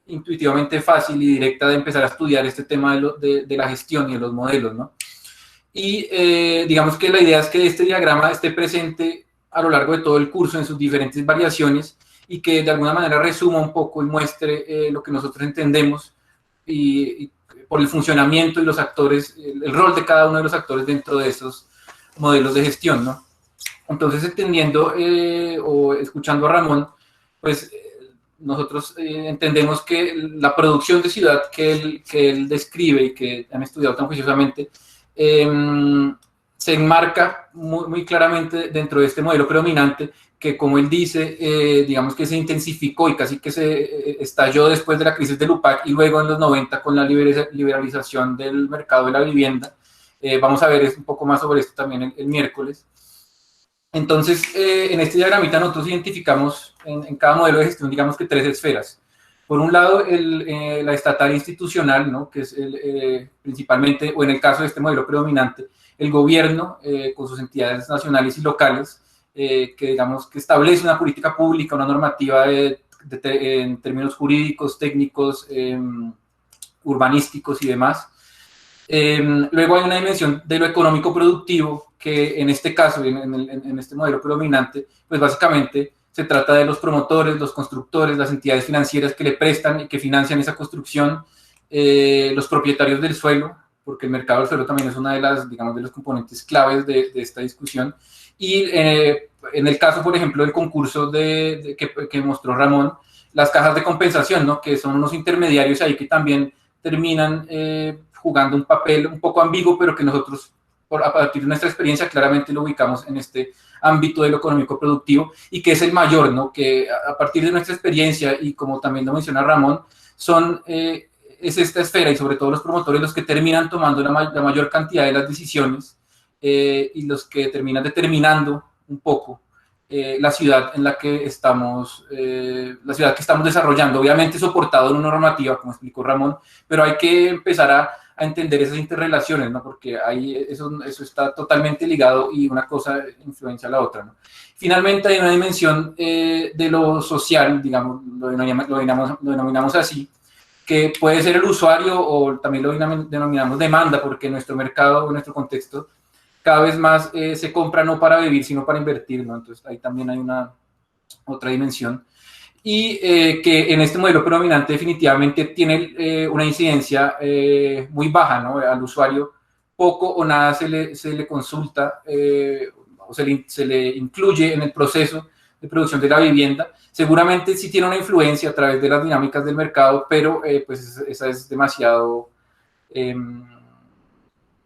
intuitivamente fácil y directa de empezar a estudiar este tema de la gestión y de los modelos, ¿no? Y digamos que la idea es que este diagrama esté presente a lo largo de todo el curso en sus diferentes variaciones y que de alguna manera resuma un poco y muestre lo que nosotros entendemos y por el funcionamiento y los actores, el rol de cada uno de los actores dentro de esos modelos de gestión, ¿no? Entonces, entendiendo o escuchando a Ramón, pues nosotros entendemos que la producción de ciudad que él describe y que han estudiado tan juiciosamente se enmarca muy claramente dentro de este modelo predominante que, como él dice, digamos que se intensificó y casi que se estalló después de la crisis del UPAC y luego en los 90 con la liberalización del mercado de la vivienda. Vamos a ver un poco más sobre esto también el miércoles. Entonces, en este diagramita nosotros identificamos en cada modelo de gestión, digamos que 3 esferas. Por un lado, la estatal institucional, ¿no? Que es principalmente, o en el caso de este modelo predominante, el gobierno con sus entidades nacionales y locales, que digamos que establece una política pública, una normativa en términos jurídicos, técnicos, urbanísticos y demás. Luego hay una dimensión de lo económico productivo, que en este caso, en este modelo predominante, pues básicamente se trata de los promotores, los constructores, las entidades financieras que le prestan y que financian esa construcción, los propietarios del suelo, porque el mercado del suelo también es una de las, digamos, de los componentes claves de esta discusión. Y en el caso, por ejemplo, del concurso que mostró Ramón, las cajas de compensación, ¿no? Que son unos intermediarios ahí que también terminan jugando un papel un poco ambiguo, pero que nosotros a partir de nuestra experiencia, claramente lo ubicamos en este ámbito de lo económico productivo y que es el mayor, ¿no? Que a partir de nuestra experiencia y como también lo menciona Ramón, es esta esfera y sobre todo los promotores los que terminan tomando la mayor cantidad de las decisiones y los que terminan determinando un poco la ciudad en la que estamos, desarrollando, obviamente soportado en una normativa, como explicó Ramón, pero hay que empezar a entender esas interrelaciones, ¿no? Porque ahí eso está totalmente ligado y una cosa influencia a la otra, ¿no? Finalmente hay una dimensión de lo social, digamos, lo denominamos así, que puede ser el usuario o también lo denominamos demanda, porque nuestro mercado, nuestro contexto, cada vez más se compra no para vivir, sino para invertir, ¿no? Entonces ahí también hay otra dimensión. Y que en este modelo predominante definitivamente tiene una incidencia muy baja, ¿no? Al usuario poco o nada se le consulta o se le incluye en el proceso de producción de la vivienda. Seguramente sí tiene una influencia a través de las dinámicas del mercado, pero pues esa es demasiado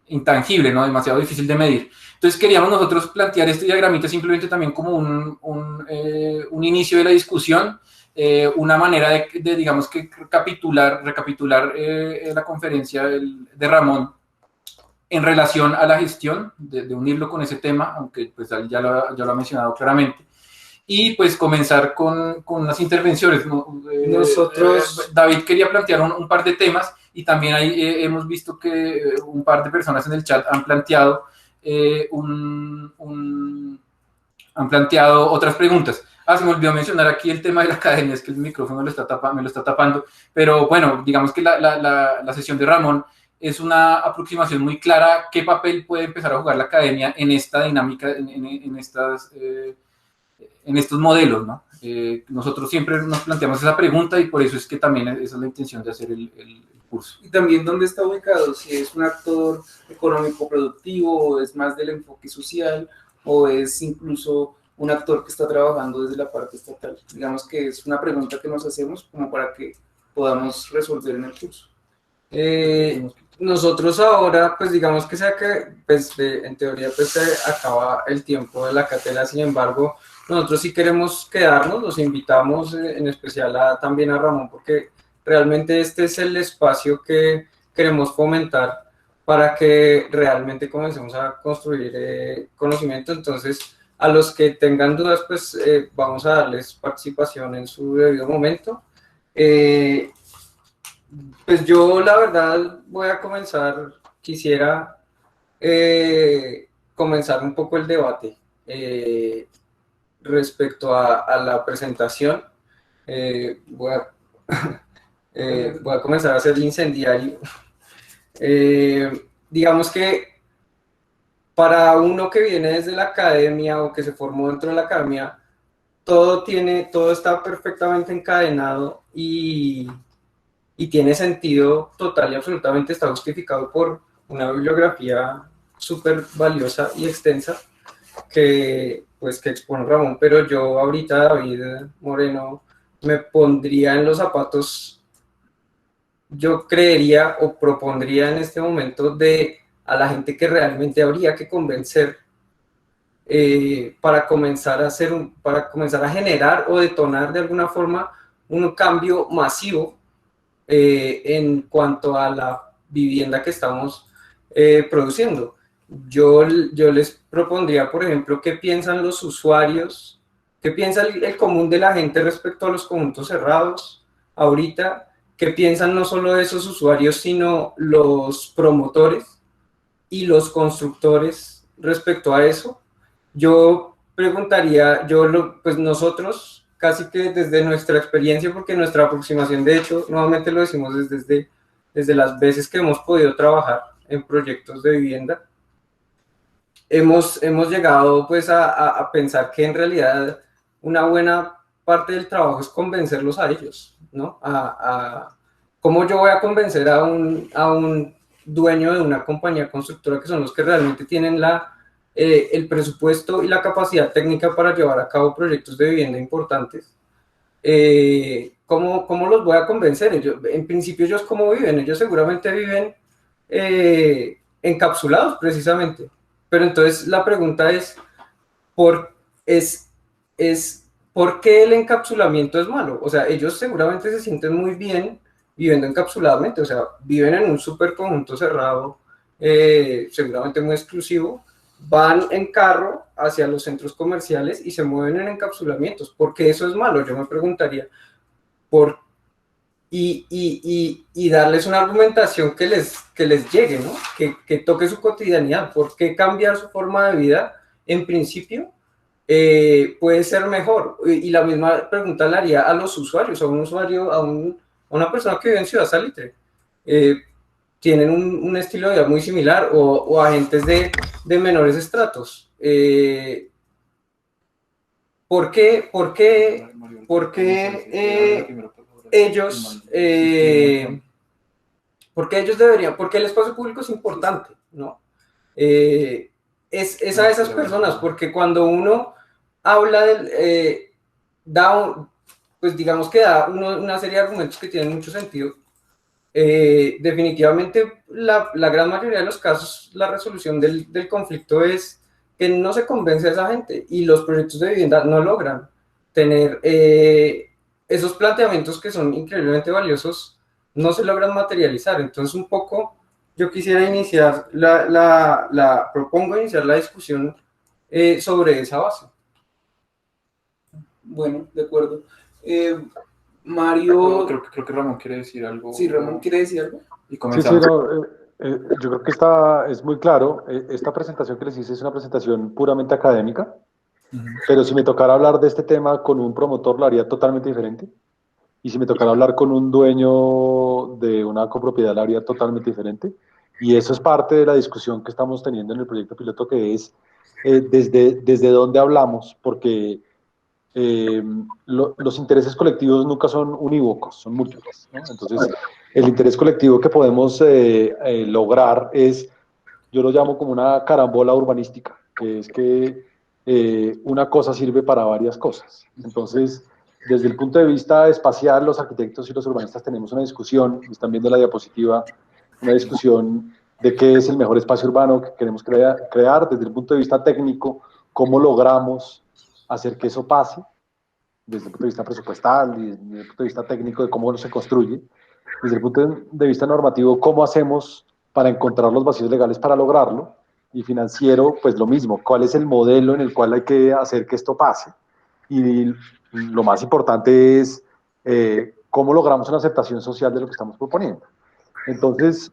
intangible, ¿no? Demasiado difícil de medir. Entonces queríamos nosotros plantear este diagramita simplemente también como un inicio de la discusión, una manera de digamos que recapitular la conferencia de Ramón en relación a la gestión, de unirlo con ese tema, aunque pues ya lo ha mencionado claramente, y pues comenzar con las intervenciones, ¿no? David quería plantear un par de temas y también ahí hemos visto que un par de personas en el chat han planteado han planteado otras preguntas. Se me olvidó mencionar aquí el tema de la academia, es que el micrófono me lo está tapando, pero bueno, digamos que la sesión de Ramón es una aproximación muy clara qué papel puede empezar a jugar la academia en esta dinámica, en estos modelos, ¿no? Nosotros siempre nos planteamos esa pregunta y por eso es que también esa es la intención de hacer el curso. Y también dónde está ubicado, si es un actor económico productivo, o es más del enfoque social, o es incluso un actor que está trabajando desde la parte estatal. Digamos que es una pregunta que nos hacemos como para que podamos resolver en el curso. Nosotros ahora, pues digamos que en teoría pues se acaba el tiempo de la cátedra, sin embargo, nosotros sí queremos quedarnos, los invitamos en especial también a Ramón, porque realmente este es el espacio que queremos fomentar para que realmente comencemos a construir conocimiento. Entonces, a los que tengan dudas, pues vamos a darles participación en su debido momento. Pues yo la verdad voy a quisiera comenzar un poco el debate respecto a la presentación. Voy a comenzar a ser incendiario. Digamos que para uno que viene desde la academia o que se formó dentro de la academia, todo está perfectamente encadenado y tiene sentido total y absolutamente, está justificado por una bibliografía súper valiosa y extensa que expone Ramón, pero yo ahorita, David Moreno, me pondría en los zapatos, yo creería o propondría en este momento a la gente que realmente habría que convencer para comenzar a generar o detonar de alguna forma un cambio masivo en cuanto a la vivienda que estamos produciendo. Yo les propondría, por ejemplo, qué piensan los usuarios, qué piensa el común de la gente respecto a los conjuntos cerrados ahorita, qué piensan no solo esos usuarios, sino los promotores y los constructores respecto a eso. Yo preguntaría, pues nosotros, casi que desde nuestra experiencia, porque nuestra aproximación, de hecho, nuevamente lo decimos desde las veces que hemos podido trabajar en proyectos de vivienda, hemos llegado pues a pensar que en realidad una buena parte del trabajo es convencerlos a ellos, ¿no? ¿Cómo yo voy a convencer a un dueño de una compañía constructora, que son los que realmente tienen el presupuesto y la capacidad técnica para llevar a cabo proyectos de vivienda importantes? ¿Cómo los voy a convencer? En principio, ¿ellos cómo viven? Ellos seguramente viven encapsulados precisamente. Pero entonces la pregunta es, ¿por qué el encapsulamiento es malo? O sea, ellos seguramente se sienten muy bien viviendo encapsuladamente, o sea, viven en un super conjunto cerrado, seguramente muy exclusivo, van en carro hacia los centros comerciales y se mueven en encapsulamientos. ¿Por qué eso es malo? Yo me preguntaría. Y darles una argumentación que les llegue, ¿no? Que toque su cotidianidad. ¿Por qué cambiar su forma de vida, en principio, puede ser mejor? Y la misma pregunta la haría a los usuarios, a un usuario, a una persona que vive en Ciudad Salitre. Tienen un estilo de vida muy similar, o agentes de menores estratos. ¿Por qué ellos, porque el espacio público es importante, ¿no? Es a esas personas, porque cuando uno habla pues digamos que da una serie de argumentos que tienen mucho sentido. Definitivamente la gran mayoría de los casos la resolución del conflicto es que no se convence a esa gente, y los proyectos de vivienda no logran tener esos planteamientos que son increíblemente valiosos, no se logran materializar. Entonces un poco yo quisiera iniciar propongo iniciar la discusión sobre esa base. Bueno, de acuerdo. Mario, creo que Ramón quiere decir algo. Sí, Ramón quiere decir algo. Sí, Y comenzamos. no, yo creo que es muy claro. Esta presentación que les hice es una presentación puramente académica, pero si me tocara hablar de este tema con un promotor lo haría totalmente diferente. Y si me tocara hablar con un dueño de una copropiedad lo haría totalmente diferente. Y eso es parte de la discusión que estamos teniendo en el proyecto piloto, que es desde dónde hablamos, porque los intereses colectivos nunca son unívocos, son múltiples, ¿no? Entonces, el interés colectivo que podemos lograr es, yo lo llamo como una carambola urbanística, que es que una cosa sirve para varias cosas. Entonces, desde el punto de vista espacial, los arquitectos y los urbanistas tenemos una discusión, están viendo la diapositiva, una discusión de qué es el mejor espacio urbano que queremos crear. Desde el punto de vista técnico, cómo logramos hacer que eso pase, desde el punto de vista presupuestal y desde el punto de vista técnico de cómo se construye. Desde el punto de vista normativo, cómo hacemos para encontrar los vacíos legales para lograrlo, y financiero, pues lo mismo, cuál es el modelo en el cual hay que hacer que esto pase. Y lo más importante es cómo logramos una aceptación social de lo que estamos proponiendo. Entonces,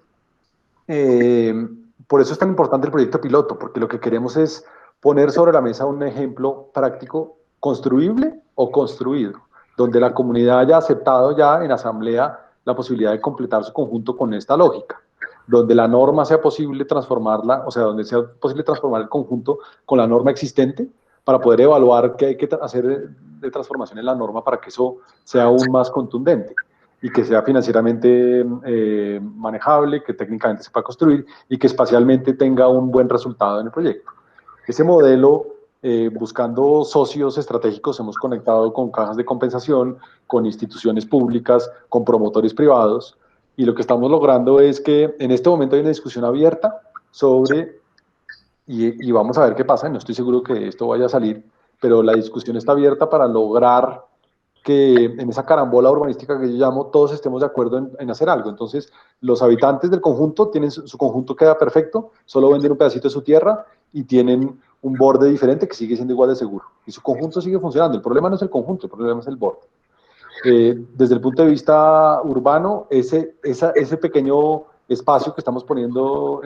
por eso es tan importante el proyecto piloto, porque lo que queremos es poner sobre la mesa un ejemplo práctico construible o construido, donde la comunidad haya aceptado ya en asamblea la posibilidad de completar su conjunto con esta lógica, donde la norma sea posible transformarla, o sea, donde sea posible transformar el conjunto con la norma existente para poder evaluar qué hay que hacer de transformación en la norma para que eso sea aún más contundente y que sea financieramente manejable, que técnicamente se pueda construir y que espacialmente tenga un buen resultado en el proyecto. Ese modelo, buscando socios estratégicos, hemos conectado con cajas de compensación, con instituciones públicas, con promotores privados, y lo que estamos logrando es que en este momento hay una discusión abierta sobre, y vamos a ver qué pasa, no estoy seguro que esto vaya a salir, pero la discusión está abierta para lograr que en esa carambola urbanística que yo llamo, todos estemos de acuerdo en hacer algo. Entonces, los habitantes del conjunto tienen su conjunto queda perfecto, solo venden un pedacito de su tierra y tienen un borde diferente que sigue siendo igual de seguro. Y su conjunto sigue funcionando. El problema no es el conjunto, el problema es el borde. Desde el punto de vista urbano, ese pequeño espacio que estamos poniendo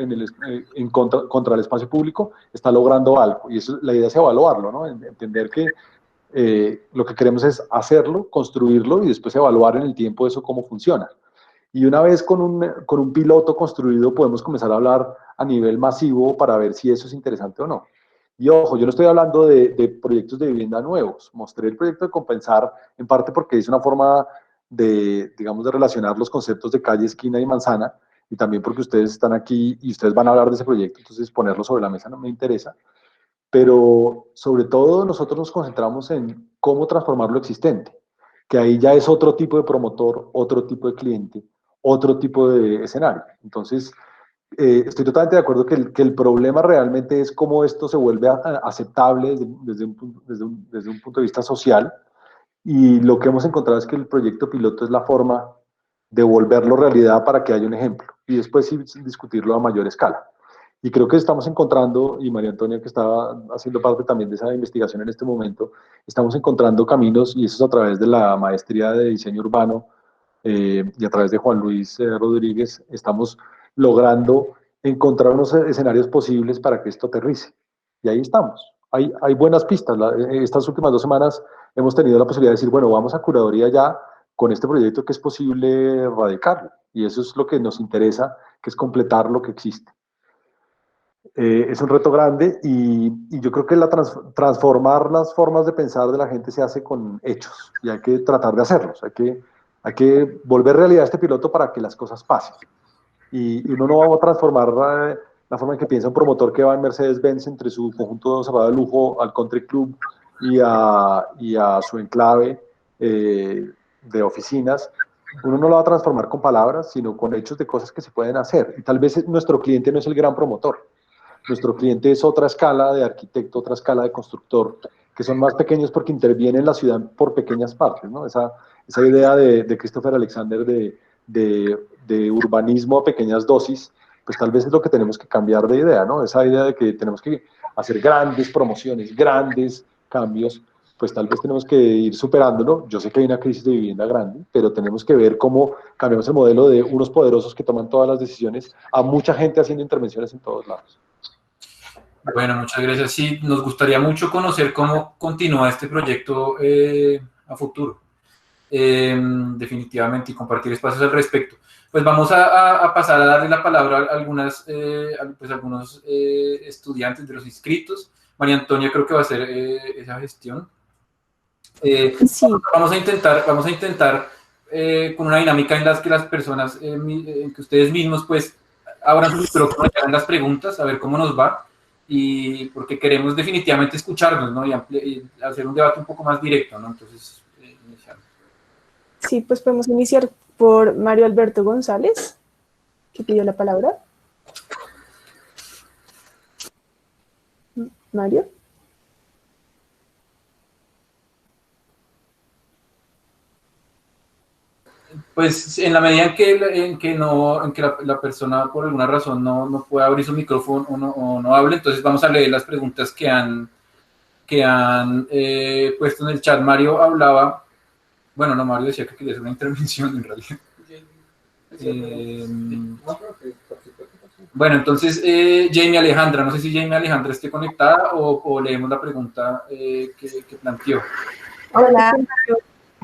contra el espacio público está logrando algo. Y eso, la idea es evaluarlo, ¿no? Entender que lo que queremos es hacerlo, construirlo y después evaluar en el tiempo eso cómo funciona. Y una vez con un piloto construido podemos comenzar a hablar a nivel masivo para ver si eso es interesante o no. Y ojo, yo no estoy hablando de proyectos de vivienda nuevos. Mostré el proyecto de compensar en parte porque es una forma digamos, de relacionar los conceptos de calle, esquina y manzana, y también porque ustedes están aquí y ustedes van a hablar de ese proyecto, entonces ponerlo sobre la mesa no me interesa. Pero sobre todo nosotros nos concentramos en cómo transformar lo existente, que ahí ya es otro tipo de promotor, otro tipo de cliente, otro tipo de escenario. Entonces, estoy totalmente de acuerdo que el problema realmente es cómo esto se vuelve aceptable desde un punto de vista social, y lo que hemos encontrado es que el proyecto piloto es la forma de volverlo realidad para que haya un ejemplo, y después sí discutirlo a mayor escala. Y creo que estamos encontrando, y María Antonia, que está haciendo parte también de esa investigación en este momento, estamos encontrando caminos, y eso es a través de la maestría de diseño urbano, y a través de Juan Luis Rodríguez, estamos logrando encontrar unos escenarios posibles para que esto aterrice. Y ahí estamos. Hay buenas pistas. Estas últimas 2 semanas hemos tenido la posibilidad de decir, bueno, vamos a curaduría ya con este proyecto que es posible erradicarlo. Y eso es lo que nos interesa, que es completar lo que existe. Es un reto grande, y yo creo que transformar las formas de pensar de la gente se hace con hechos, y hay que tratar de hacerlos. Hay que volver realidad este piloto para que las cosas pasen. Y uno no va a transformar la forma en que piensa un promotor que va en Mercedes-Benz entre su conjunto cerrado de lujo al country club y a su enclave de oficinas. Uno no lo va a transformar con palabras, sino con hechos de cosas que se pueden hacer. Y tal vez nuestro cliente no es el gran promotor. Nuestro cliente es otra escala de arquitecto, otra escala de constructor, que son más pequeños porque intervienen en la ciudad por pequeñas partes, ¿no? Esa idea de Christopher Alexander de urbanismo a pequeñas dosis, pues tal vez es lo que tenemos que cambiar de idea, ¿no? Esa idea de que tenemos que hacer grandes promociones, grandes cambios, pues tal vez tenemos que ir superándolo. Yo sé que hay una crisis de vivienda grande, pero tenemos que ver cómo cambiamos el modelo de unos poderosos que toman todas las decisiones a mucha gente haciendo intervenciones en todos lados. Bueno, muchas gracias. Sí, nos gustaría mucho conocer cómo continúa este proyecto a futuro. Definitivamente, y compartir espacios al respecto. Pues vamos a pasar a darle la palabra a algunos estudiantes de los inscritos. María Antonia creo que va a hacer esa gestión. Sí. Vamos a intentar con una dinámica en la que las personas, que ustedes mismos pues abran su micrófono y hagan las preguntas, a ver cómo nos va, y porque queremos definitivamente escucharnos, ¿no? Y hacer un debate un poco más directo, ¿no? Entonces, iniciamos. Sí, pues podemos iniciar por Mario Alberto González, que pidió la palabra. Mario. Pues en la medida en que la persona por alguna razón no puede abrir su micrófono o no hable, entonces vamos a leer las preguntas que han puesto en el chat. Mario hablaba, bueno, no, Mario decía que quería hacer una intervención en realidad. Bueno, entonces Jamie Alejandra, no sé si Jamie Alejandra esté conectada o leemos la pregunta que planteó. Hola.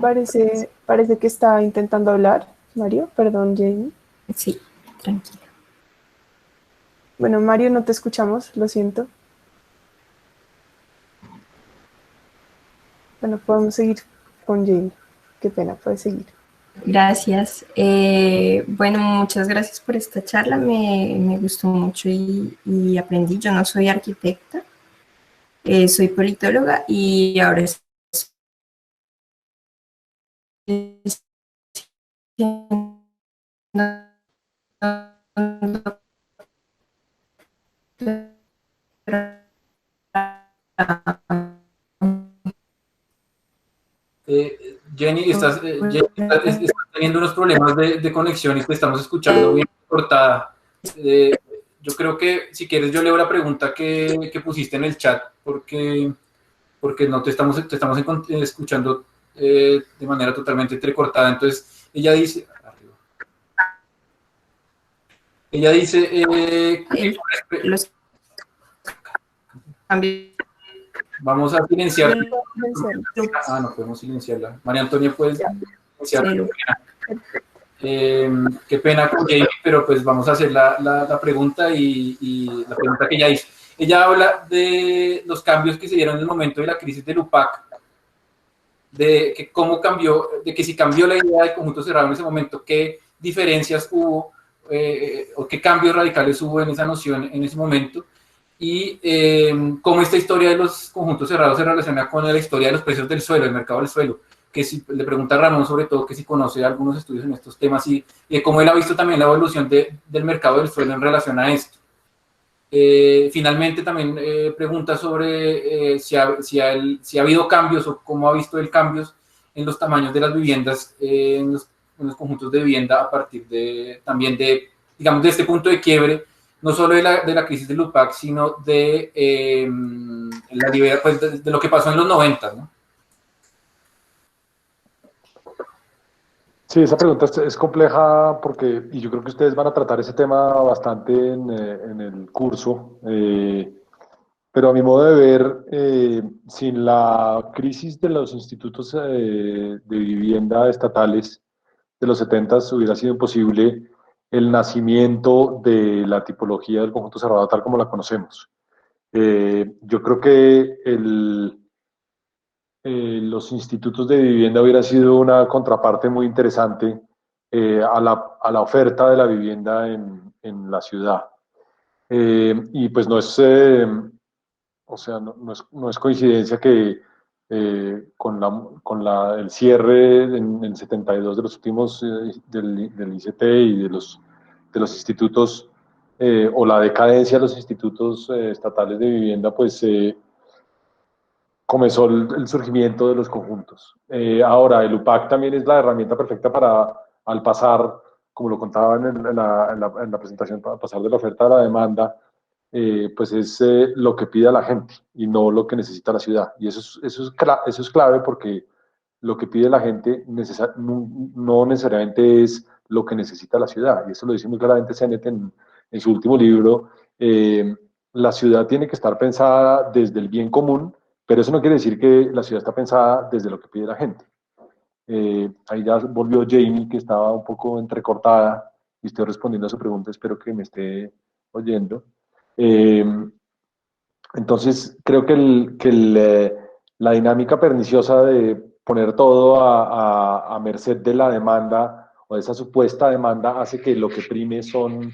Parece que está intentando hablar, Mario. Perdón, Jamie. Sí, tranquila. Bueno, Mario, no te escuchamos, lo siento. Bueno, podemos seguir con Jamie. Qué pena, puedes seguir. Gracias. Bueno, muchas gracias por esta charla. Me gustó mucho y aprendí. Yo no soy arquitecta, soy politóloga y ahora estoy Jenny, estás teniendo unos problemas de conexión y te estamos escuchando bien cortada. Yo creo que si quieres yo leo la pregunta que pusiste en el chat porque no te estamos escuchando de manera totalmente entrecortada. Entonces ella dice los cambios. Vamos a silenciar. No podemos silenciarla. María Antonia, ¿puedes silenciarla? Qué pena con Jamie, pero pues vamos a hacer la pregunta y la pregunta que ella hizo. Ella habla de los cambios que se dieron en el momento de la crisis del UPAC, de que cómo cambió, de que si cambió la idea de conjunto cerrado en ese momento, qué diferencias hubo o qué cambios radicales hubo en esa noción en ese momento, y cómo esta historia de los conjuntos cerrados se relaciona con la historia de los precios del suelo, del mercado del suelo, que si le pregunta a Ramón sobre todo que si conoce algunos estudios en estos temas y de cómo él ha visto también la evolución del mercado del suelo en relación a esto. Finalmente también pregunta sobre si ha habido cambios o cómo ha visto el cambios en los tamaños de las viviendas, en los conjuntos de vivienda a partir también digamos, de este punto de quiebre, no solo de la crisis del UPAC, sino pues de lo que pasó en los 90, ¿no? Sí, esa pregunta es compleja porque, y yo creo que ustedes van a tratar ese tema bastante en el curso, pero a mi modo de ver, sin la crisis de los institutos de vivienda estatales de los 70 hubiera sido imposible el nacimiento de la tipología del conjunto cerrado tal como la conocemos. Yo creo que los institutos de vivienda hubiera sido una contraparte muy interesante a la oferta de la vivienda en la ciudad. Y pues no es, o sea, no es coincidencia que con el cierre en el 72 de los últimos del ICT y de los institutos, o la decadencia de los institutos estatales de vivienda, pues comenzó el surgimiento de los conjuntos. Ahora, el UPAC también es la herramienta perfecta para, al pasar, como lo contaba en la presentación, para pasar de la oferta a la demanda, pues es lo que pide la gente y no lo que necesita la ciudad. Y eso es clave porque lo que pide la gente no necesariamente es lo que necesita la ciudad. Y eso lo dice muy claramente Sennett en su último libro. La ciudad tiene que estar pensada desde el bien común, pero eso no quiere decir que la ciudad está pensada desde lo que pide la gente. Ahí ya volvió Jamie, que estaba un poco entrecortada, y estoy respondiendo a su pregunta, espero que me esté oyendo. Entonces, creo que la dinámica perniciosa de poner todo a merced de la demanda o de esa supuesta demanda hace que lo que prime son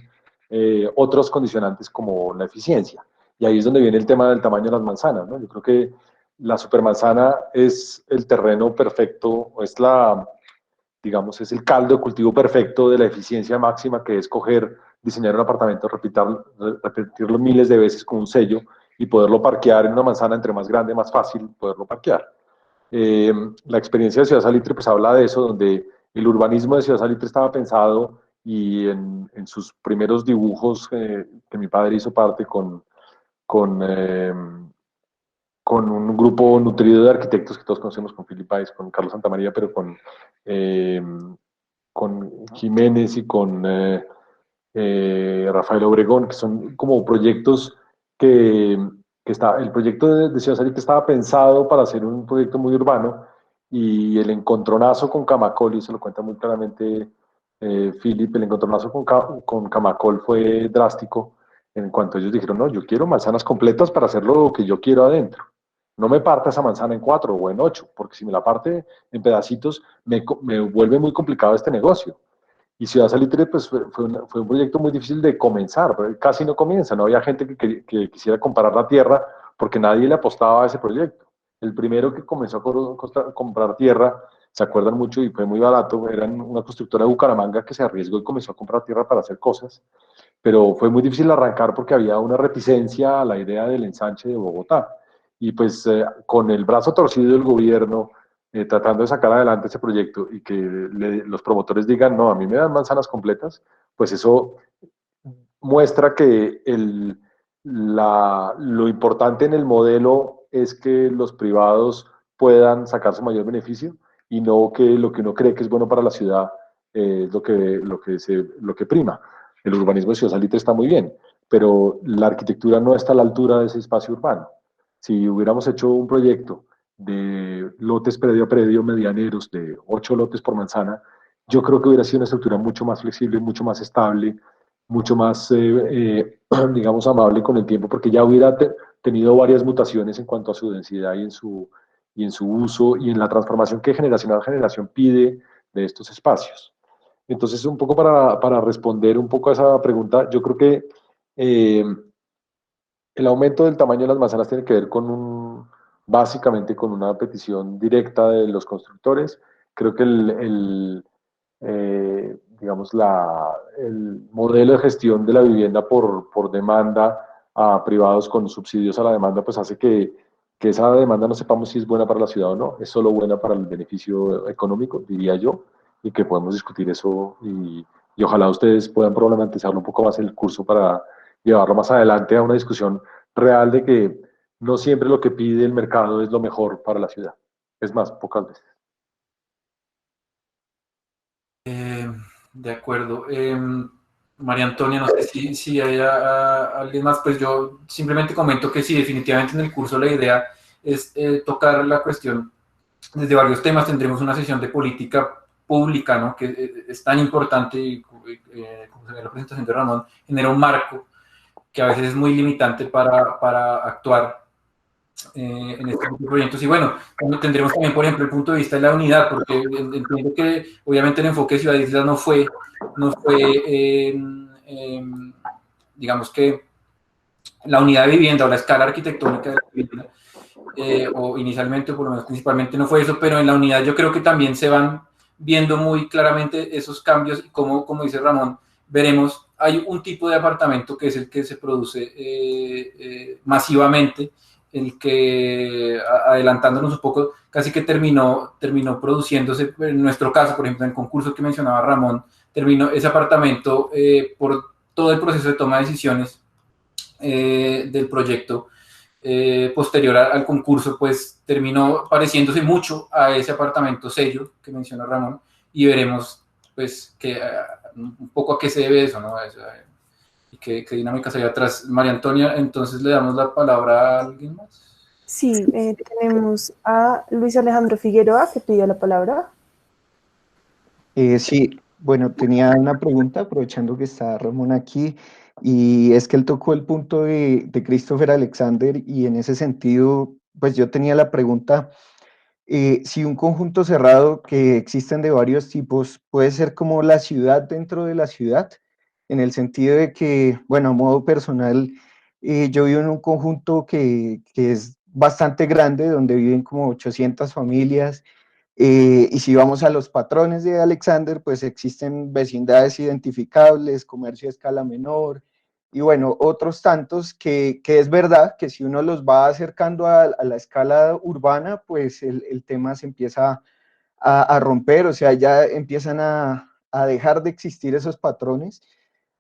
otros condicionantes como la eficiencia. Y ahí es donde viene el tema del tamaño de las manzanas, ¿no? Yo creo que la supermanzana es el terreno perfecto, o es digamos, es el caldo de cultivo perfecto de la eficiencia máxima, que es diseñar un apartamento, repetirlo miles de veces con un sello y poderlo parquear en una manzana, entre más grande, más fácil poderlo parquear. La experiencia de Ciudad Salitre pues habla de eso, donde el urbanismo de Ciudad Salitre estaba pensado y en sus primeros dibujos que mi padre hizo parte con un grupo nutrido de arquitectos que todos conocemos, con Philip Pais, con Carlos Santamaría, pero con Jiménez y con Rafael Obregón, que son como proyectos el proyecto de Ciudad Salitre estaba pensado para ser un proyecto muy urbano, y el encontronazo con Camacol, y eso lo cuenta muy claramente Philip, el encontronazo con Camacol fue drástico en cuanto ellos dijeron, no, yo quiero manzanas completas para hacer lo que yo quiero adentro. No me parta esa manzana en 4 o en 8, porque si me la parte en pedacitos, me vuelve muy complicado este negocio. Y Ciudad Salitre pues, fue un proyecto muy difícil de comenzar, casi no comienza, no había gente que quisiera comprar la tierra porque nadie le apostaba a ese proyecto. El primero que comenzó a comprar tierra, se acuerdan mucho, y fue muy barato, era una constructora de Bucaramanga que se arriesgó y comenzó a comprar tierra para hacer cosas, pero fue muy difícil arrancar porque había una reticencia a la idea del ensanche de Bogotá. Y pues con el brazo torcido del gobierno, tratando de sacar adelante ese proyecto, y que los promotores digan, no, a mí me dan manzanas completas, pues eso muestra que lo importante en el modelo es que los privados puedan sacar su mayor beneficio, y no que lo que uno cree que es bueno para la ciudad es lo que prima. El urbanismo de Ciudad Salitre está muy bien, pero la arquitectura no está a la altura de ese espacio urbano. Si hubiéramos hecho un proyecto de lotes predio a predio medianeros de 8 lotes por manzana, yo creo que hubiera sido una estructura mucho más flexible, mucho más estable, mucho más, digamos, amable con el tiempo, porque ya hubiera tenido varias mutaciones en cuanto a su densidad y en su uso y en la transformación que generación a generación pide de estos espacios. Entonces, un poco para responder un poco a esa pregunta, yo creo que el aumento del tamaño de las manzanas tiene que ver con básicamente con una petición directa de los constructores. Creo que digamos, el modelo de gestión de la vivienda por demanda a privados con subsidios a la demanda, pues hace que esa demanda no sepamos si es buena para la ciudad o no, es solo buena para el beneficio económico, diría yo, y que podemos discutir eso y ojalá ustedes puedan problematizarlo un poco más en el curso para llevarlo más adelante a una discusión real de que no siempre lo que pide el mercado es lo mejor para la ciudad. Es más, pocas veces. De acuerdo. María Antonia, no sé si hay alguien más, pues yo simplemente comento que sí, definitivamente en el curso la idea es tocar la cuestión desde varios temas. Tendremos una sesión de política pública, ¿no? Que es tan importante y como se ve en la presentación de Ramón, genera un marco que a veces es muy limitante para actuar en este tipo de proyectos. Y bueno, tendremos también, por ejemplo, el punto de vista de la unidad, porque entiendo que obviamente el enfoque de Ciudad Isla no fue digamos que la unidad de vivienda o la escala arquitectónica de la vivienda, o inicialmente, o por lo menos principalmente no fue eso, pero en la unidad yo creo que también se van viendo muy claramente esos cambios y como dice Ramón, veremos, hay un tipo de apartamento que es el que se produce masivamente, el que, adelantándonos un poco, casi que terminó produciéndose, en nuestro caso, por ejemplo, en el concurso que mencionaba Ramón, terminó ese apartamento por todo el proceso de toma de decisiones del proyecto posterior al concurso, pues terminó pareciéndose mucho a ese apartamento sello que menciona Ramón, y veremos pues que un poco a qué se debe eso, ¿no? Y qué dinámicas hay atrás. María Antonia, entonces le damos la palabra a alguien más. Sí, tenemos a Luis Alejandro Figueroa, que pidió la palabra. Sí, bueno, tenía una pregunta aprovechando que está Ramón aquí, y es que él tocó el punto de Christopher Alexander, y en ese sentido, pues yo tenía la pregunta, si un conjunto cerrado que existen de varios tipos puede ser como la ciudad dentro de la ciudad, en el sentido de que, bueno, a modo personal, yo vivo en un conjunto que es bastante grande, donde viven como 800 familias, y si vamos a los patrones de Alexander, pues existen vecindades identificables, comercio a escala menor, y bueno, otros tantos que es verdad que si uno los va acercando a la escala urbana, pues el tema se empieza a romper, o sea, ya empiezan a dejar de existir esos patrones,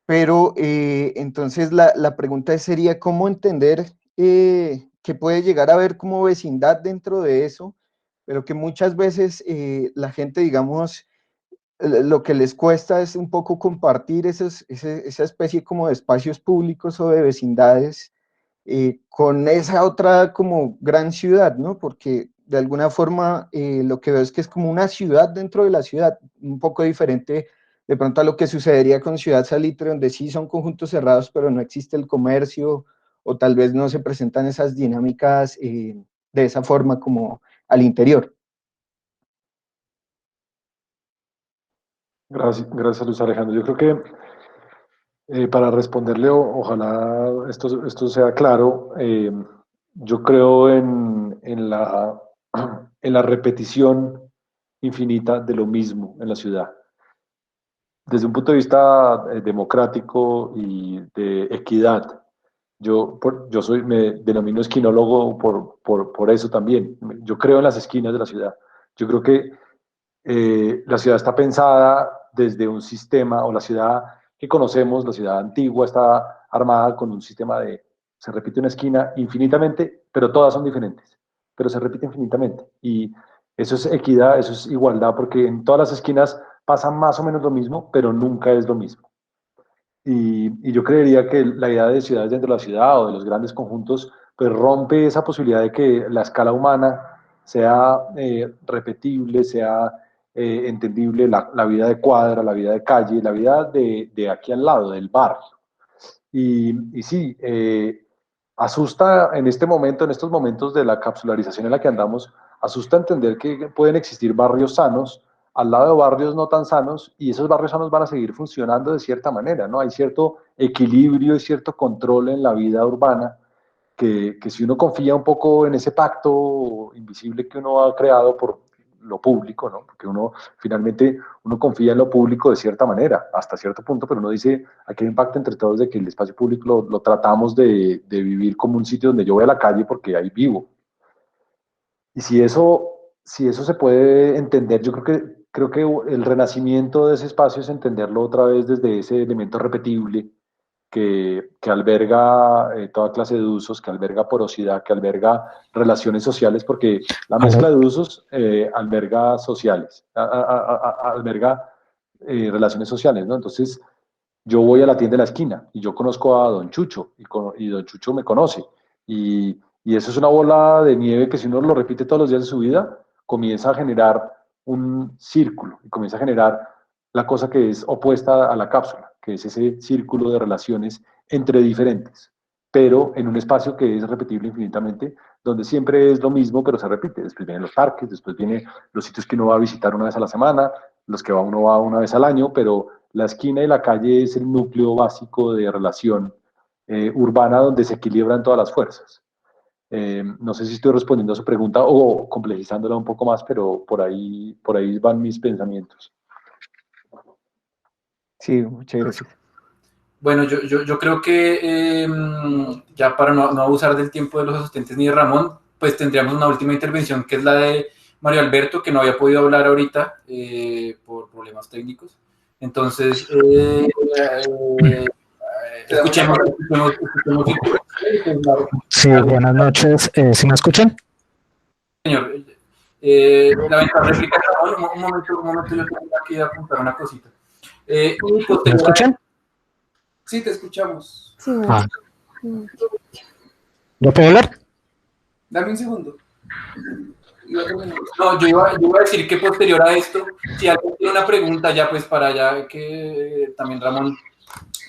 pero entonces la pregunta sería, ¿cómo entender que puede llegar a haber como vecindad dentro de eso, pero que muchas veces la gente, digamos, lo que les cuesta es un poco compartir esa especie como de espacios públicos o de vecindades con esa otra como gran ciudad, ¿no? Porque de alguna forma lo que veo es que es como una ciudad dentro de la ciudad, un poco diferente de pronto a lo que sucedería con Ciudad Salitre, donde sí son conjuntos cerrados, pero no existe el comercio, o tal vez no se presentan esas dinámicas de esa forma como al interior. Gracias Luis Alejandro. Yo creo que para responderle, ojalá esto sea claro, yo creo en la repetición infinita de lo mismo en la ciudad. Desde un punto de vista democrático y de equidad, me denomino esquinólogo por eso también. Yo creo en las esquinas de la ciudad. Yo creo que la ciudad está pensada desde un sistema, o la ciudad que conocemos, la ciudad antigua, está armada con un sistema se repite una esquina infinitamente, pero todas son diferentes, pero se repite infinitamente. Y eso es equidad, eso es igualdad, porque en todas las esquinas pasa más o menos lo mismo, pero nunca es lo mismo. Y yo creería que la idea de ciudades dentro de la ciudad o de los grandes conjuntos, pues rompe esa posibilidad de que la escala humana sea repetible, sea entendible, la vida de cuadra, la vida de calle, la vida de aquí al lado, del barrio. Y sí, asusta en este momento, en estos momentos de la capsularización en la que andamos, asusta entender que pueden existir barrios sanos al lado de barrios no tan sanos, y esos barrios sanos van a seguir funcionando de cierta manera, ¿no? Hay cierto equilibrio y cierto control en la vida urbana que si uno confía un poco en ese pacto invisible que uno ha creado por lo público, ¿no? Porque uno finalmente uno confía en lo público de cierta manera, hasta cierto punto, pero uno dice, aquí hay un pacto entre todos de que el espacio público lo tratamos de vivir como un sitio donde yo voy a la calle porque ahí vivo. Y si eso se puede entender, yo creo que el renacimiento de ese espacio es entenderlo otra vez desde ese elemento repetible que alberga toda clase de usos, que alberga porosidad, que alberga relaciones sociales, porque la mezcla de usos alberga sociales, alberga relaciones sociales, ¿no? Entonces, yo voy a la tienda de la esquina y yo conozco a Don Chucho y Don Chucho me conoce. Y eso es una bola de nieve que si uno lo repite todos los días de su vida, comienza a generar un círculo y comienza a generar la cosa que es opuesta a la cápsula, que es ese círculo de relaciones entre diferentes, pero en un espacio que es repetible infinitamente, donde siempre es lo mismo, pero se repite. Después vienen los parques, después vienen los sitios que uno va a visitar una vez a la semana, los que uno va una vez al año, pero la esquina y la calle es el núcleo básico de relación urbana donde se equilibran todas las fuerzas. No sé si estoy respondiendo a su pregunta o complejizándola un poco más, pero por ahí van mis pensamientos. Sí, muchas gracias. Bueno, yo creo que ya para no abusar del tiempo de los asistentes ni de Ramón, pues tendríamos una última intervención que es la de Mario Alberto, que no había podido hablar ahorita por problemas técnicos. Entonces, escuchemos. Sí, buenas noches. ¿Sí me escuchan? Señor, la ventaja réplica, un momento, yo tengo que apuntar una cosita. ¿Me escuchan? Sí, te escuchamos. Sí, Ah. ¿Yo puedo hablar? Dame un segundo. No, yo iba a decir que posterior a esto, si alguien tiene una pregunta ya, pues para ya que también Ramón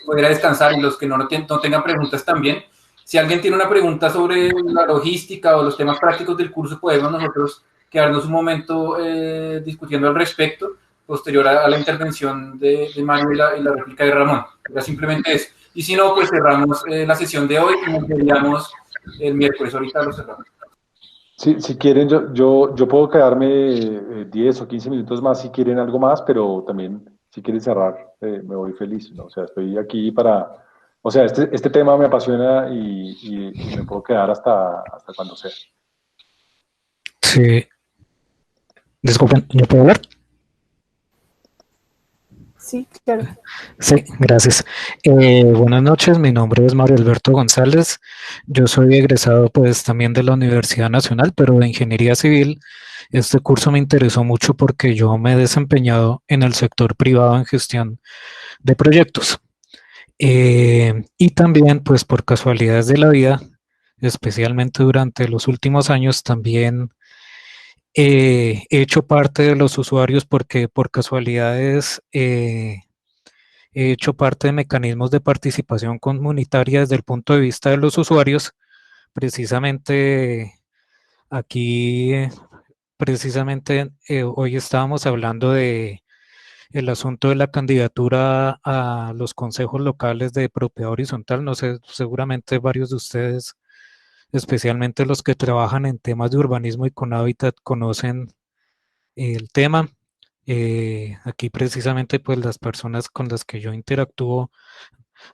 pudiera descansar y los que no tengan preguntas también, si alguien tiene una pregunta sobre la logística o los temas prácticos del curso, podemos nosotros quedarnos un momento discutiendo al respecto, posterior a la intervención de Mario y la réplica de Ramón. Era simplemente eso. Y si no, pues cerramos la sesión de hoy y nos veríamos el miércoles. Ahorita lo cerramos. Sí, si quieren, yo puedo quedarme 10 o 15 minutos más si quieren algo más, pero también si quieren cerrar, me voy feliz, ¿no? O sea, estoy aquí o sea, este tema me apasiona y me puedo quedar hasta cuando sea. Sí. Disculpen, ¿yo puedo hablar? sí, claro. Sí, gracias. Buenas noches, mi nombre es Mario Alberto González. Yo soy egresado pues también de la Universidad Nacional, pero de Ingeniería Civil. Este curso me interesó mucho porque yo me he desempeñado en el sector privado en gestión de proyectos. Y también pues por casualidades de la vida, especialmente durante los últimos años, también he hecho parte de los usuarios porque por casualidades he hecho parte de mecanismos de participación comunitaria desde el punto de vista de los usuarios. Precisamente aquí, hoy estábamos hablando de el asunto de la candidatura a los consejos locales de propiedad horizontal. No sé, seguramente varios de ustedes, especialmente los que trabajan en temas de urbanismo y con hábitat, conocen el tema. Aquí precisamente pues las personas con las que yo interactúo,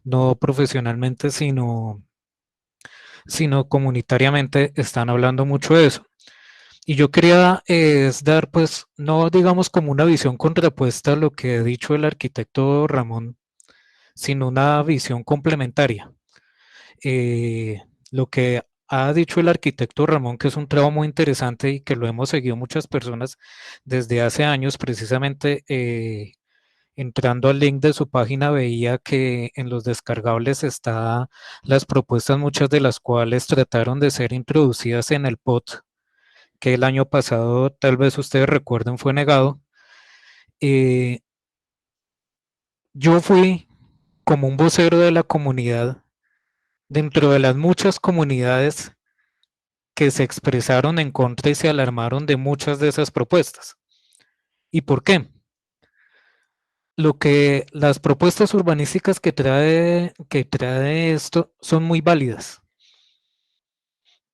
no profesionalmente, sino comunitariamente, están hablando mucho de eso. Y yo quería dar, pues, no digamos como una visión contrapuesta a lo que ha dicho el arquitecto Ramón, sino una visión complementaria. Lo que ha dicho el arquitecto Ramón, que es un trabajo muy interesante y que lo hemos seguido muchas personas desde hace años, precisamente entrando al link de su página veía que en los descargables está las propuestas, muchas de las cuales trataron de ser introducidas en el POT, que el año pasado, tal vez ustedes recuerden, fue negado. Yo fui como un vocero de la comunidad, dentro de las muchas comunidades que se expresaron en contra y se alarmaron de muchas de esas propuestas. ¿Y por qué? Las propuestas urbanísticas que trae esto son muy válidas.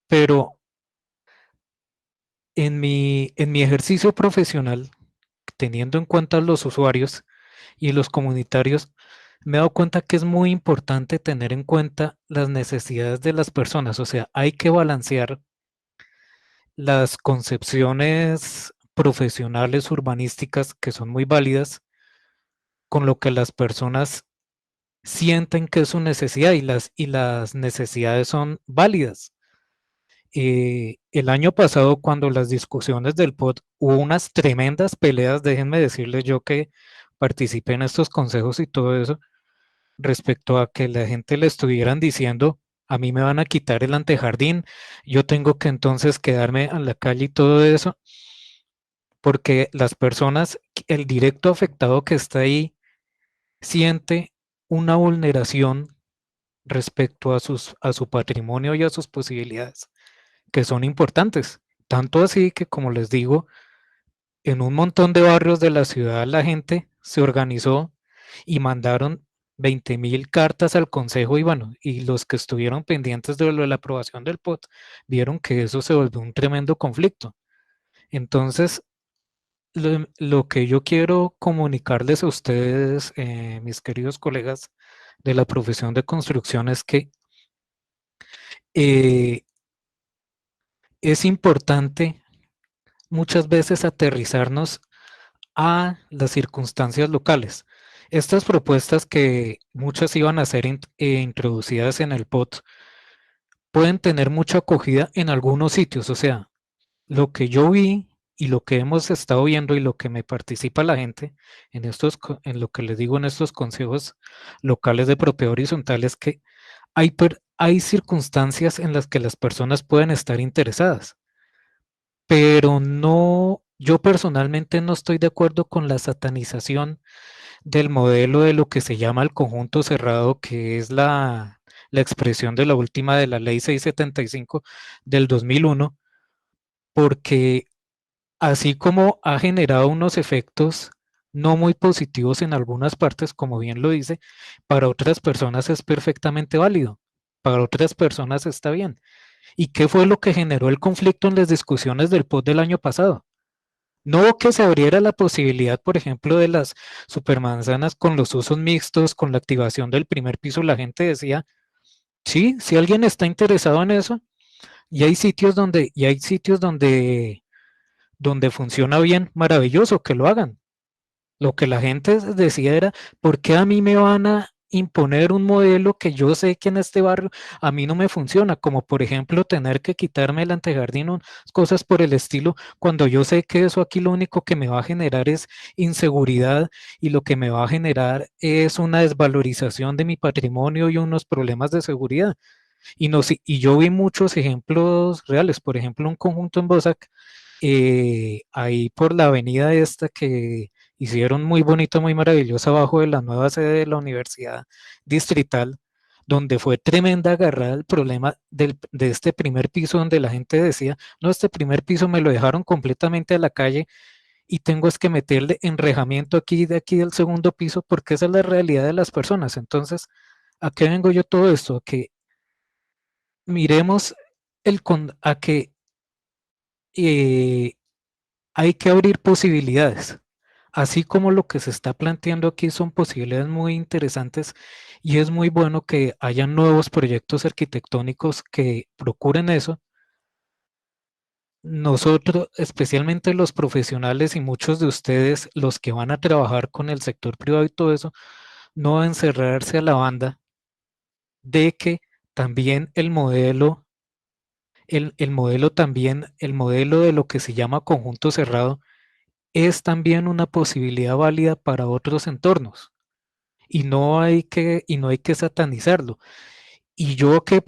pero en mi ejercicio profesional, teniendo en cuenta los usuarios y los comunitarios, me he dado cuenta que es muy importante tener en cuenta las necesidades de las personas. O sea, hay que balancear las concepciones profesionales urbanísticas que son muy válidas con lo que las personas sienten que es su necesidad y las necesidades son válidas. El año pasado, cuando las discusiones del POT, hubo unas tremendas peleas, déjenme decirles yo que participé en estos consejos y todo eso, respecto a que la gente le estuvieran diciendo, a mí me van a quitar el antejardín, yo tengo que entonces quedarme en la calle y todo eso, porque las personas, el directo afectado que está ahí, siente una vulneración respecto a su patrimonio y a sus posibilidades, que son importantes. Tanto así que, como les digo, en un montón de barrios de la ciudad la gente se organizó y mandaron 20.000 cartas al consejo y bueno, y los que estuvieron pendientes de lo de la aprobación del POT vieron que eso se volvió un tremendo conflicto. Entonces, lo que yo quiero comunicarles a ustedes, mis queridos colegas de la profesión de construcción, es que eh, es importante muchas veces aterrizarnos a las circunstancias locales. Estas propuestas que muchas iban a ser introducidas en el POT pueden tener mucha acogida en algunos sitios. O sea, lo que yo vi y lo que hemos estado viendo y lo que me participa la gente en en lo que les digo en estos consejos locales de propiedad horizontal es que hay circunstancias en las que las personas pueden estar interesadas, pero no, yo personalmente no estoy de acuerdo con la satanización del modelo de lo que se llama el conjunto cerrado, que es la expresión de la última de la ley 675 del 2001, porque así como ha generado unos efectos no muy positivos en algunas partes, como bien lo dice, para otras personas es perfectamente válido, para otras personas está bien. ¿Y qué fue lo que generó el conflicto en las discusiones del POT del año pasado? No que se abriera la posibilidad, por ejemplo, de las supermanzanas con los usos mixtos, con la activación del primer piso, la gente decía, sí, si alguien está interesado en eso, y hay sitios donde funciona bien, maravilloso, que lo hagan. Lo que la gente decía era, ¿por qué a mí me van a imponer un modelo que yo sé que en este barrio a mí no me funciona? Como por ejemplo tener que quitarme el antejardín o cosas por el estilo, cuando yo sé que eso aquí lo único que me va a generar es inseguridad y lo que me va a generar es una desvalorización de mi patrimonio y unos problemas de seguridad. Y, no, y yo vi muchos ejemplos reales, por ejemplo, un conjunto en Bosac, ahí por la avenida esta que hicieron muy bonito, muy maravilloso, abajo de la nueva sede de la Universidad Distrital, donde fue tremenda agarrada el problema de este primer piso, donde la gente decía, no, este primer piso me lo dejaron completamente a la calle y tengo es que meterle enrejamiento aquí, de aquí del segundo piso, porque esa es la realidad de las personas. Entonces, ¿a qué vengo yo todo esto? A que miremos a que hay que abrir posibilidades, así como lo que se está planteando aquí son posibilidades muy interesantes y es muy bueno que haya nuevos proyectos arquitectónicos que procuren eso. Nosotros, especialmente los profesionales y muchos de ustedes, los que van a trabajar con el sector privado y todo eso, no deben cerrarse a la banda de que también el modelo de lo que se llama conjunto cerrado es también una posibilidad válida para otros entornos y no hay que satanizarlo. Y yo que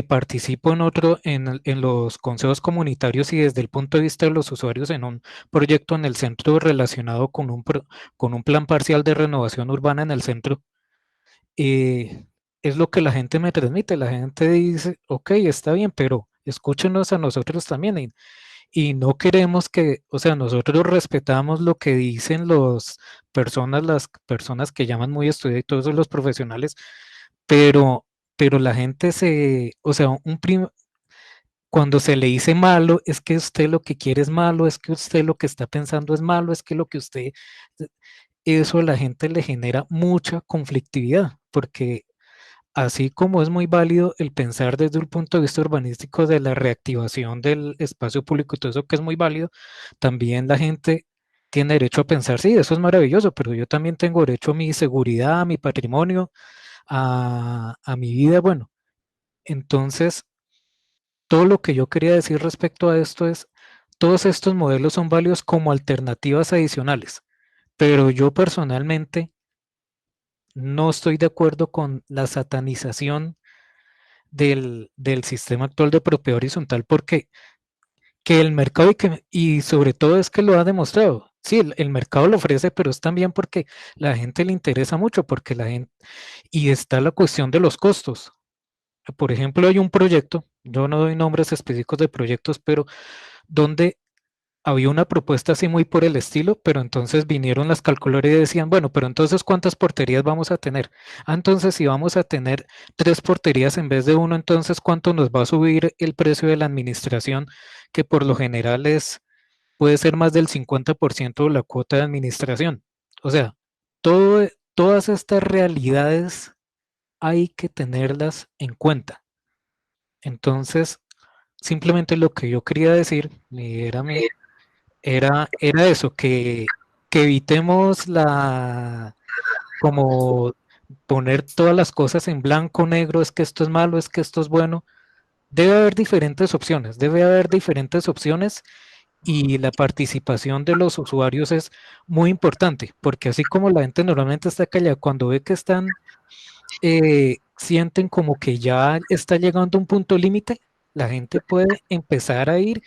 participo en los consejos comunitarios y desde el punto de vista de los usuarios en un proyecto en el centro relacionado con un plan parcial de renovación urbana en el centro, es lo que la gente me transmite. La gente dice, ok, está bien, pero escúchenos a nosotros también. Y no queremos que, o sea, nosotros respetamos lo que dicen las personas que llaman muy estudiadas y todos los profesionales, pero, pero la gente o sea, cuando se le dice malo, es que usted lo que quiere es malo, es que usted lo que está pensando es malo, es que lo que usted... Eso a la gente le genera mucha conflictividad, porque así como es muy válido el pensar desde un punto de vista urbanístico de la reactivación del espacio público y todo eso que es muy válido, también la gente tiene derecho a pensar, sí, eso es maravilloso, pero yo también tengo derecho a mi seguridad, a mi patrimonio, a mi vida. Bueno, entonces, todo lo que yo quería decir respecto a esto es, todos estos modelos son válidos como alternativas adicionales, pero yo personalmente no estoy de acuerdo con la satanización del sistema actual de propiedad horizontal, porque que el mercado y sobre todo es que lo ha demostrado. Sí, el mercado lo ofrece, pero es también porque la gente le interesa mucho, porque la gente, y está la cuestión de los costos. Por ejemplo, hay un proyecto, yo no doy nombres específicos de proyectos, pero donde había una propuesta así muy por el estilo, pero entonces vinieron las calculadoras y decían, bueno, pero entonces ¿cuántas porterías vamos a tener? Ah, entonces si vamos a tener 3 porterías en vez de uno, entonces ¿cuánto nos va a subir el precio de la administración? Que por lo general puede ser más del 50% de la cuota de administración. O sea, todas estas realidades hay que tenerlas en cuenta. Entonces, simplemente lo que yo quería decir, era eso, que evitemos como poner todas las cosas en blanco, negro, es que esto es malo, es que esto es bueno. Debe haber diferentes opciones, y la participación de los usuarios es muy importante, porque así como la gente normalmente está callada, cuando ve que sienten como que ya está llegando a un punto límite, la gente puede empezar a ir.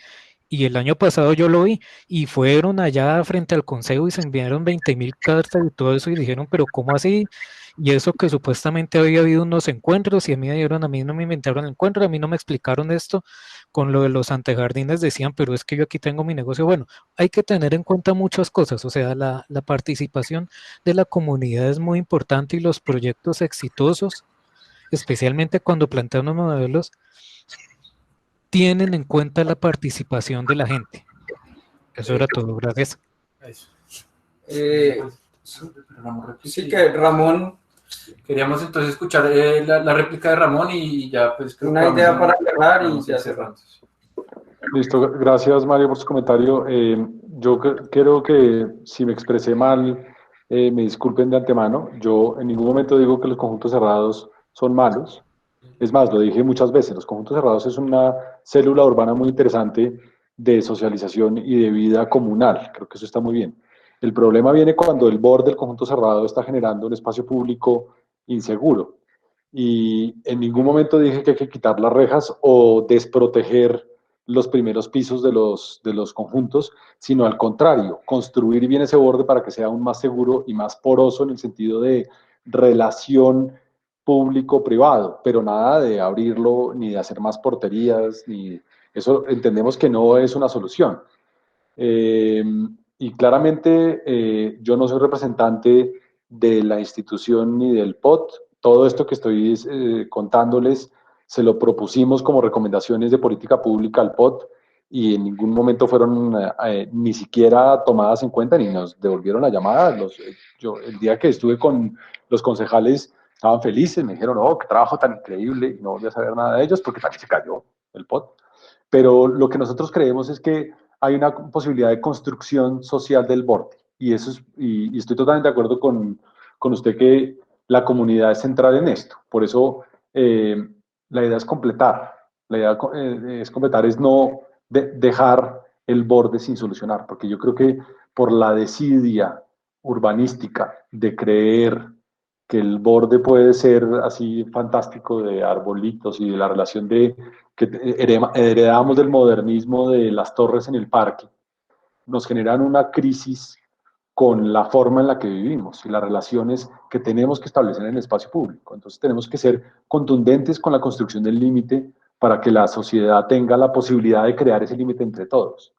Y el año pasado yo lo vi y fueron allá frente al consejo y se enviaron 20.000 cartas y todo eso y dijeron, pero ¿cómo así? Y eso que supuestamente había habido unos encuentros y a mí no me inventaron el encuentro, a mí no me explicaron esto. Con lo de los antejardines decían, pero es que yo aquí tengo mi negocio. Bueno, hay que tener en cuenta muchas cosas, o sea, la participación de la comunidad es muy importante y los proyectos exitosos, especialmente cuando plantean unos modelos, tienen en cuenta la participación de la gente. Eso era todo, gracias. Eso. Sí, que Ramón, Queríamos entonces escuchar la réplica de Ramón y ya pues... una idea para cerrar y ya cerramos. Listo, gracias Mario por su comentario. Yo creo que si me expresé mal, me disculpen de antemano. Yo en ningún momento digo que los conjuntos cerrados son malos. Es más, lo dije muchas veces, los conjuntos cerrados es una célula urbana muy interesante de socialización y de vida comunal. Creo que eso está muy bien. El problema viene cuando el borde del conjunto cerrado está generando un espacio público inseguro. Y en ningún momento dije que hay que quitar las rejas o desproteger los primeros pisos de los conjuntos, sino al contrario, construir bien ese borde para que sea aún más seguro y más poroso en el sentido de relación público-privado, pero nada de abrirlo ni de hacer más porterías, ni eso entendemos que no es una solución. Eh, y claramente yo no soy representante de la institución ni del POT. Todo esto que estoy contándoles se lo propusimos como recomendaciones de política pública al POT y en ningún momento fueron ni siquiera tomadas en cuenta ni nos devolvieron la llamada. Yo, el día que estuve con los concejales estaban felices, me dijeron, oh, qué trabajo tan increíble, y no volví a saber nada de ellos porque también se cayó el POT. Pero lo que nosotros creemos es que hay una posibilidad de construcción social del borde. Y, eso es, y estoy totalmente de acuerdo con usted que la comunidad es central en esto. Por eso la idea es completar. La idea es completar, es no dejar el borde sin solucionar, porque yo creo que por la desidia urbanística de creer que el borde puede ser así fantástico de arbolitos y de la relación que heredamos del modernismo de las torres en el parque, nos generan una crisis con la forma en la que vivimos y las relaciones que tenemos que establecer en el espacio público. Entonces tenemos que ser contundentes con la construcción del límite para que la sociedad tenga la posibilidad de crear ese límite entre todos.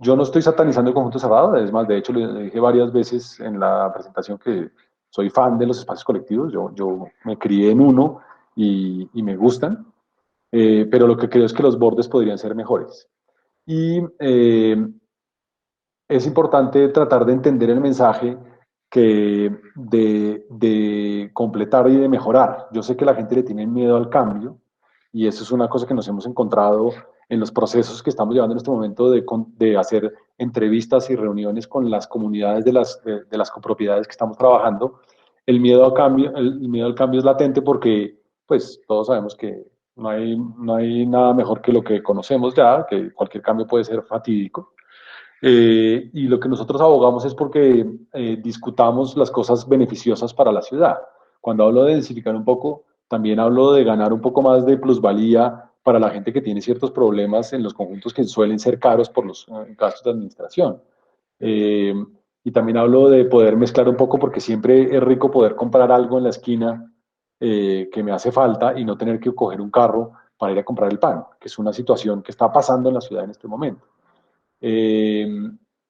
Yo no estoy satanizando el conjunto cerrado, es más, de hecho le dije varias veces en la presentación que soy fan de los espacios colectivos, yo me crié en uno y me gustan, pero lo que creo es que los bordes podrían ser mejores. Y es importante tratar de entender el mensaje de completar y de mejorar. Yo sé que la gente le tiene miedo al cambio y eso es una cosa que nos hemos encontrado en los procesos que estamos llevando en este momento de hacer entrevistas y reuniones con las comunidades de las copropiedades que estamos trabajando. El miedo al cambio es latente porque pues todos sabemos que no hay nada mejor que lo que conocemos ya, que cualquier cambio puede ser fatídico. Y lo que nosotros abogamos es porque discutamos las cosas beneficiosas para la ciudad. Cuando hablo de densificar un poco, también hablo de ganar un poco más de plusvalía para la gente que tiene ciertos problemas en los conjuntos que suelen ser caros por los gastos de administración. Eh, y también hablo de poder mezclar un poco porque siempre es rico poder comprar algo en la esquina que me hace falta y no tener que coger un carro para ir a comprar el pan, que es una situación que está pasando en la ciudad en este momento. Eh,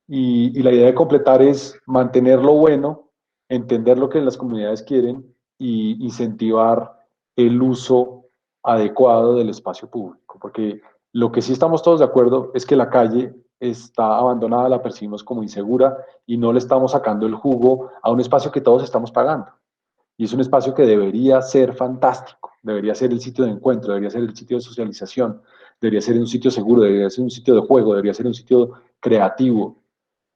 y la idea de completar es mantener lo bueno, entender lo que las comunidades quieren y incentivar el uso adecuado del espacio público. Porque lo que sí estamos todos de acuerdo es que la calle está abandonada, la percibimos como insegura y no le estamos sacando el jugo a un espacio que todos estamos pagando. Y es un espacio que debería ser fantástico, debería ser el sitio de encuentro, debería ser el sitio de socialización, debería ser un sitio seguro, debería ser un sitio de juego, debería ser un sitio creativo.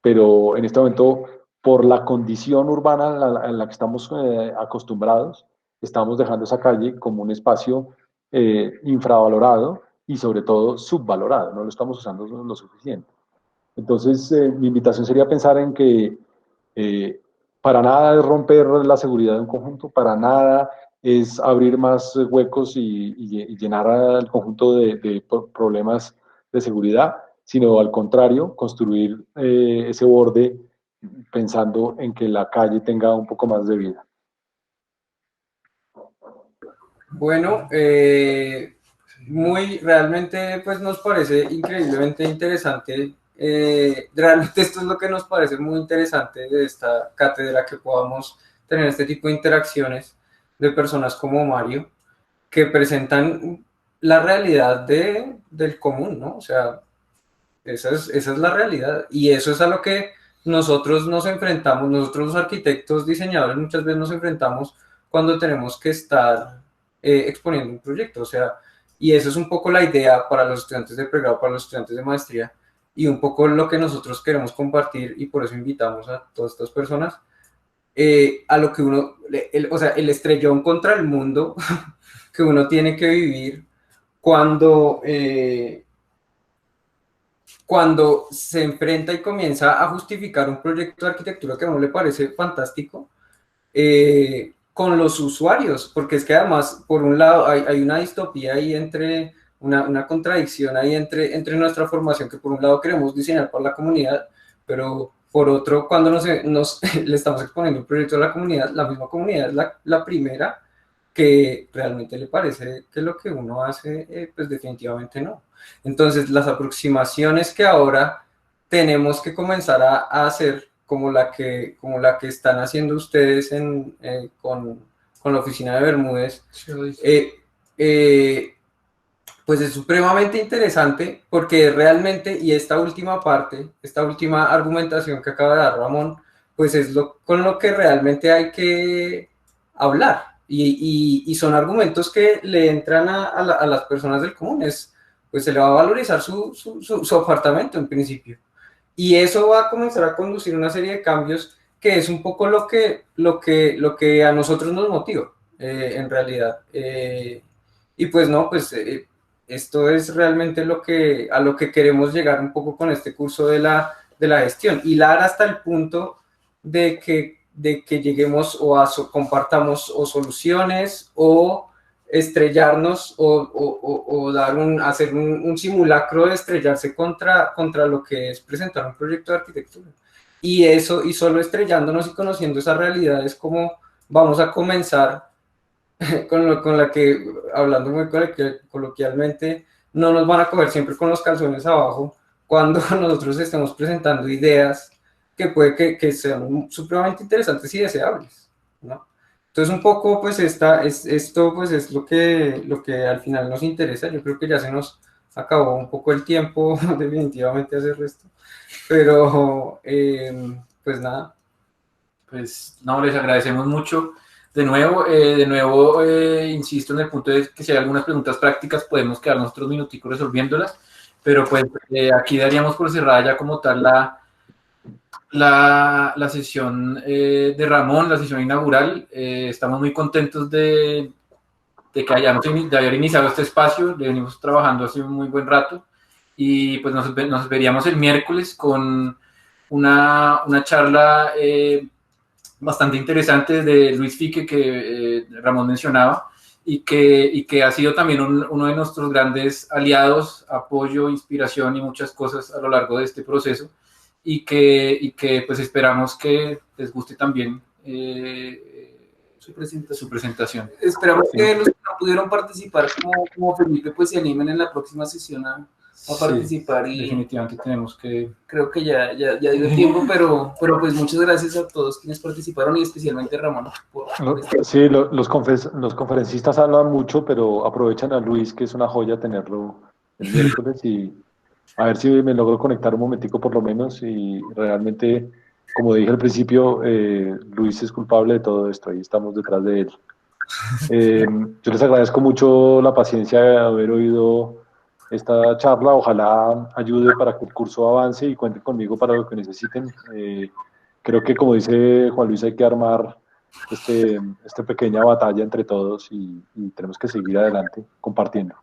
Pero en este momento, por la condición urbana en la que estamos acostumbrados, estamos dejando esa calle como un espacio infravalorado y sobre todo subvalorado, no lo estamos usando lo suficiente. Entonces, mi invitación sería pensar en que para nada es romper la seguridad de un conjunto, para nada es abrir más huecos y llenar al conjunto de problemas de seguridad, sino al contrario, construir ese borde pensando en que la calle tenga un poco más de vida. Bueno, realmente pues nos parece increíblemente interesante. Realmente esto es lo que nos parece muy interesante de esta cátedra, que podamos tener este tipo de interacciones de personas como Mario, que presentan la realidad del común, ¿no? O sea, esa es la realidad y eso es a lo que nosotros nos enfrentamos, nosotros los arquitectos, diseñadores, muchas veces nos enfrentamos cuando tenemos que estar exponiendo un proyecto, o sea, y eso es un poco la idea para los estudiantes de pregrado, para los estudiantes de maestría, y un poco lo que nosotros queremos compartir, y por eso invitamos a todas estas personas, a lo que uno, o sea, el estrellón contra el mundo que uno tiene que vivir cuando se enfrenta y comienza a justificar un proyecto de arquitectura que a uno le parece fantástico, con los usuarios, porque es que además, por un lado, hay una distopía ahí una contradicción ahí entre nuestra formación, que por un lado queremos diseñar para la comunidad, pero por otro, cuando le estamos exponiendo un proyecto a la comunidad, la misma comunidad es la primera que realmente le parece que lo que uno hace, pues definitivamente no. Entonces, las aproximaciones que ahora tenemos que comenzar a hacer, como la que están haciendo ustedes con la oficina de Bermúdez, pues es supremamente interesante, porque realmente, y esta última parte, esta última argumentación que acaba de dar Ramón, pues es con lo que realmente hay que hablar, y son argumentos que le entran a las personas del común, pues se le va a valorizar su apartamento en principio, y eso va a comenzar a conducir una serie de cambios que es un poco lo que a nosotros nos motiva, en realidad, y pues no, pues esto es realmente a lo que queremos llegar un poco con este curso de la gestión, hilar hasta el punto de que lleguemos compartamos o soluciones o estrellarnos o hacer un simulacro de estrellarse contra lo que es presentar un proyecto de arquitectura. Y solo estrellándonos y conociendo esa realidad es como vamos a comenzar con la que, hablando muy coloquialmente, no nos van a coger siempre con los calzones abajo cuando nosotros estemos presentando ideas que puede que sean supremamente interesantes y deseables, ¿no? Entonces un poco pues esto pues es lo que al final nos interesa. Yo creo que ya se nos acabó un poco el tiempo definitivamente hacer esto, pero pues nada. Pues no, les agradecemos mucho. De nuevo, insisto en el punto de que si hay algunas preguntas prácticas podemos quedarnos otros minuticos resolviéndolas, pero pues aquí daríamos por cerrada ya como tal la sesión de Ramón, la sesión inaugural. Estamos muy contentos de que de haber iniciado este espacio, le venimos trabajando hace un muy buen rato y pues nos veríamos el miércoles con una charla bastante interesante de Luis Fique que Ramón mencionaba y que ha sido también uno de nuestros grandes aliados, apoyo, inspiración y muchas cosas a lo largo de este proceso y que pues esperamos que les guste también su presentación. Esperamos que los que no pudieron participar como Felipe pues se animen en la próxima sesión a participar y definitivamente tenemos que... Creo que ya dio tiempo, pero pues muchas gracias a todos quienes participaron y especialmente Ramón. Sí, los conferencistas hablan mucho, pero aprovechan a Luis, que es una joya tenerlo el miércoles y a ver si me logro conectar un momentico por lo menos y realmente, como dije al principio, Luis es culpable de todo esto, ahí estamos detrás de él. Yo les agradezco mucho la paciencia de haber oído esta charla, ojalá ayude para que el curso avance y cuenten conmigo para lo que necesiten. Creo que como dice Juan Luis hay que armar esta pequeña batalla entre todos y tenemos que seguir adelante compartiendo.